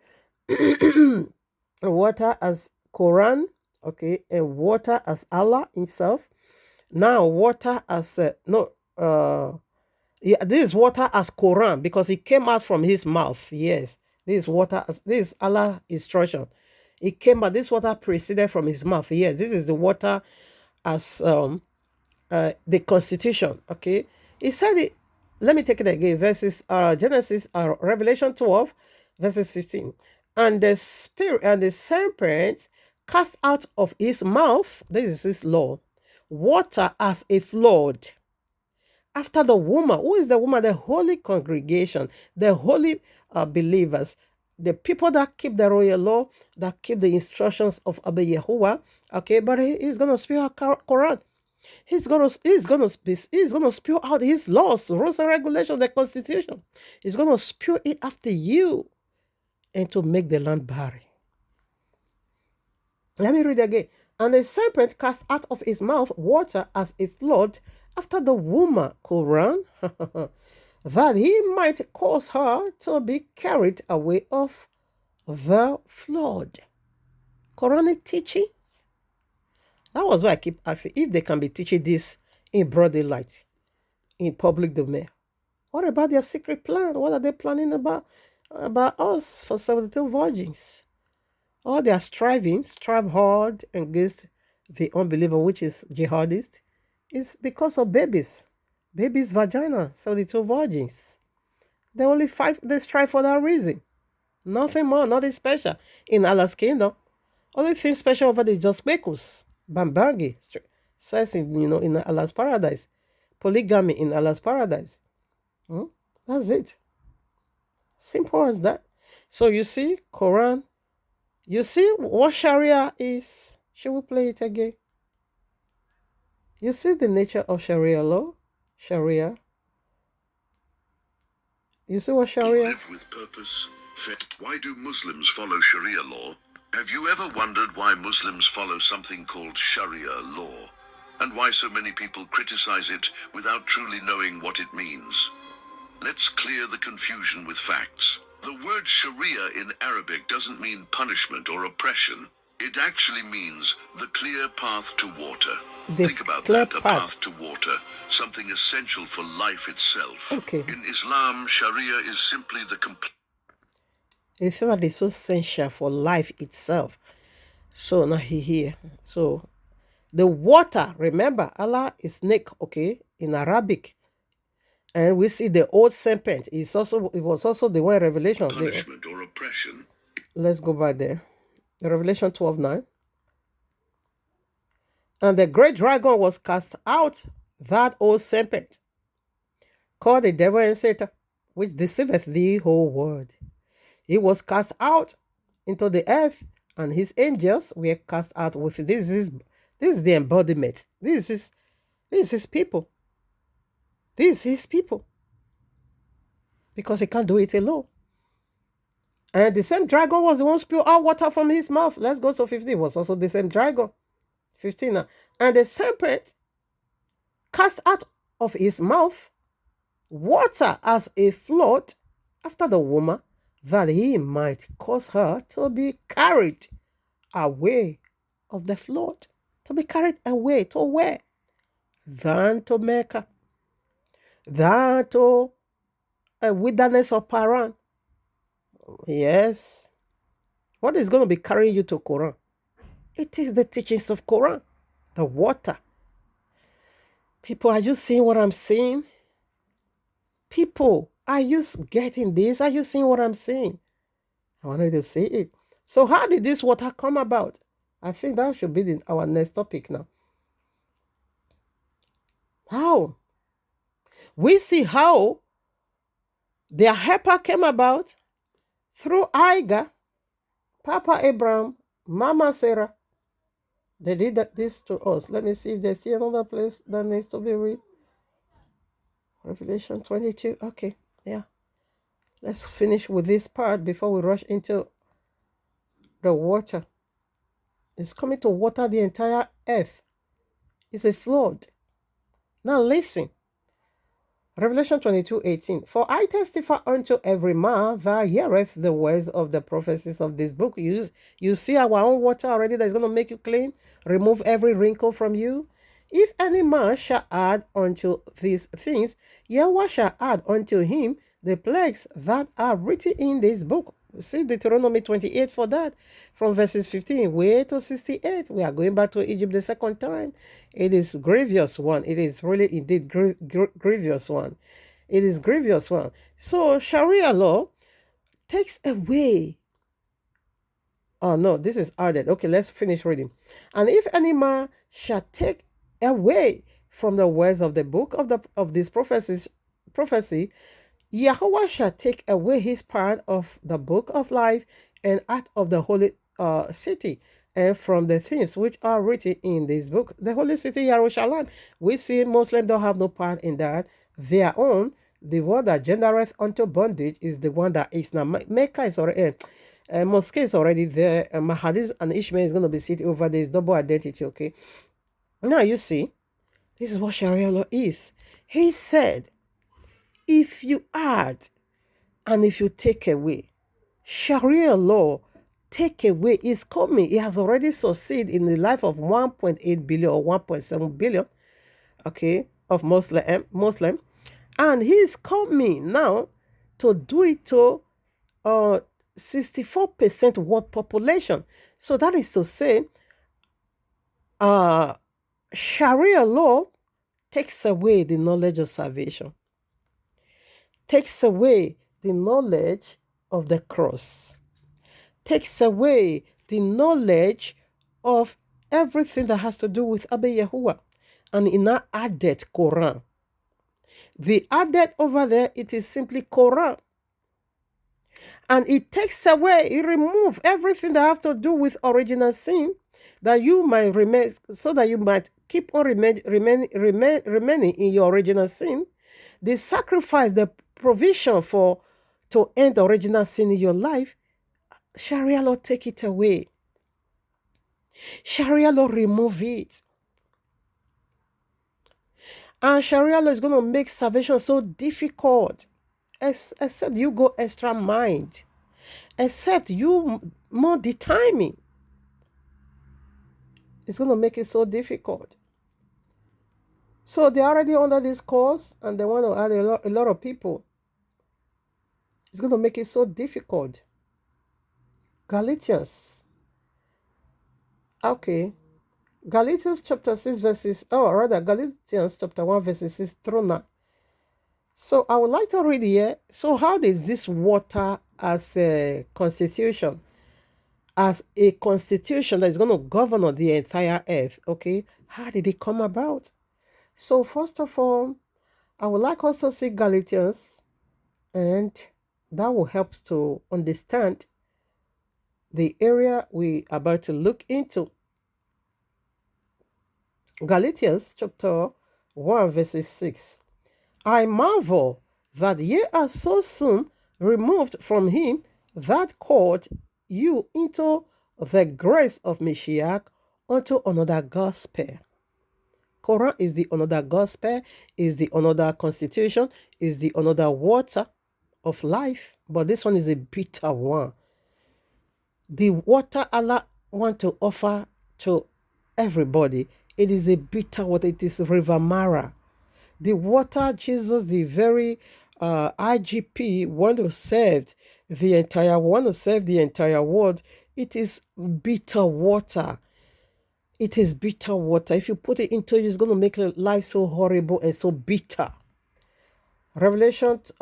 Speaker 1: Water as Quran, okay, and water as Allah Himself. Now, water as this is water as Quran because it came out from His mouth. Yes, this is water as this is Allah instruction. It came out. This water proceeded from His mouth. Yes, this is the water as the Constitution. Okay, He said it. Let me take it again. Genesis, Revelation 12, verses 15. And the spirit and the serpent cast out of his mouth, this is his law, water as a flood after the woman. Who is the woman? The holy congregation, the holy believers, the people that keep the royal law, that keep the instructions of Abba Yahuwah. Okay, but he's gonna spill out Quran. He's gonna spew out his laws, rules and regulations, the Constitution. He's gonna spew it after you, and to make the land barren. Let me read again. And the serpent cast out of his mouth water as a flood after the woman, Quran, that he might cause her to be carried away of the flood. Quranic teachings. That was why I keep asking if they can be teaching this in broad daylight, in public domain. What about their secret plan? What are they planning about us for 72 virgins? All their strive hard against the unbeliever, which is jihadist, is because of babies. Babies' vagina, 72 virgins. They strive for that reason. Nothing more, nothing special. In Allah's kingdom, only thing special over there is just speckles. Bambangi says in Allah's paradise. Polygamy in Allah's paradise. That's it. Simple as that. So you see, Quran, you see what Sharia is. Should we play it again? You see the nature of Sharia law? Sharia. You see what Sharia?
Speaker 8: Live with purpose. Why do Muslims follow Sharia law? Have you ever wondered why Muslims follow something called Sharia law? And why so many people criticize it without truly knowing what it means? Let's clear the confusion with facts. The word Sharia in Arabic doesn't mean punishment or oppression. It actually means the clear path to water. Think about that, a path to water, something essential for life itself.
Speaker 1: Okay.
Speaker 8: In Islam, Sharia is simply the complete...
Speaker 1: It's not that it's so essential for life itself. So now here. So the water, remember, Allah is snake, okay, in Arabic. And we see the old serpent. It was also the one Revelation.
Speaker 8: Punishment or oppression.
Speaker 1: Let's go back there. Revelation 12:9. And the great dragon was cast out, that old serpent, called the devil and Satan, which deceiveth the whole world. He was cast out into the earth, and his angels were cast out with this is the embodiment. This is his people. This is his people. Because he can't do it alone. And the same dragon was the one spew out water from his mouth. Let's go to 15. It was also the same dragon. 15. And the serpent cast out of his mouth water as a flood after the woman, that he might cause her to be carried away of the flood. To be carried away to where? Than to Mecca. Than to a wilderness of Paran. Yes. What is going to be carrying you to Quran? It is the teachings of Quran. The water. People, are you seeing what I'm seeing? People, are you getting this? Are you seeing what I'm saying? I wanted to see it. So how did this water come about? I think that should be our next topic now. How? We see how their helper came about through Agar, Papa Abraham, Mama Sarah. They did this to us. Let me see if there's another place that needs to be read. Revelation 22. Okay, yeah. Let's finish with this part before we rush into the water. It's coming to water the entire earth. It's a flood. Now listen. Revelation 22:18. For I testify unto every man that heareth the words of the prophecies of this book. You see our own water already that's going to make you clean, remove every wrinkle from you. If any man shall add unto these things, Yahweh shall add unto him the plagues that are written in this book. See Deuteronomy 28 for that. From verses 15 way to 68. We are going back to Egypt the second time. It is grievous one. It is really indeed grievous one. It is grievous one. So Sharia law takes away. Oh no, this is added. Okay, let's finish reading. And if any man shall take away from the words of the book of this prophecy, Yahweh shall take away his part of the book of life and out of the holy city, and from the things which are written in this book. The holy city, Jerusalem. We see Muslims don't have no part in that. Their own, the one that genereth unto bondage is the one that is now. Mecca is already, Mosque is already there. Mahadis and Ishmael is going to be sitting over there. It's double identity, okay? Now you see, this is what Sharia law is. He said, if you add and if you take away, Sharia law take away is coming. It has already succeeded in the life of 1.8 billion or 1.7 billion, okay, of Muslim. And he is coming now to do it to 64% world population. So that is to say, Sharia law takes away the knowledge of salvation, takes away the knowledge of the cross, takes away the knowledge of everything that has to do with Abba Yahuwah. And in that added Quran. The added over there, it is simply Quran. And it takes away, it removes everything that has to do with original sin, that you might remain, so that you might keep on remaining in your original sin. The sacrifice, the provision to end original sin in your life, Sharia law take it away. Sharia law remove it. And Sharia law is going to make salvation so difficult. Except you go extra mind. Except you more determined. It's going to make it so difficult. So they're already under this course and they want to add a lot of people. It's going to make it so difficult. Galatians. Okay. Galatians chapter 6 verses, Galatians chapter 1 verses 6 through 9. So I would like to read here. So how does this water as a constitution? As a constitution that is going to govern the entire earth, okay? How did it come about? So first of all, I would like us to see Galatians, and that will help to understand the area we are about to look into. Galatians chapter 1 verses 6. I marvel that ye are so soon removed from him that called you into the grace of Mashiach unto another gospel. Quran is the another gospel, is the another constitution, is the another water of life. But this one is a bitter one. The water Allah want to offer to everybody, it is a bitter water. It is River Mara. The water Jesus, the very IGP, want to save the entire world. It is bitter water. It is bitter water. If you put it into it, it's going to make life so horrible and so bitter. Galatians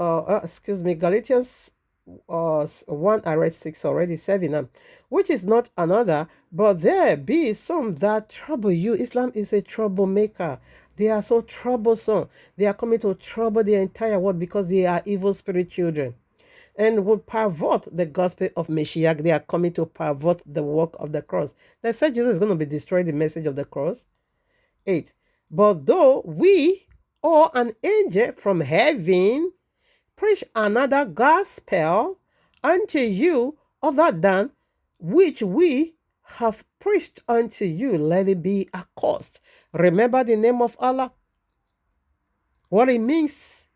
Speaker 1: 1, I read 6 already, 7, which is not another, but there be some that trouble you. Islam is a troublemaker. They are so troublesome. They are coming to trouble the entire world because they are evil spirit children and will pervert the gospel of Mashiach. They are coming to pervert the work of the cross. They said Jesus is going to be destroying the message of the cross. 8. But though we or an angel from heaven preach another gospel unto you other than which we have preached unto you, let it be accursed. Remember the name of Allah? What it means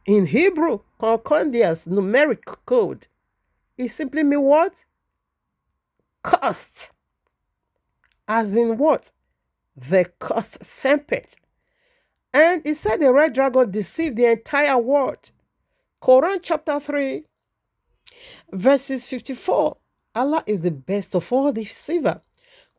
Speaker 1: in Hebrew, Concordia's numeric code. It simply means what? Cursed. As in what? The cursed serpent. And it said the red dragon deceived the entire world. Quran chapter 3, verses 54. Allah is the best of all deceiver.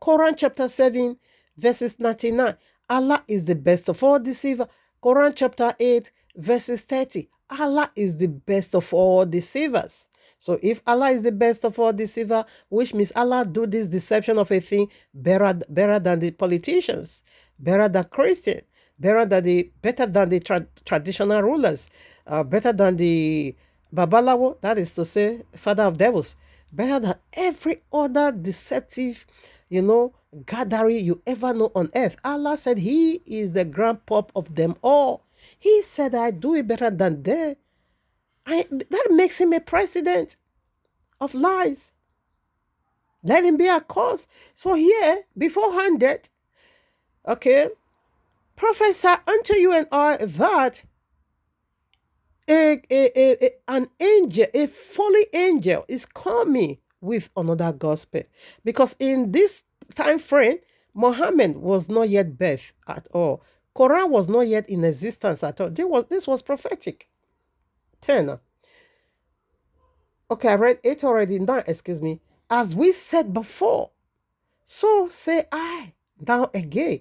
Speaker 1: Quran chapter 7, verses 99. Allah is the best of all deceiver. Quran chapter 8, verses 30. Allah is the best of all deceivers. So if Allah is the best of all deceiver, which means Allah do this deception of a thing better than the politicians, better than Christians, better than the traditional rulers, better than the Babalawo, that is to say, father of devils, better than every other deceptive, gathering you ever know on earth. Allah said he is the grand pop of them all. He said, I do it better than they. That makes him a president of lies. Let him be a cause. So here, beforehand, okay, prophesy unto you and I that an angel, a fallen angel is coming with another gospel. Because in this time frame, Muhammad was not yet birthed at all. Quran was not yet in existence at all. This was prophetic. 10. Okay, I read 8 already. Now, excuse me. As we said before, so say I now again.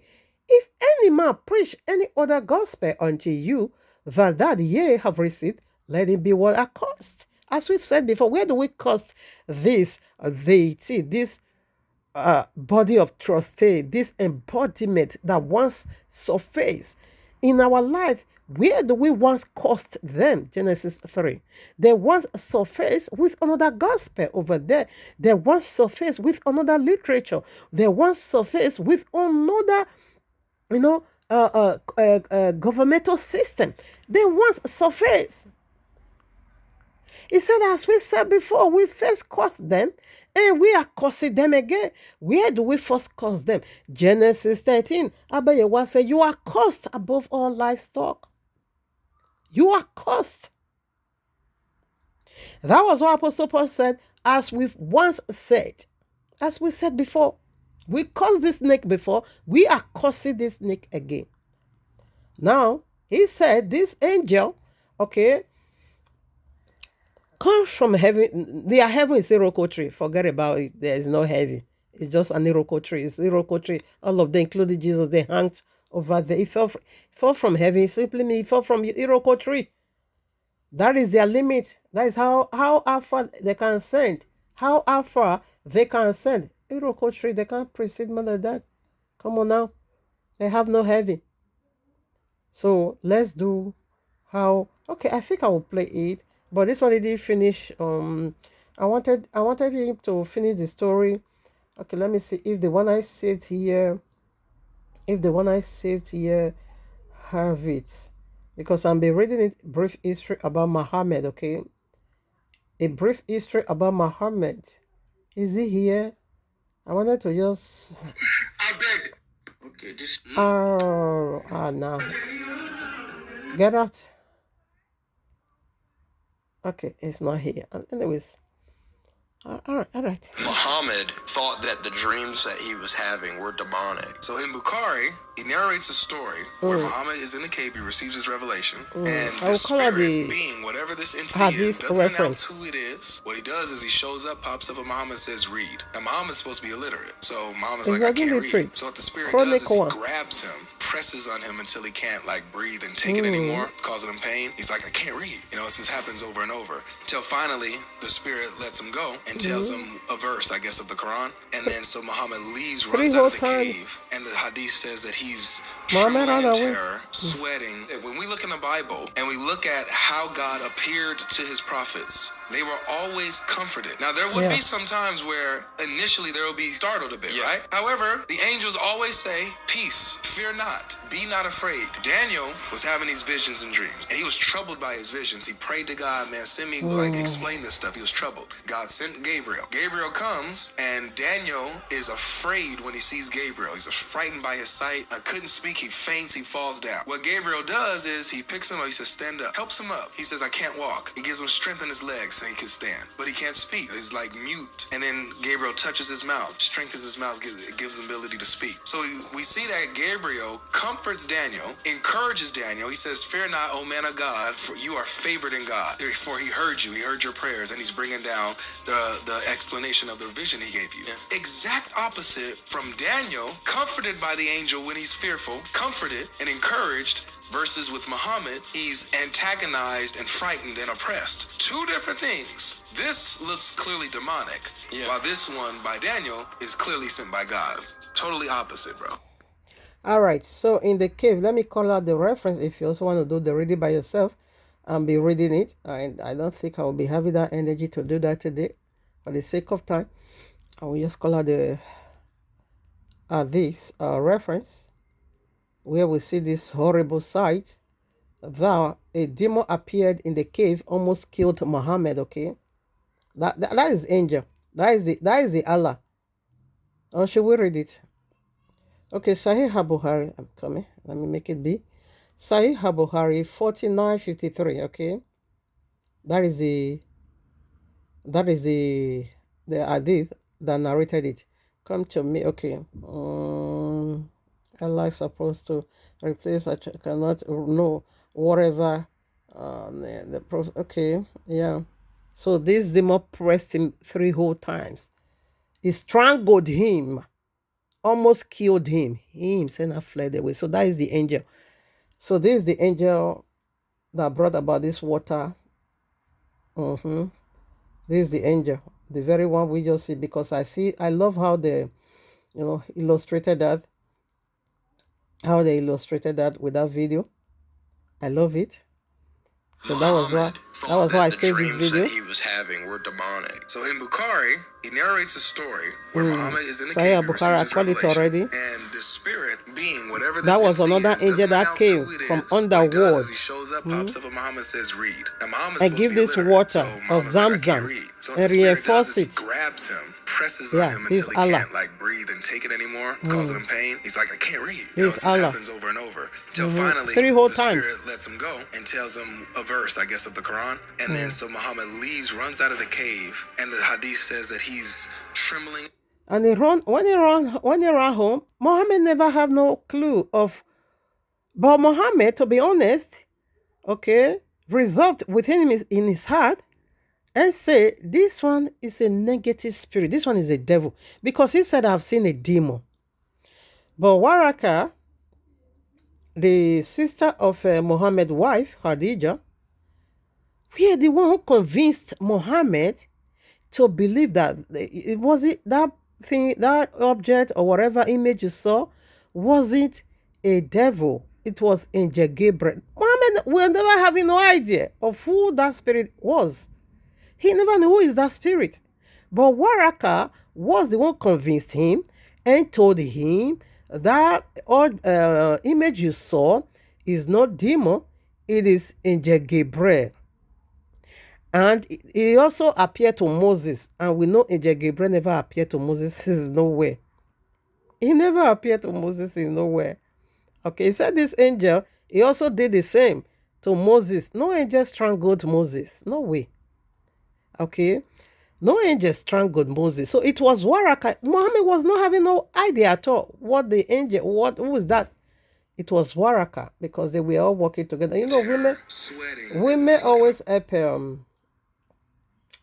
Speaker 1: If any man preach any other gospel unto you than that ye have received, let him be what accursed. As we said before, where do we cost this deity, this body of trust, this embodiment that once surfaced in our life? Where do we once cost them? Genesis 3. They once surfaced with another gospel over there. They once surfaced with another literature. They once surfaced with another, governmental system. They once surfaced. He said, as we said before, we first cursed them and we are cursing them again. Where do we first curse them? Genesis 13. Abayewa said, you are cursed above all livestock. You are cursed. That was what Apostle Paul said, as we've once said. As we said before, we cursed this snake before, we are cursing this snake again. Now, he said this angel, okay, comes from heaven. Their heaven is Iroko tree. Forget about it. There is no heaven. It's just an Iroko tree. It's Iroko tree. All of them, including Jesus, they hung over there. He fell from heaven. Simply means he fell from Iroko tree. That is their limit. That is how far they can ascend. How far they can ascend. Iroko tree, they can't proceed more than that. Come on now. They have no heaven. So let's do how. Okay, I think I will play it. But this one he didn't finish. I wanted him to finish the story. Okay, let me see if the one I saved here. If the one I saved here have it. Because I'm be reading it, brief history about Muhammad, okay? A brief history about Muhammad. Is he here? I wanted to just...
Speaker 2: I beg. Okay, this...
Speaker 1: no. Get out. Okay, it's not here. Anyways. All right.
Speaker 3: Muhammad thought that the dreams that he was having were demonic. So in Bukhari, he narrates a story where Muhammad is in the cave, he receives his revelation, and the spirit being, whatever this entity is, doesn't announce who it is. What he does is he shows up, pops up, and Muhammad says, read. And Muhammad's supposed to be illiterate. So Muhammad's like, I can't read. So what the spirit does is he grabs him, presses on him until he can't breathe and take it anymore, causing him pain. He's like, I can't read. This happens over and over. Until finally the spirit lets him go and tells him a verse, I guess, of the Quran. And then so Muhammad leaves, runs out of the cave, and the hadith says that he's trembling in terror, sweating. When we look in the Bible and we look at how God appeared to his prophets,
Speaker 7: They were always comforted. Now, there would be some times where initially there will be startled a bit, right? However, the angels always say, peace, fear not, be not afraid. Daniel was having these visions and dreams, and he was troubled by his visions. He prayed to God, man, send me, explain this stuff. He was troubled. God sent Gabriel. Gabriel comes, and Daniel is afraid when he sees Gabriel. He's frightened by his sight. Couldn't speak. He faints. He falls down. What Gabriel does is he picks him up. He says, stand up. Helps him up. He says, I can't walk. He gives him strength in his legs so he can stand. But he can't speak. He's like mute. And then Gabriel touches his mouth, strengthens his mouth, gives him ability to speak. So we see that Gabriel comforts Daniel, encourages Daniel. He says, fear not, O man of God, for you are favored in God. For he heard you. He heard your prayers. And he's bringing down the explanation of the vision he gave you. Exact opposite from Daniel, comforted by the angel when he's fearful, comforted and encouraged, versus with Muhammad, he's antagonized and frightened and oppressed. Two different things. This looks clearly demonic, while this one by Daniel is clearly sent by God. Totally opposite, bro.
Speaker 1: All right, so in the cave, let me call out the reference if you also want to do the reading by yourself and be reading it. And I don't think I will be having that energy to do that today. For the sake of time, I will just call out the this reference where we see this horrible sight that a demon appeared in the cave, almost killed Muhammad. Okay, that is angel. That is the Allah. Or should we read it? Okay, Sahih Bukhari. I'm coming. Let me make it be. Sahih Bukhari 4953. Okay, that is the hadith that narrated it. Come to me. Okay. Allah is supposed to replace. I cannot know whatever. The prophet. Okay. Yeah. So this demon pressed him 3 whole times. He strangled him, almost killed him. He himself fled away. So that is the angel. So this is the angel that brought about this water. This is the angel, the very one we just see, because I love how they, illustrated that. How they illustrated that with that video. I love it. So that was why I saved this video.
Speaker 7: That he was having were demonic. So in Bukhari, he narrates a story where Muhammad is in the cave,
Speaker 1: Bukhari, I called it already.
Speaker 7: And the spirit being whatever
Speaker 1: that was another angel that came from underworld.
Speaker 7: He shows up, pops up, and Muhammad says, "Read." And Muhammad
Speaker 1: give this water of Zamzam and reinforce it.
Speaker 7: Grabs him, presses on him until he can't breathe and take it anymore, causing him pain. He's like, I can't read. This happens over and over until finally
Speaker 1: 3 whole
Speaker 7: the
Speaker 1: times.
Speaker 7: spirit lets him go and tells him a verse, I guess, of the Quran. And then so Muhammad leaves, runs out of the cave, and the hadith says that he's trembling.
Speaker 1: And when he ran home, Muhammad never have no clue of. But Muhammad, to be honest, resolved within him in his heart, and say, this one is a negative spirit. This one is a devil. Because he said, I've seen a demon. But Waraka, the sister of Muhammad's wife, Khadija, we are the one who convinced Muhammad to believe that it wasn't that thing, that object or whatever image you saw, wasn't a devil. It was Angel Gabriel. Muhammad will never having no idea of who that spirit was. He never knew who is that spirit. But Waraka was the one convinced him and told him that image you saw is not demon, it is Angel Gabriel. And he also appeared to Moses. And we know Angel Gabriel never appeared to Moses in nowhere. He never appeared to Moses in nowhere. Okay, he said this angel, he also did the same to Moses. No angel strangled Moses. No way. Okay, no angel strangled Moses. So it was Waraka. Muhammad was not having no idea at all what the angel, who was that? It was Waraka, because they were all working together. You know, women always help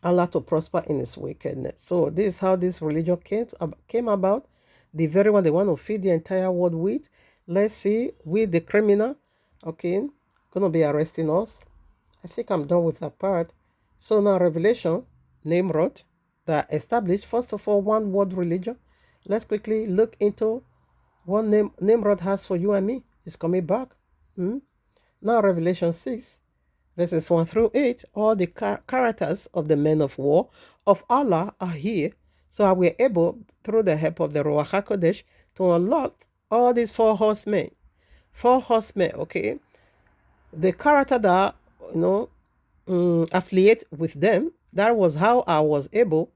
Speaker 1: Allah to prosper in his wickedness. So this is how this religion came about. The very one they want to feed the entire world with. Let's see, with the criminal, okay, gonna be arresting us. I think I'm done with that part. So now Revelation, Nimrod, that established, first of all, one world religion. Let's quickly look into what Nimrod has for you and me. It's coming back. Now Revelation 6, verses 1 through 8, all the characters of the men of war of Allah are here. So we are able, through the help of the Ruach HaKodesh, to unlock all these four horsemen. Four horsemen, okay? The character that, affiliate with them, that was how I was able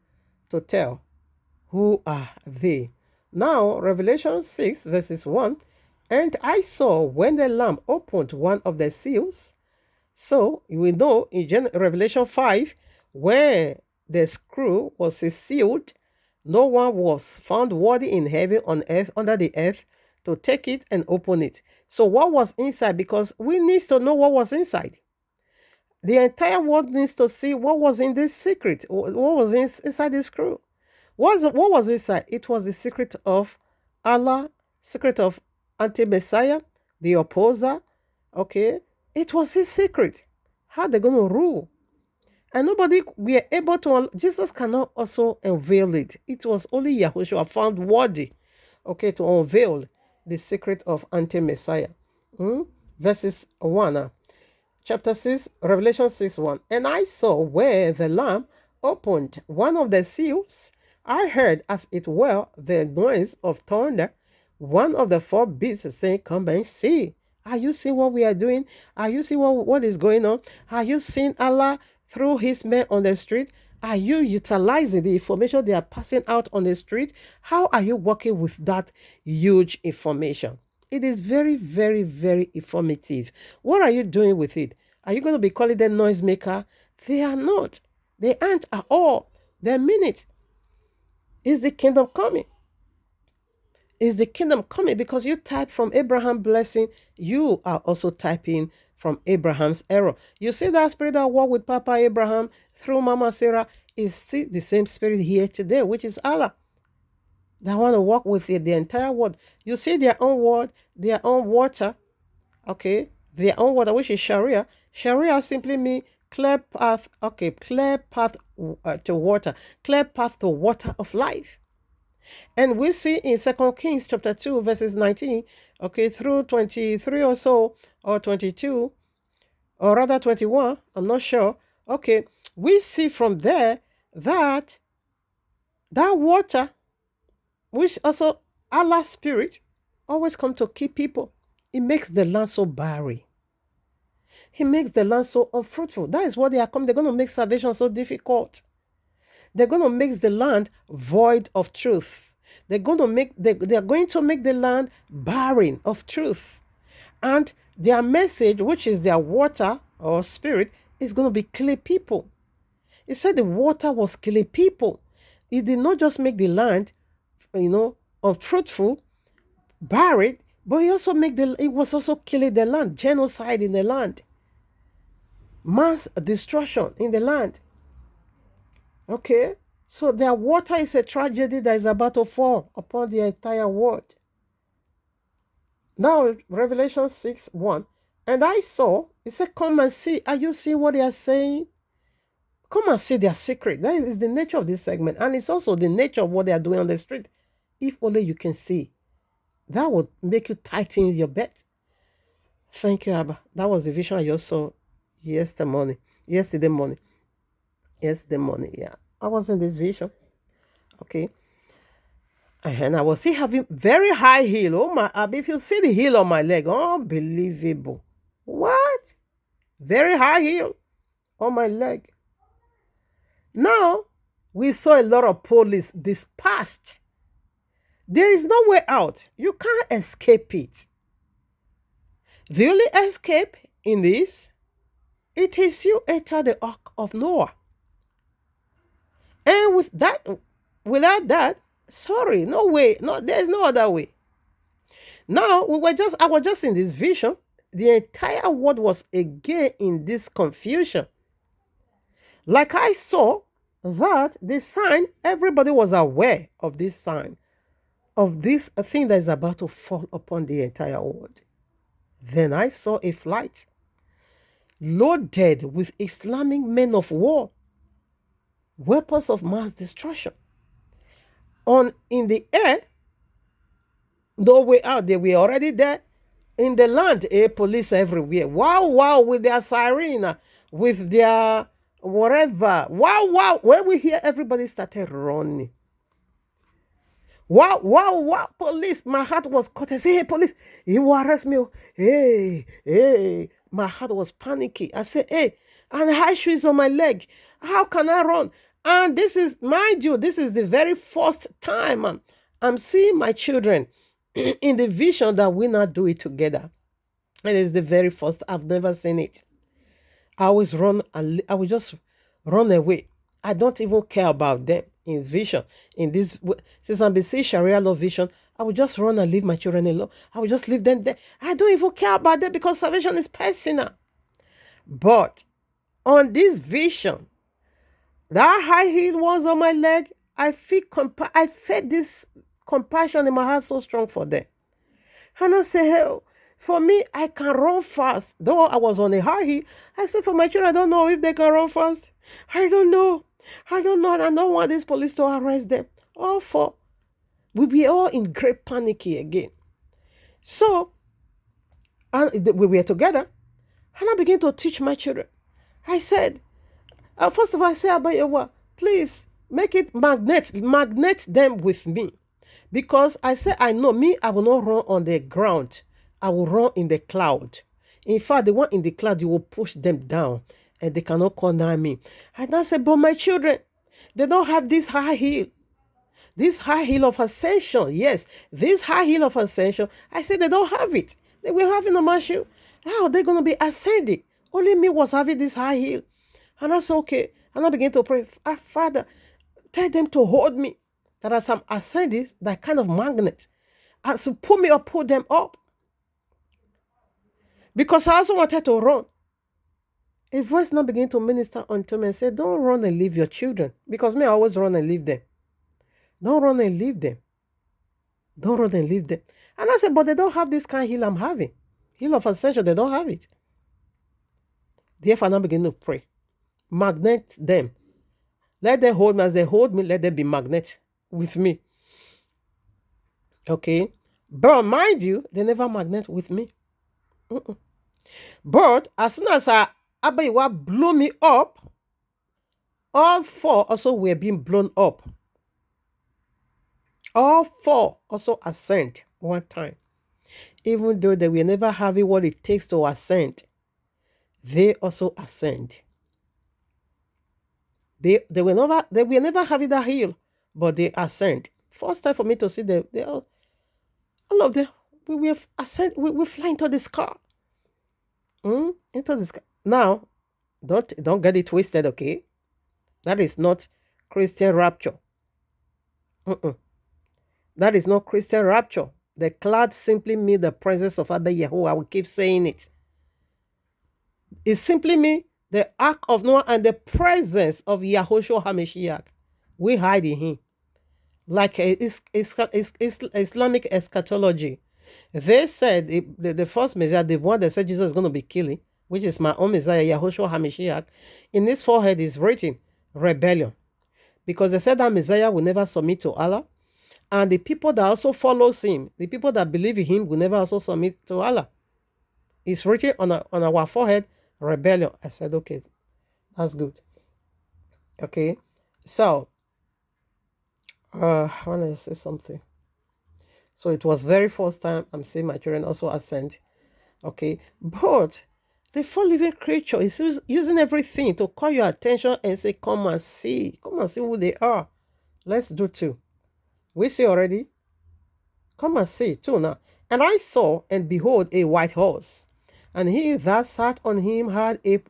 Speaker 1: to tell who are they. Now, Revelation 6, verses 1, and I saw when the Lamb opened one of the seals. So, we know in Revelation 5, when the screw was sealed, no one was found worthy in heaven, on earth, under the earth, to take it and open it. So what was inside? Because we need to know what was inside. The entire world needs to see what was in this secret. What was inside this screw? What was inside? It was the secret of Allah, secret of anti-Messiah, the opposer. Okay, it was his secret. How they going to rule? And nobody were able to. Jesus cannot also unveil it. It was only Yahushua found worthy, okay, to unveil the secret of anti-Messiah. Verses 1. Chapter 6, Revelation 6:1. And I saw where the Lamb opened one of the seals. I heard, as it were, the noise of thunder. One of the four beasts saying, come and see. Are you seeing what we are doing? Are you seeing what is going on? Are you seeing Allah through his men on the street? Are you utilizing the information they are passing out on the street? How are you working with that huge information? It is very, very, very informative. What are you doing with it? Are you going to be calling them noisemaker? They are not. They aren't at all. They mean it. Is the kingdom coming? Is the kingdom coming? Because you type from Abraham's blessing, you are also typing from Abraham's error. You see that spirit that walked with Papa Abraham through Mama Sarah is still the same spirit here today, which is Allah. They want to walk with it, the entire world. You see their own word, their own water, okay? Their own water, which is Sharia. Sharia simply means clear path, okay, clear path to water, clear path to water of life. And we see in 2 Kings chapter 2, verses 19, okay, through 23 or so, or 22, or rather 21, I'm not sure. Okay, we see from there that water, which also Allah's spirit, always come to keep people. It makes the land so barren. He makes the land so unfruitful. That is what they are coming. They're going to make salvation so difficult. They're going to make the land void of truth. They are going to make the land barren of truth. And their message, which is their water or spirit, is going to be kill people. He said the water was killing people. It did not just make the land, unfruitful, barren, but it was also killing the land, genocide in the land, mass destruction in the land. Okay, so their water is a tragedy that is about to fall upon the entire world. Now, Revelation 6:1, and I saw, it said, come and see. Are you seeing what they are saying? Come and see their secret. That is the nature of this segment. And it's also the nature of what they are doing on the street. If only you can see. That would make you tighten your belt. Thank you, Abba. That was the vision I just saw yesterday morning. Yeah. I was in this vision. Okay. And I was still having very high heel. Oh my, Abba, if you see the heel on my leg, unbelievable. What? Very high heel on my leg. Now, we saw a lot of police dispatched. There is no way out. You can't escape it. The only escape in this, it is you enter the Ark of Noah. And without that, sorry, no way. No, there's no other way. Now, I was just in this vision. The entire world was again in this confusion. Like I saw that this sign, everybody was aware of this sign, of this thing that is about to fall upon the entire world. Then I saw a flight loaded with Islamic men of war, weapons of mass destruction. In the air, no way out, they were already there. in the land, police everywhere. Wow, with their siren, with their whatever. Wow. When we hear everybody started running. Wow, police. My heart was cut. I say, hey, police, you will arrest me. Hey. My heart was panicky. I said, hey, and high shoes on my leg. How can I run? And this is, mind you, this is the very first time I'm seeing my children in the vision that we not do it together. And it's the very first. I've never seen it. I always run and I will just run away. I don't even care about them in vision. In this, since I'm seeing Sharia law vision, I will just run and leave my children alone. I will just leave them there. I don't even care about them because salvation is personal. But on this vision, that high heel was on my leg. I felt this compassion in my heart so strong for them. And I say, hell, for me, I can run fast. Though I was on a high heel, I said, for my children, I don't know if they can run fast. I don't know. And I don't want this police to arrest them. We were all in great panic again. So, we were together. And I began to teach my children. I said, first of all, I said, Abayewa, please make it magnet them with me. Because I said, I know me, I will not run on the ground. I will run in the cloud. In fact, the one in the cloud, you will push them down and they cannot corner me. And I said, but my children, they don't have this high heel. This high heel of ascension. Yes, this high heel of ascension. I said, they don't have it. They will have it on my shoe. How are they going to be ascending? Only me was having this high heel. And I said, okay. And I began to pray, Father, tell them to hold me. There are some ascendings that kind of magnet. And so pull me up, pull them up. Because I also wanted to run. A voice now began to minister unto me and said, don't run and leave your children. Because me, I always run and leave them. Don't run and leave them. Don't run and leave them. And I said, but they don't have this kind of heel I'm having. Heel of ascension, they don't have it. Therefore, I now begin to pray. Magnet them. Let them hold me. As they hold me, let them be magnet with me. Okay? But mind you, they never magnet with me. But as soon as Abayewa blew me up, all four also were being blown up. All four also ascend one time. Even though they will never have what it takes to ascend, they also ascend. They will never have that heel, but they ascend. First time for me to see them, all of them, we will ascend, we fly into the sky. Into the sky. Now, don't get it twisted, okay? That is not Christian rapture. That is not Christian rapture. The cloud simply means the presence of Abba Yahuwah. I will keep saying it. It simply means the Ark of Noah and the presence of Yahushua HaMashiach. We hide in him. Like Islamic eschatology. They said the first Messiah, the one that said Jesus is going to be killing, which is my own Messiah, Yahushua HaMashiach, in his forehead is written rebellion. Because they said that Messiah will never submit to Allah. And the people that also follows him, the people that believe in him will never also submit to Allah. It's written on our forehead, rebellion. I said, okay, that's good. Okay, so, I want to say something. So it was very first time I'm seeing my children also ascend. Okay, but the four living creature is using everything to call your attention and say, come and see who they are. Let's do two. We see already. Come and see too now. And I saw, and behold, a white horse. And he that sat on him had a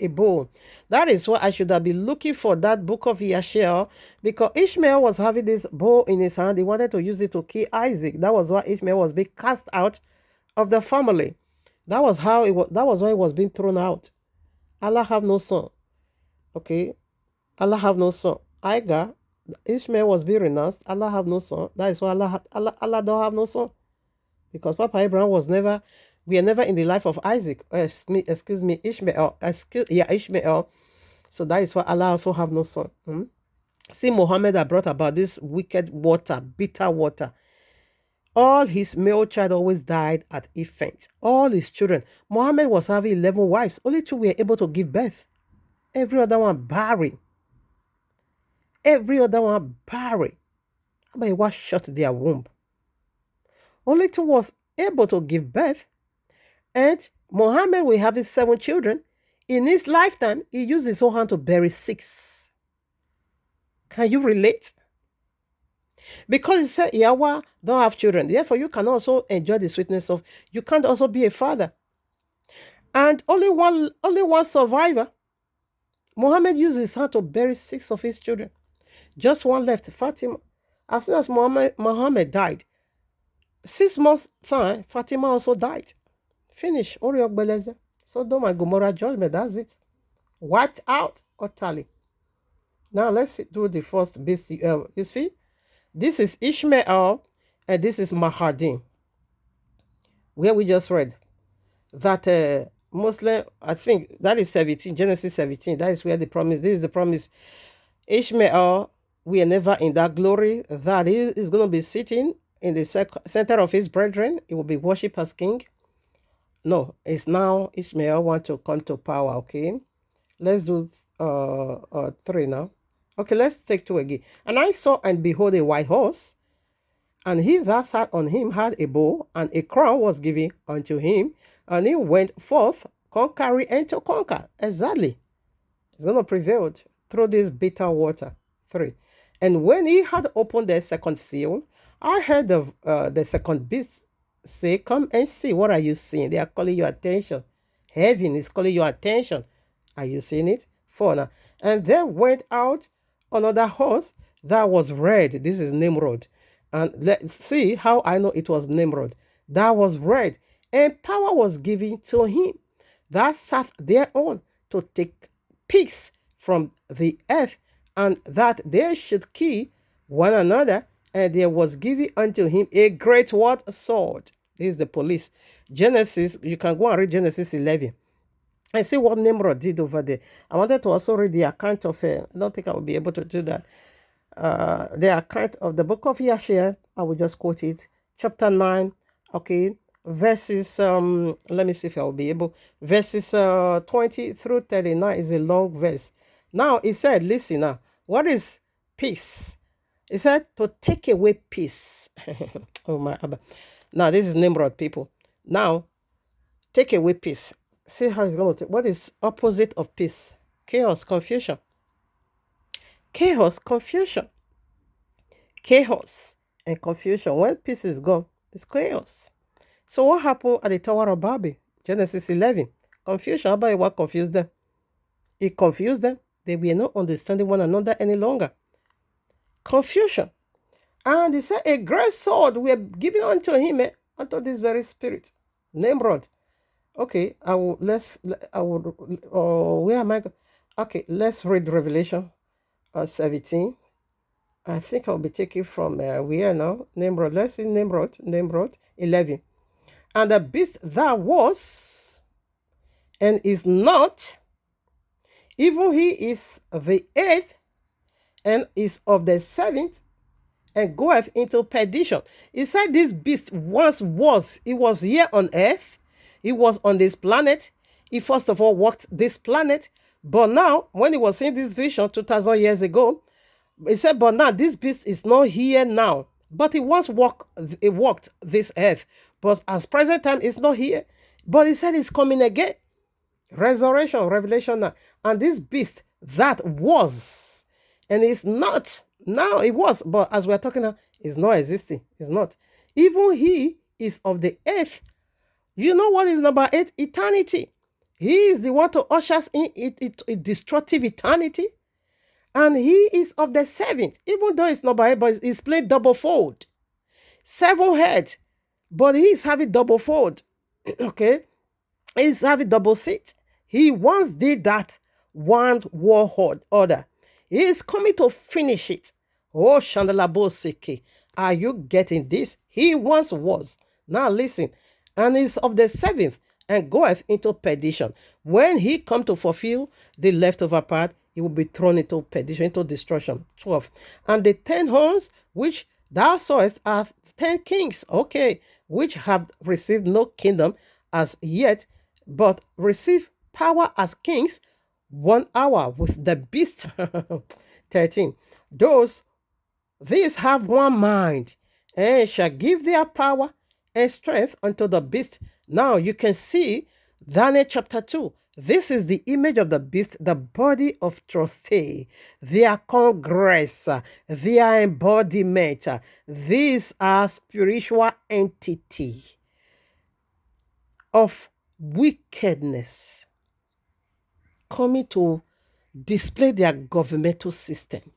Speaker 1: bow. That is why I should have been looking for that book of Yashar, because Ishmael was having this bow in his hand. He wanted to use it to kill Isaac. That was why Ishmael was being cast out of the family. That was how it was. That was why he was being thrown out. Allah have no son. Okay, Allah have no son. Agar, Ishmael was being renounced. Allah have no son. That is why Allah don't have no son. Because Papa Abraham we are never in the life of Isaac. Ishmael. Ishmael. So that is why Allah also have no son. See, Muhammad had brought about this wicked water, bitter water. All his male child always died at infant. All his children. Muhammad was having 11 wives. Only 2 were able to give birth. Every other one barren. Every other one barren. But he was shut their womb. Only 2 was able to give birth. And Muhammad will have his 7 children. In his lifetime, he used his own hand to bury 6. Can you relate? Because he said Yahweh don't have children. Therefore, you can also enjoy the sweetness of, you can't also be a father. And only one survivor. Muhammad used his hand to bury 6 of his children. Just one left, Fatima. As soon as Muhammad died, 6 months time, Fatima also died. Finish. Oriok Beleze. Sodom and Gomorrah judgment, that's it. Wiped out utterly. Now let's do the first beast. You see, this is Ishmael and this is Mahadim. Where we just read that Muslim, I think that is 17, Genesis 17. That is where the promise, this is the promise. Ishmael, we are never in that glory that he is going to be sitting in the center of his brethren. He will be worshipped as king. No, it's now Ishmael want to come to power, okay? Let's do 3 now. Okay, let's take 2 again. And I saw and behold a white horse, and he that sat on him had a bow, and a crown was given unto him, and he went forth conquering and to conquer. Exactly. He's going to prevail through this bitter water. 3. And when he had opened the second seal, I heard the second beast say, come and see. What are you seeing? They are calling your attention. Heaven is calling your attention. Are you seeing it? 4 now. And there went out another horse that was red. This is Nimrod. And let's see how I know it was Nimrod. That was red. And power was given to him that sat thereon to take peace from the earth, and that they should kill one another. And there was given unto him a great what? Sword. This is the police. Genesis, you can go and read Genesis 11. And see what Nimrod did over there. I wanted to also read the account of, I don't think I will be able to do that. The account of the book of Yashar, I will just quote it. Chapter 9, okay, verses, let me see if I will be able. Verses 20 through 39 is a long verse. Now, he said, listen now, what is peace? He said to take away peace. Oh my Abba. Now this is Nimrod, people. Now, take away peace. See how it's going to take. What is opposite of peace? Chaos, confusion. Chaos, confusion. Chaos and confusion. When peace is gone, it's chaos. So what happened at the Tower of Babel? Genesis 11. Confusion. How about what confused them? It confused them. They were not understanding one another any longer. Confusion. And he said, a great sword we are giving unto him, unto this very spirit. Nimrod. Okay, where am I? Okay, let's read Revelation 17. I think I'll be taking from where now? Nimrod. Let's see Nimrod 11. And the beast that was and is not, even he is the 8th and is of the 7th, and goeth into perdition. He said this beast once was. He was here on earth. He was on this planet. He first of all walked this planet. But now, when he was seeing this vision 2,000 years ago, he said, but now this beast is not here now. But he once walked this earth. But as present time, it's not here. But he said it's coming again. Resurrection, Revelation 9. And this beast that was, and is not, now it was, but as we're talking now, it's not existing. It's not. Even he is of the earth. You know what is number 8? Eternity. He is the one to usher us in destructive eternity. And he is of the 7th. Even though it's number 8, but it's played double fold. 7 heads. But he is having double fold. Okay? He's having double seat. He once did that one war order. He is coming to finish it. Oh, Shandalabo Seke. Are you getting this? He once was. Now listen. And is of the 7th and goeth into perdition. When he come to fulfill the leftover part, he will be thrown into perdition, into destruction. 12. And the 10 horns which Thou sawest have 10 kings, okay, which have received no kingdom as yet, but receive power as kings 1 hour with the beast. 13. These have one mind, and shall give their power and strength unto the beast. Now you can see Daniel chapter 2. This is the image of the beast, the body of trustee, their congress, their embodiment. These are spiritual entity of wickedness coming to display their governmental system.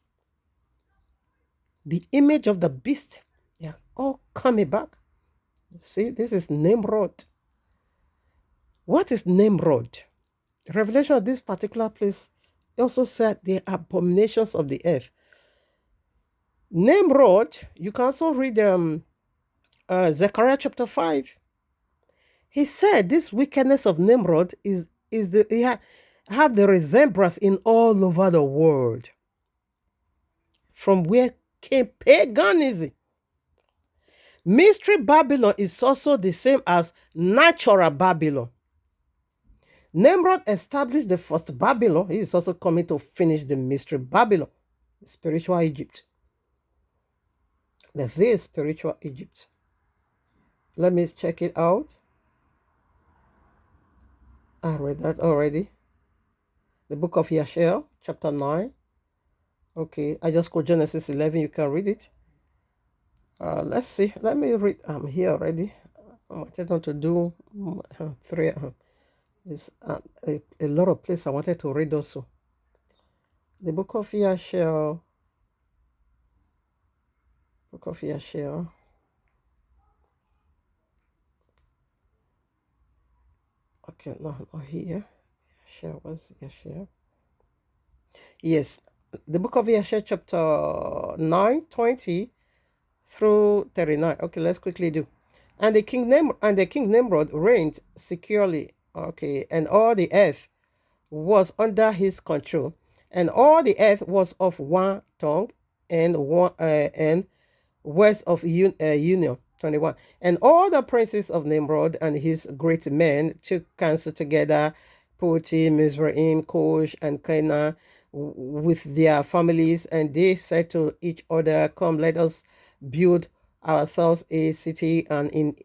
Speaker 1: The image of the beast, they are all coming back. See, this is Nimrod. What is Nimrod? Revelation of this particular place also said the abominations of the earth. Nimrod, you can also read Zechariah chapter 5. He said this wickedness of Nimrod have the resemblance in all over the world. From where came paganism. Mystery Babylon is also the same as natural Babylon. Nimrod established the first Babylon. He is also coming to finish the mystery Babylon, spiritual Egypt. The spiritual Egypt. Let me check it out. I read that already. The book of Yashel, chapter 9. Okay, I just quote Genesis 11. You can read it. Let's see. Let me read. I'm here already. I wanted to do 3. There's a lot of places I wanted to read also. The book of Yashel. Book of Yashel. Okay, no, not here. Yashel was Yashel. Yes, the book of Yashel, chapter 9, 20 through 39. Okay, let's quickly do. And the king Nimrod reigned securely. Okay, and all the earth was under his control, and all the earth was of one tongue and words of union. 21. And all the princes of Nimrod and his great men took counsel together, Puti, Mizraim, Cush, and Canaan, with their families, and they said to each other, "Come, let us build ourselves a city, and in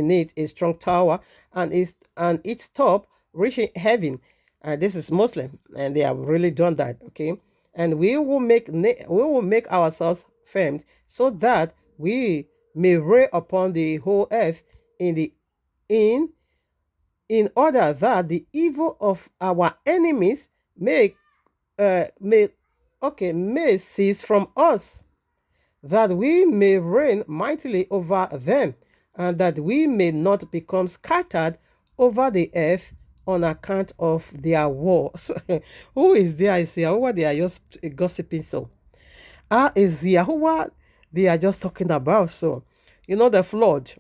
Speaker 1: it a strong tower, and its top reaching heaven." This is Muslim, and they have really done that. Okay, and we will make ourselves famed, so that we may reign upon the whole earth in order that the evil of our enemies may cease from us, that we may reign mightily over them, and that we may not become scattered over the earth on account of their wars. Who is there? Is Yahuwah? They are just gossiping so. Is Yahuwah they are just talking about? So, the flood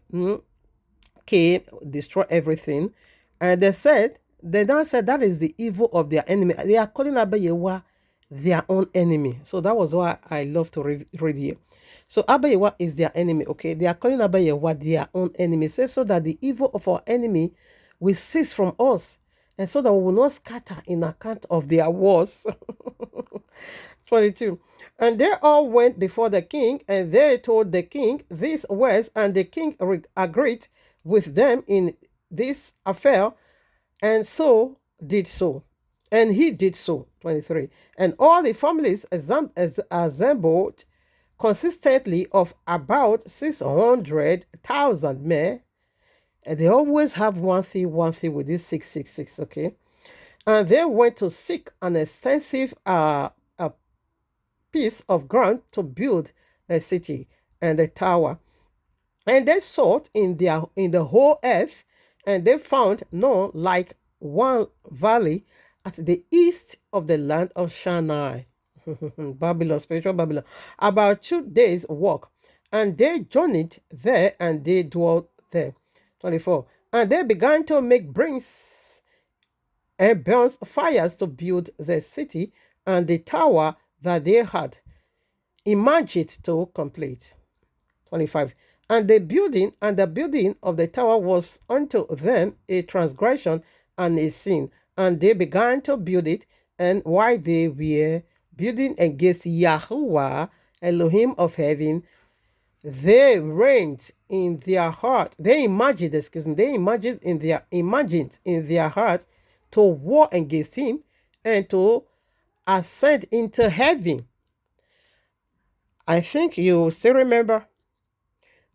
Speaker 1: came, destroy everything, and they now said that is the evil of their enemy. They are calling Abba Yehovah their own enemy. So that was why I love to read here. So Abba Yehovah is their enemy, okay? They are calling Abba Yehovah their own enemy. Say so that the evil of our enemy will cease from us, and so that we will not scatter in account of their wars. 22. And they all went before the king, and they told the king these words, and the king agreed with them in this affair, and so did so. And he did so. 23. And all the families assembled consistently of about 600,000 men. And they always have one thing with this 666, okay? And they went to seek an extensive piece of ground to build a city and a tower. And they sought in the whole earth, and they found none like one valley at the east of the land of Shaddai. Babylon, spiritual Babylon. About 2 days' walk. And they journeyed there, and they dwelt there. 24. And they began to make bricks and burn fires to build the city and the tower that they had imagined to complete. 25. And the building of the tower was unto them a transgression and a sin. And they began to build it, and while they were building against Yahuwah, Elohim of heaven, they reigned in their heart. They imagined in their heart to war against him and to ascend into heaven. I think you still remember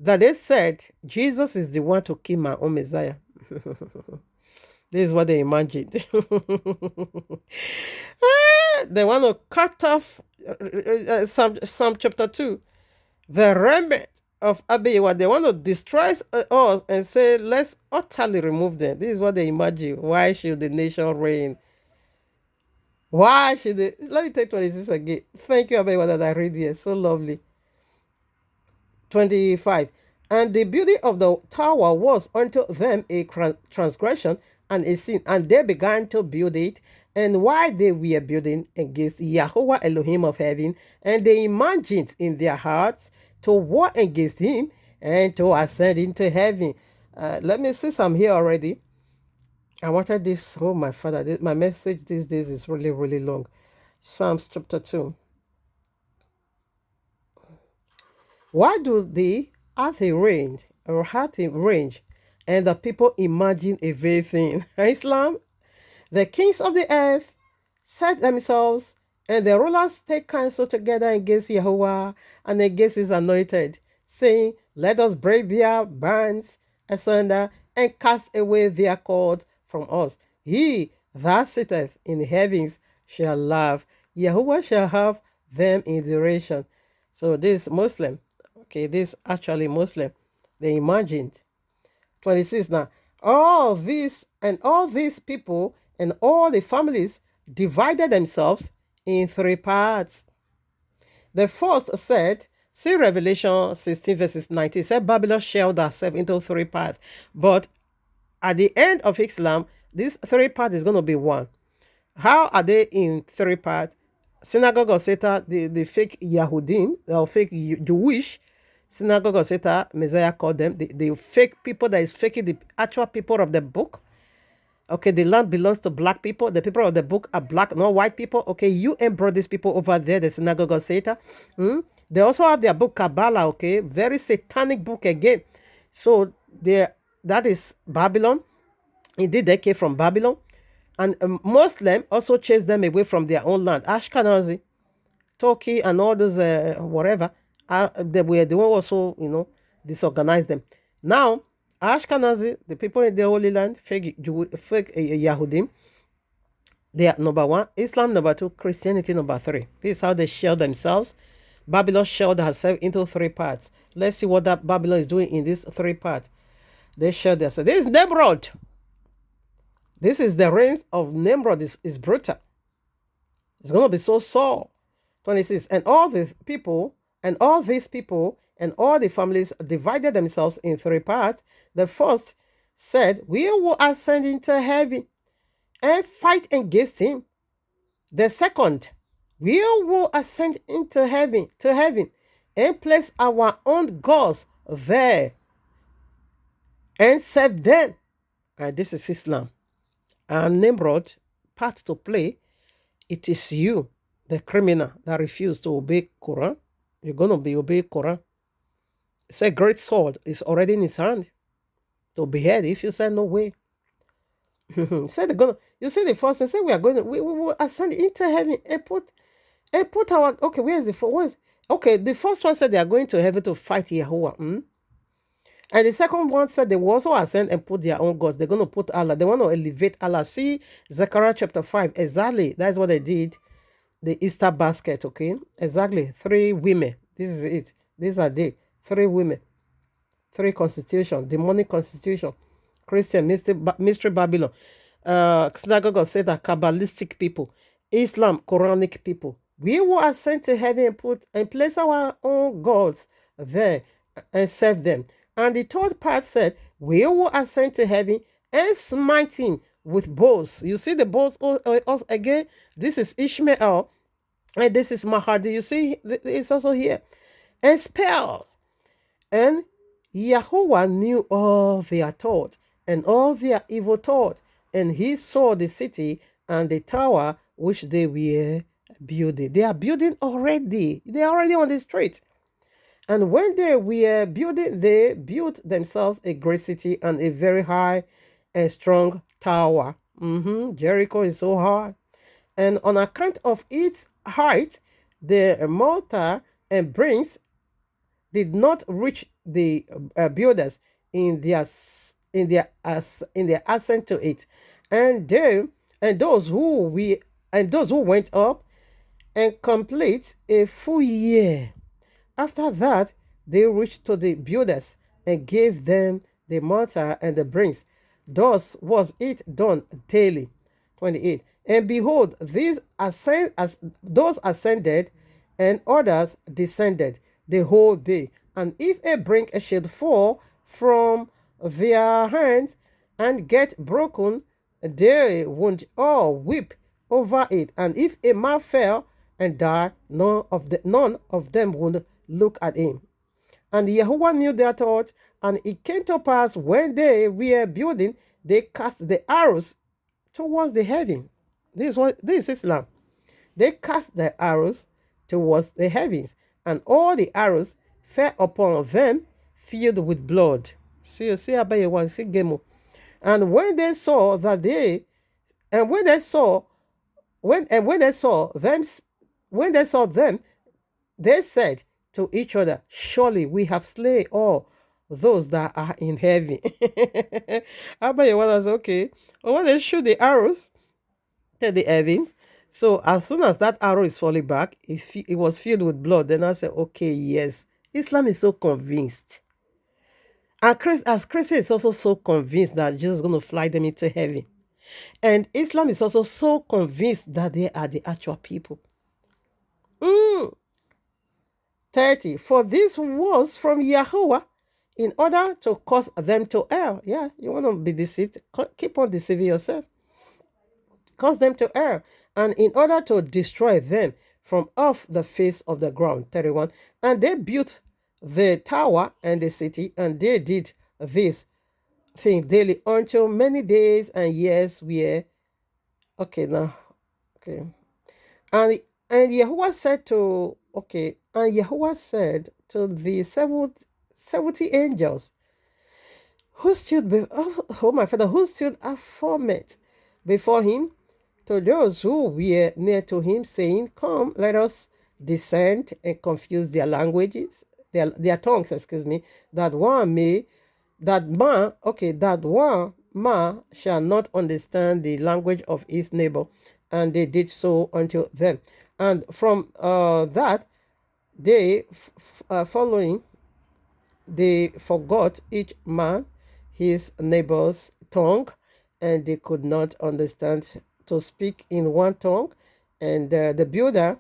Speaker 1: that they said Jesus is the one to kill my own Messiah. This is what they imagined. They want to cut off Psalm chapter 2. The remnant of Abiyawa, they want to destroy us and say, let's utterly remove them. This is what they imagine. Why should the nation reign? Why should they? Let me take 26 again. Thank you, Abiyawa, that I read here. So lovely. 25. And the beauty of the tower was unto them a transgression and a sin, and they began to build it. And while they were building against Yahuwah Elohim of heaven, and they imagined in their hearts to war against him and to ascend into heaven. Let me see some here already. I wanted this. Oh, my Father, my message these days is really, really long. Psalms chapter 2. Why do the earth range, and the people imagine a vain thing? Islam, the kings of the earth set themselves, and the rulers take counsel together against Yahuwah and against his anointed, saying, let us break their bands asunder and cast away their cords from us. He that sitteth in the heavens shall laugh. Yahuwah shall have them in duration. So this Muslim, okay, this actually Muslim, they imagined. 26 now. All these people and all the families divided themselves in 3 parts. The first said, see Revelation 16 verses 19, said Babylon shelled herself into 3 parts. But at the end of Islam, this 3 parts is going to be one. How are they in 3 parts? Synagogue of Satan, the fake Yahudim, or fake Jewish, Synagogue of Satan, Messiah called them, the fake people that is faking the actual people of the book. Okay, the land belongs to black people. The people of the book are black, not white people. Okay, you brought these people over there, the Synagogue of Satan. They also have their book Kabbalah, okay, very satanic book again. So that is Babylon. Indeed, they came from Babylon. And Muslim also chased them away from their own land. Ashkenazi, Turkey, and all those whatever, they were the one also, disorganized them. Now, Ashkenazi, the people in the Holy Land, fake Yahudim, they are number 1. Islam number 2. Christianity number 3. This is how they shelled themselves. Babylon shelled herself into 3 parts. Let's see what that Babylon is doing in these 3 parts. They shelled themselves. This is Nimrod. This is the reign of Nimrod. Is brutal. It's going to be so sore. 26. And all these people and all the families divided themselves in 3 parts. The first said, we will ascend into heaven and fight against him. The second, we will ascend into heaven, and place our own gods there and serve them. And this is Islam. And Nimrod, part to play, it is you, the criminal, that refused to obey Quran. You're going to be obey Quran. It's a great sword. It's already in his hand to behead if you say no way. Say they're gonna. You see the first and say we will ascend into heaven and put our. Okay, where is the first? Okay, the first one said they are going to heaven to fight Yahuwah. And the second one said they will also ascend and put their own gods. They're going to put Allah. They want to elevate Allah. See Zechariah chapter 5. Exactly. That's what they did. The Easter basket, okay? Exactly. 3 women. This is it. These are they. 3 women. 3 constitution. Demonic constitution. Christian, mystery Babylon. Synagogue of Satan, Kabbalistic people. Islam, Quranic people. We will ascend to heaven and place our own gods there and serve them. And the third part said, we will ascend to heaven and smite him with bows. You see the bows again? This is Ishmael. And this is Mahdi. You see, it's also here. And spells. And Yahweh knew all their thoughts and all their evil thought, and he saw the city and the tower which they were building. They are building already. They are already on the street. And when they were building, they built themselves a great city and a very high and strong tower. Jericho is so high. And on account of its height, the mortar and bricks did not reach the builders in their ascent to it, and those who went up and complete a full year. After that, they reached to the builders and gave them the mortar and the bricks. Thus was it done daily. 28. And behold, those ascended and others descended the whole day. And if a brick should fall from their hands and get broken, they would all weep over it. And if a man fell and died, none of them would look at him. And Yahweh knew their thoughts, and it came to pass when they were building, they cast the arrows towards the heaven. This is Islam. They cast the arrows towards the heavens, and all the arrows fell upon them, filled with blood. See, and when they saw that they said to each other, surely we have slain all those that are in heaven. Abayewa was okay. But when they shoot the arrows to the heavens, so as soon as that arrow is falling back, it was filled with blood. Then I said, okay, yes. Islam is so convinced. As Christians is also so convinced that Jesus is going to fly them into heaven. And Islam is also so convinced that they are the actual people. 30. For this was from Yahweh in order to cause them to err. Yeah, you want to be deceived? Keep on deceiving yourself. Cause them to err. And in order to destroy them from off the face of the ground. 31. And they built the tower and the city, and they did this thing daily until many days and years were. Okay, now. Okay. And Yahweh said to, and Yahweh said to the 70 angels who stood who stood aforemost before him, to those who were near to him, saying, come, let us descend and confuse their languages, their tongues, that one man shall not understand the language of his neighbor. And they did so unto them. And from that day following, they forgot each man his neighbor's tongue, and they could not understand to speak in one tongue. And the builder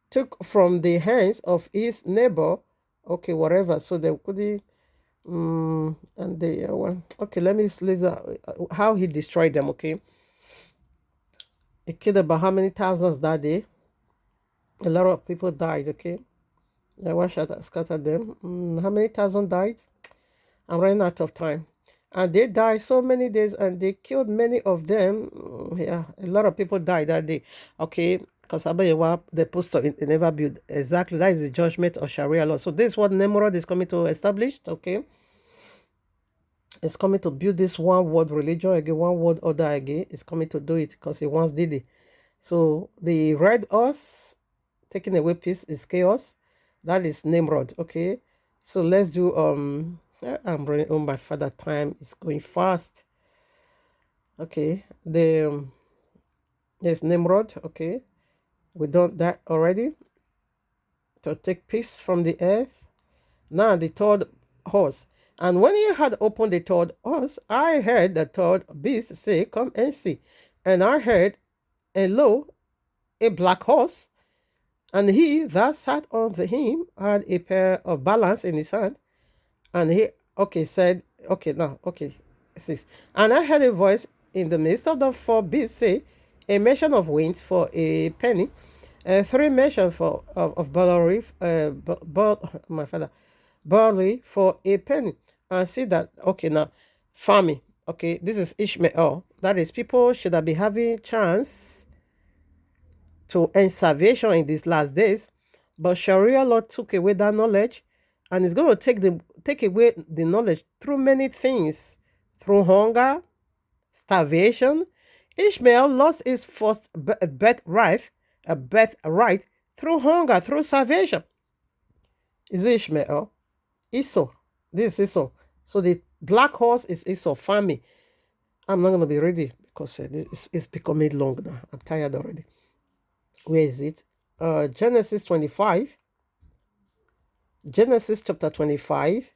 Speaker 1: took from the hands of his neighbor, whatever. So they could, and they, let me leave that, how he destroyed them, He killed about how many thousands that day? A lot of people died, Yahweh scattered them. How many thousand died? I'm running out of time. And they died so many days, and they killed many of them. Yeah, a lot of people died that day. Because Abayewa, the poster, they never built. Exactly, that is the judgment of Sharia law. So this is what Nimrod is coming to establish, It's coming to build this one world religion again, one world order again. It's coming to do it because he once did it. So the red horse, taking away peace, is chaos. That is Nimrod, So let's do, I'm running on my father time. It's going fast. There's Nimrod, We done that already. To take peace from the earth. Now the third horse. And when he had opened the third horse, I heard the third beast say, come and see. And I heard, and lo, a black horse. And he that sat on him had a pair of balance in his hand. And he, said, and I heard a voice in the midst of the four beasts say, a measure of wind for a penny, 3 measures of barley, barley for a penny. And see that, okay, now, farming. Okay, this is Ishmael. That is, people should have been having chance to earn salvation in these last days. But Sharia law took away that knowledge, and it's going to take away the knowledge through many things, through hunger, starvation. Ishmael lost his first birthright through hunger, through starvation. Is Ishmael? Esau. This is Esau. So the black horse is Esau, family. I'm not going to be ready because it's becoming long now. I'm tired already. Where is it? Genesis 25. Genesis chapter 25,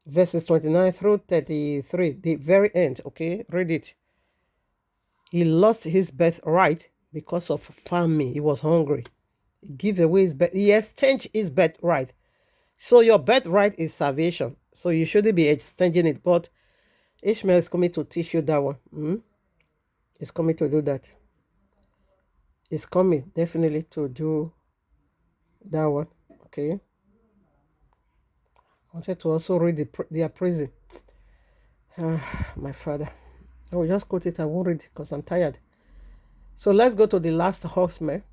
Speaker 1: verses 29 through 33. The very end, okay? Read it. He lost his birthright because of famine. He was hungry. He gave away his birth. He exchanged his birthright. So your birthright is salvation. So you shouldn't be exchanging it. But Ishmael is coming to teach you that one. He's coming to do that. He's coming definitely to do that one. Okay. I wanted to also read their prison. My father. I will just quote it. I won't read it because I'm tired. So let's go to the last horseman.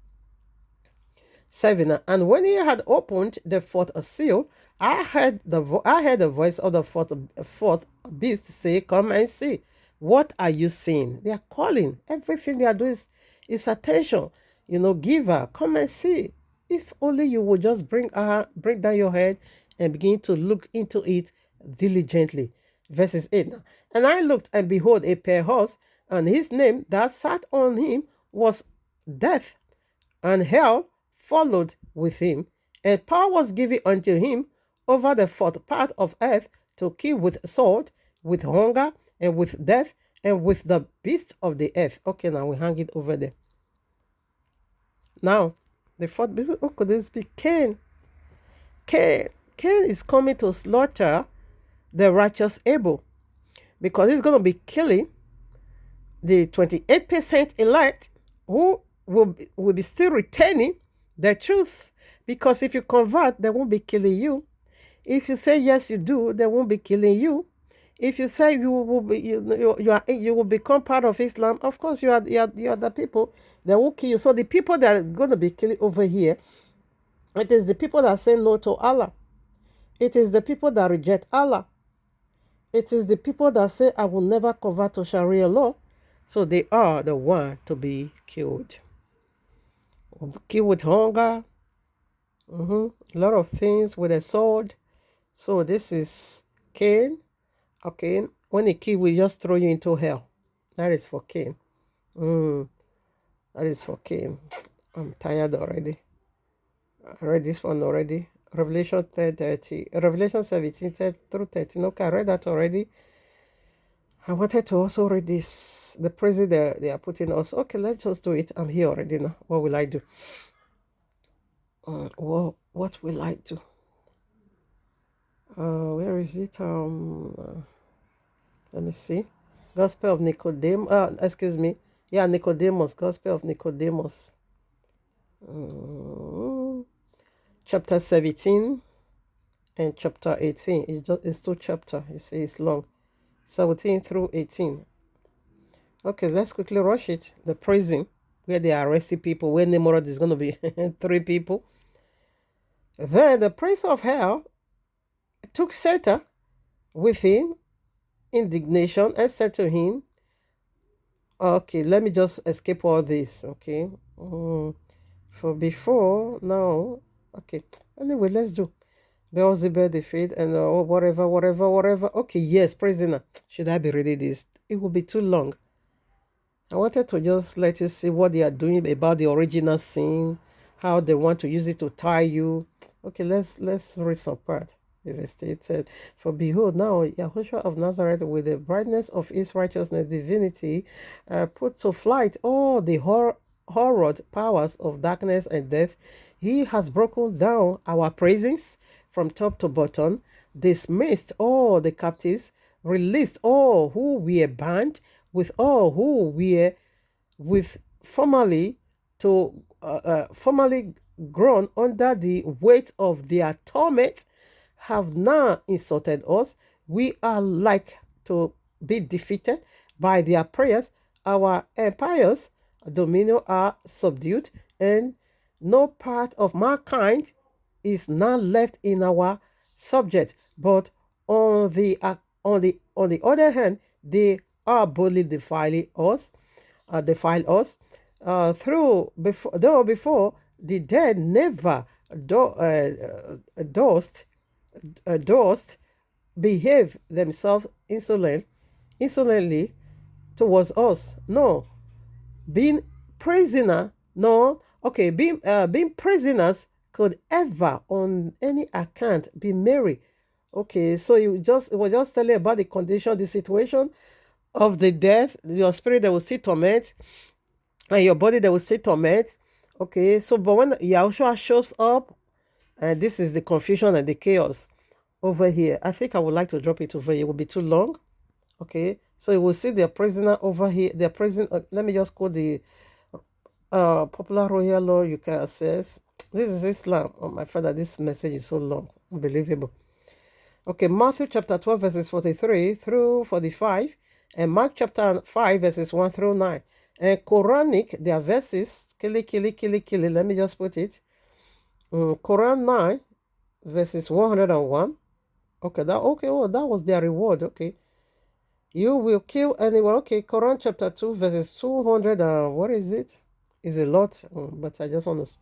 Speaker 1: 7. And when he had opened the fourth seal, I heard the voice of the fourth beast say, "Come and see. What are you seeing?" They are calling. Everything they are doing is attention. Giver, come and see. If only you would just bring down your head and begin to look into it diligently. Verses 8. And I looked, and behold, a pale horse, and his name that sat on him was Death, and hell followed with him, and power was given unto him over the fourth part of earth to kill with sword, with hunger, and with death, and with the beast of the earth. Okay, now we hang it over there. Now, the fourth beast, could this be? Cain. Cain is coming to slaughter the righteous Abel, because he's going to be killing the 28% elect who will be still retaining the truth. Because if you convert, they won't be killing you. If you say yes, you do, they won't be killing you. If you say you will become part of Islam, of course you are the people that will kill you. So the people that are going to be killing over here, it is the people that say no to Allah. It is the people that reject Allah. It is the people that say, I will never convert to Sharia law. So they are the one to be killed. Killed with hunger. A lot of things with a sword. So this is Cain. Okay. When he kills, we just throw you into hell. That is for Cain. That is for Cain. I'm tired already. I read this one already. Revelation 30, Revelation 17 through 13. Okay, I read that already. I wanted to also read this. The prison they are putting us. Okay, let's just do it. I'm here already now. What will I do? What will I do? Where is it? Let me see. Gospel of Nicodemus. Excuse me. Yeah, Nicodemus. Gospel of Nicodemus. Chapter 17 and chapter 18. It's 2 chapters. You see, it's long. 17 through 18. Okay, let's quickly rush it. The prison where they are arresting people, where Nimrod is going to be 3 people. Then the prince of hell took Satan with him, indignation, and said to him, okay, let me just escape all this, okay? For before, now, okay. Anyway, let's do Beelzebub, the faith, and whatever. Okay, yes, prisoner. Should I be reading this? It will be too long. I wanted to just let you see what they are doing about the original sin, how they want to use it to tie you. Okay, let's read some part. It said, for behold, now Yahushua of Nazareth, with the brightness of his righteousness, divinity, put to flight all the horrid powers of darkness and death. He has broken down our prisons from top to bottom, dismissed all the captives, released all who were bound, with all who were formerly grown under the weight of their torment, have now insulted us. We are like to be defeated by their prayers. Our empires, dominion are subdued, and no part of mankind is now left in our subject. But on the other hand, they are boldly defile us, through before though before the dead never durst behave themselves insolently towards us. No, being prisoner, no, okay, being prisoners could ever on any account be merry. Okay, so it was just telling about the condition, the situation of the death, your spirit that will still torment, and your body that will still torment. Okay, so but when Yahushua shows up, and this is the confusion and the chaos over here. I think I would like to drop it over here. It will be too long. Okay, so you will see their prisoner over here. Their prison. Let me just quote the popular royal law you can access. This is Islam. Oh my father, this message is so long, unbelievable. Okay, Matthew chapter 12 verses 43 through 45, and Mark chapter 5 verses 1 through 9. And Quranic, their verses, kili. Let me just put it. Quran 9 verses 101. Okay, that was their reward. Okay, you will kill anyone. Okay, Quran chapter 2 verses 200. What is it? Is a lot, but I just want to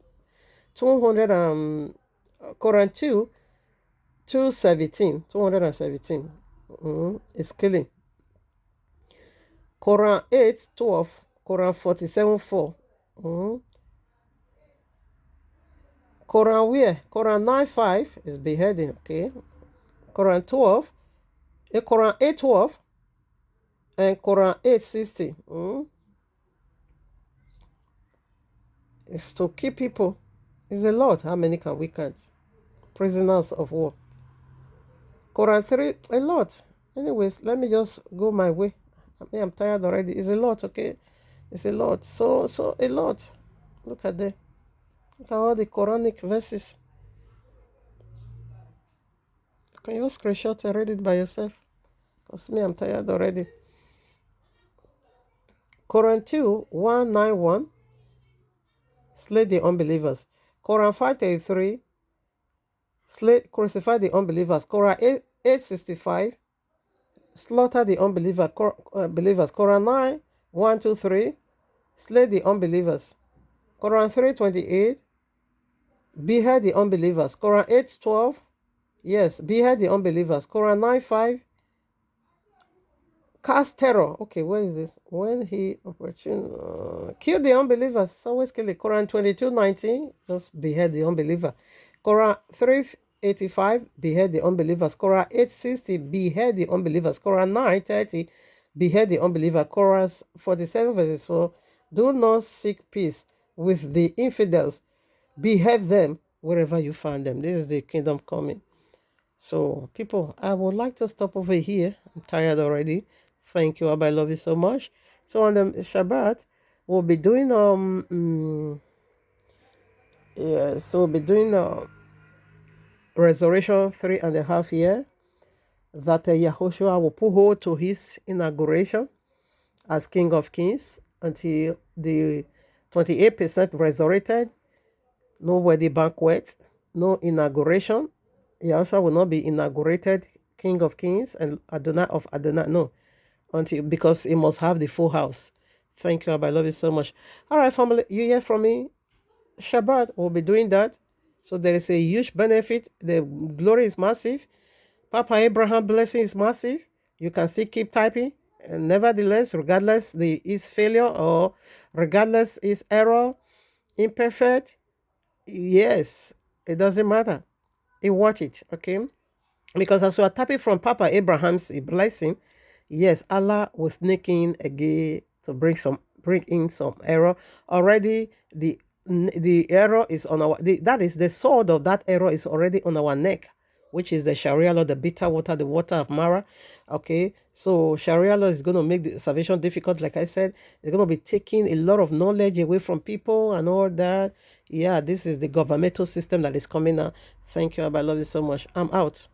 Speaker 1: 200. Quran 2 217 217. Is killing. Quran 8 12. Quran 47 4. Quran where? Quran 9 5 is beheading. Okay. Quran 12. Quran 8 12. And Quran 8 60. It's to keep people. It's a lot. How many can we count? Prisoners of war. Quran 3, a lot. Anyways, let me just go my way. I'm tired already. It's a lot, okay? It's a lot. So a lot. Look at that. Look at all the Quranic verses. Can you screenshot and read it by yourself? Because me, I'm tired already. Quran 2, 191. Slay the unbelievers. Quran 533. Crucify the unbelievers. Quran 865. Slaughter the believers. Quran 9, 1, 2, 3. Slay the unbelievers. Quran 3:28. Behead the unbelievers. Quran 8:12. Yes, behead the unbelievers. Quran 9:5. Cast terror. Okay, where is this? When he kill the unbelievers. It's always kill it. Quran 22:19. Just behead the unbeliever. Quran 3:85. Behead the unbelievers. Quran 8:60. Behead the unbelievers. Quran 9:30. Behead the unbeliever. Quran 47 verses 4. Do not seek peace with the infidels. Behead them wherever you find them. This is the kingdom coming. So, people, I would like to stop over here. I'm tired already. Thank you, Abba. I love you so much. So on the Shabbat, we'll be doing we'll be doing Resurrection 3.5 year that Yahushua will put hold to his inauguration as King of Kings until the 28% resurrected. No wedding banquet, no inauguration. Yahushua will not be inaugurated King of Kings and Adonai of Adonai. No, because he must have the full house. Thank you, Abba. I love you so much. All right, family, you hear from me. Shabbat, we'll be doing that. So there is a huge benefit. The glory is massive. Papa Abraham blessing is massive. You can still keep typing. And nevertheless, regardless is failure or regardless is error, imperfect, yes, it doesn't matter. You watch it, okay? Because as we are tapping from Papa Abraham's blessing, yes, Allah was sneaking again to bring in some error. Already the error is on that is the sword of that error is already on our neck. which is the Sharia law, the bitter water, the water of Mara. Okay, so Sharia law is going to make the salvation difficult. Like I said, it's going to be taking a lot of knowledge away from people and all that. Yeah, this is the governmental system that is coming now. Thank you, Abba. I love you so much. I'm out.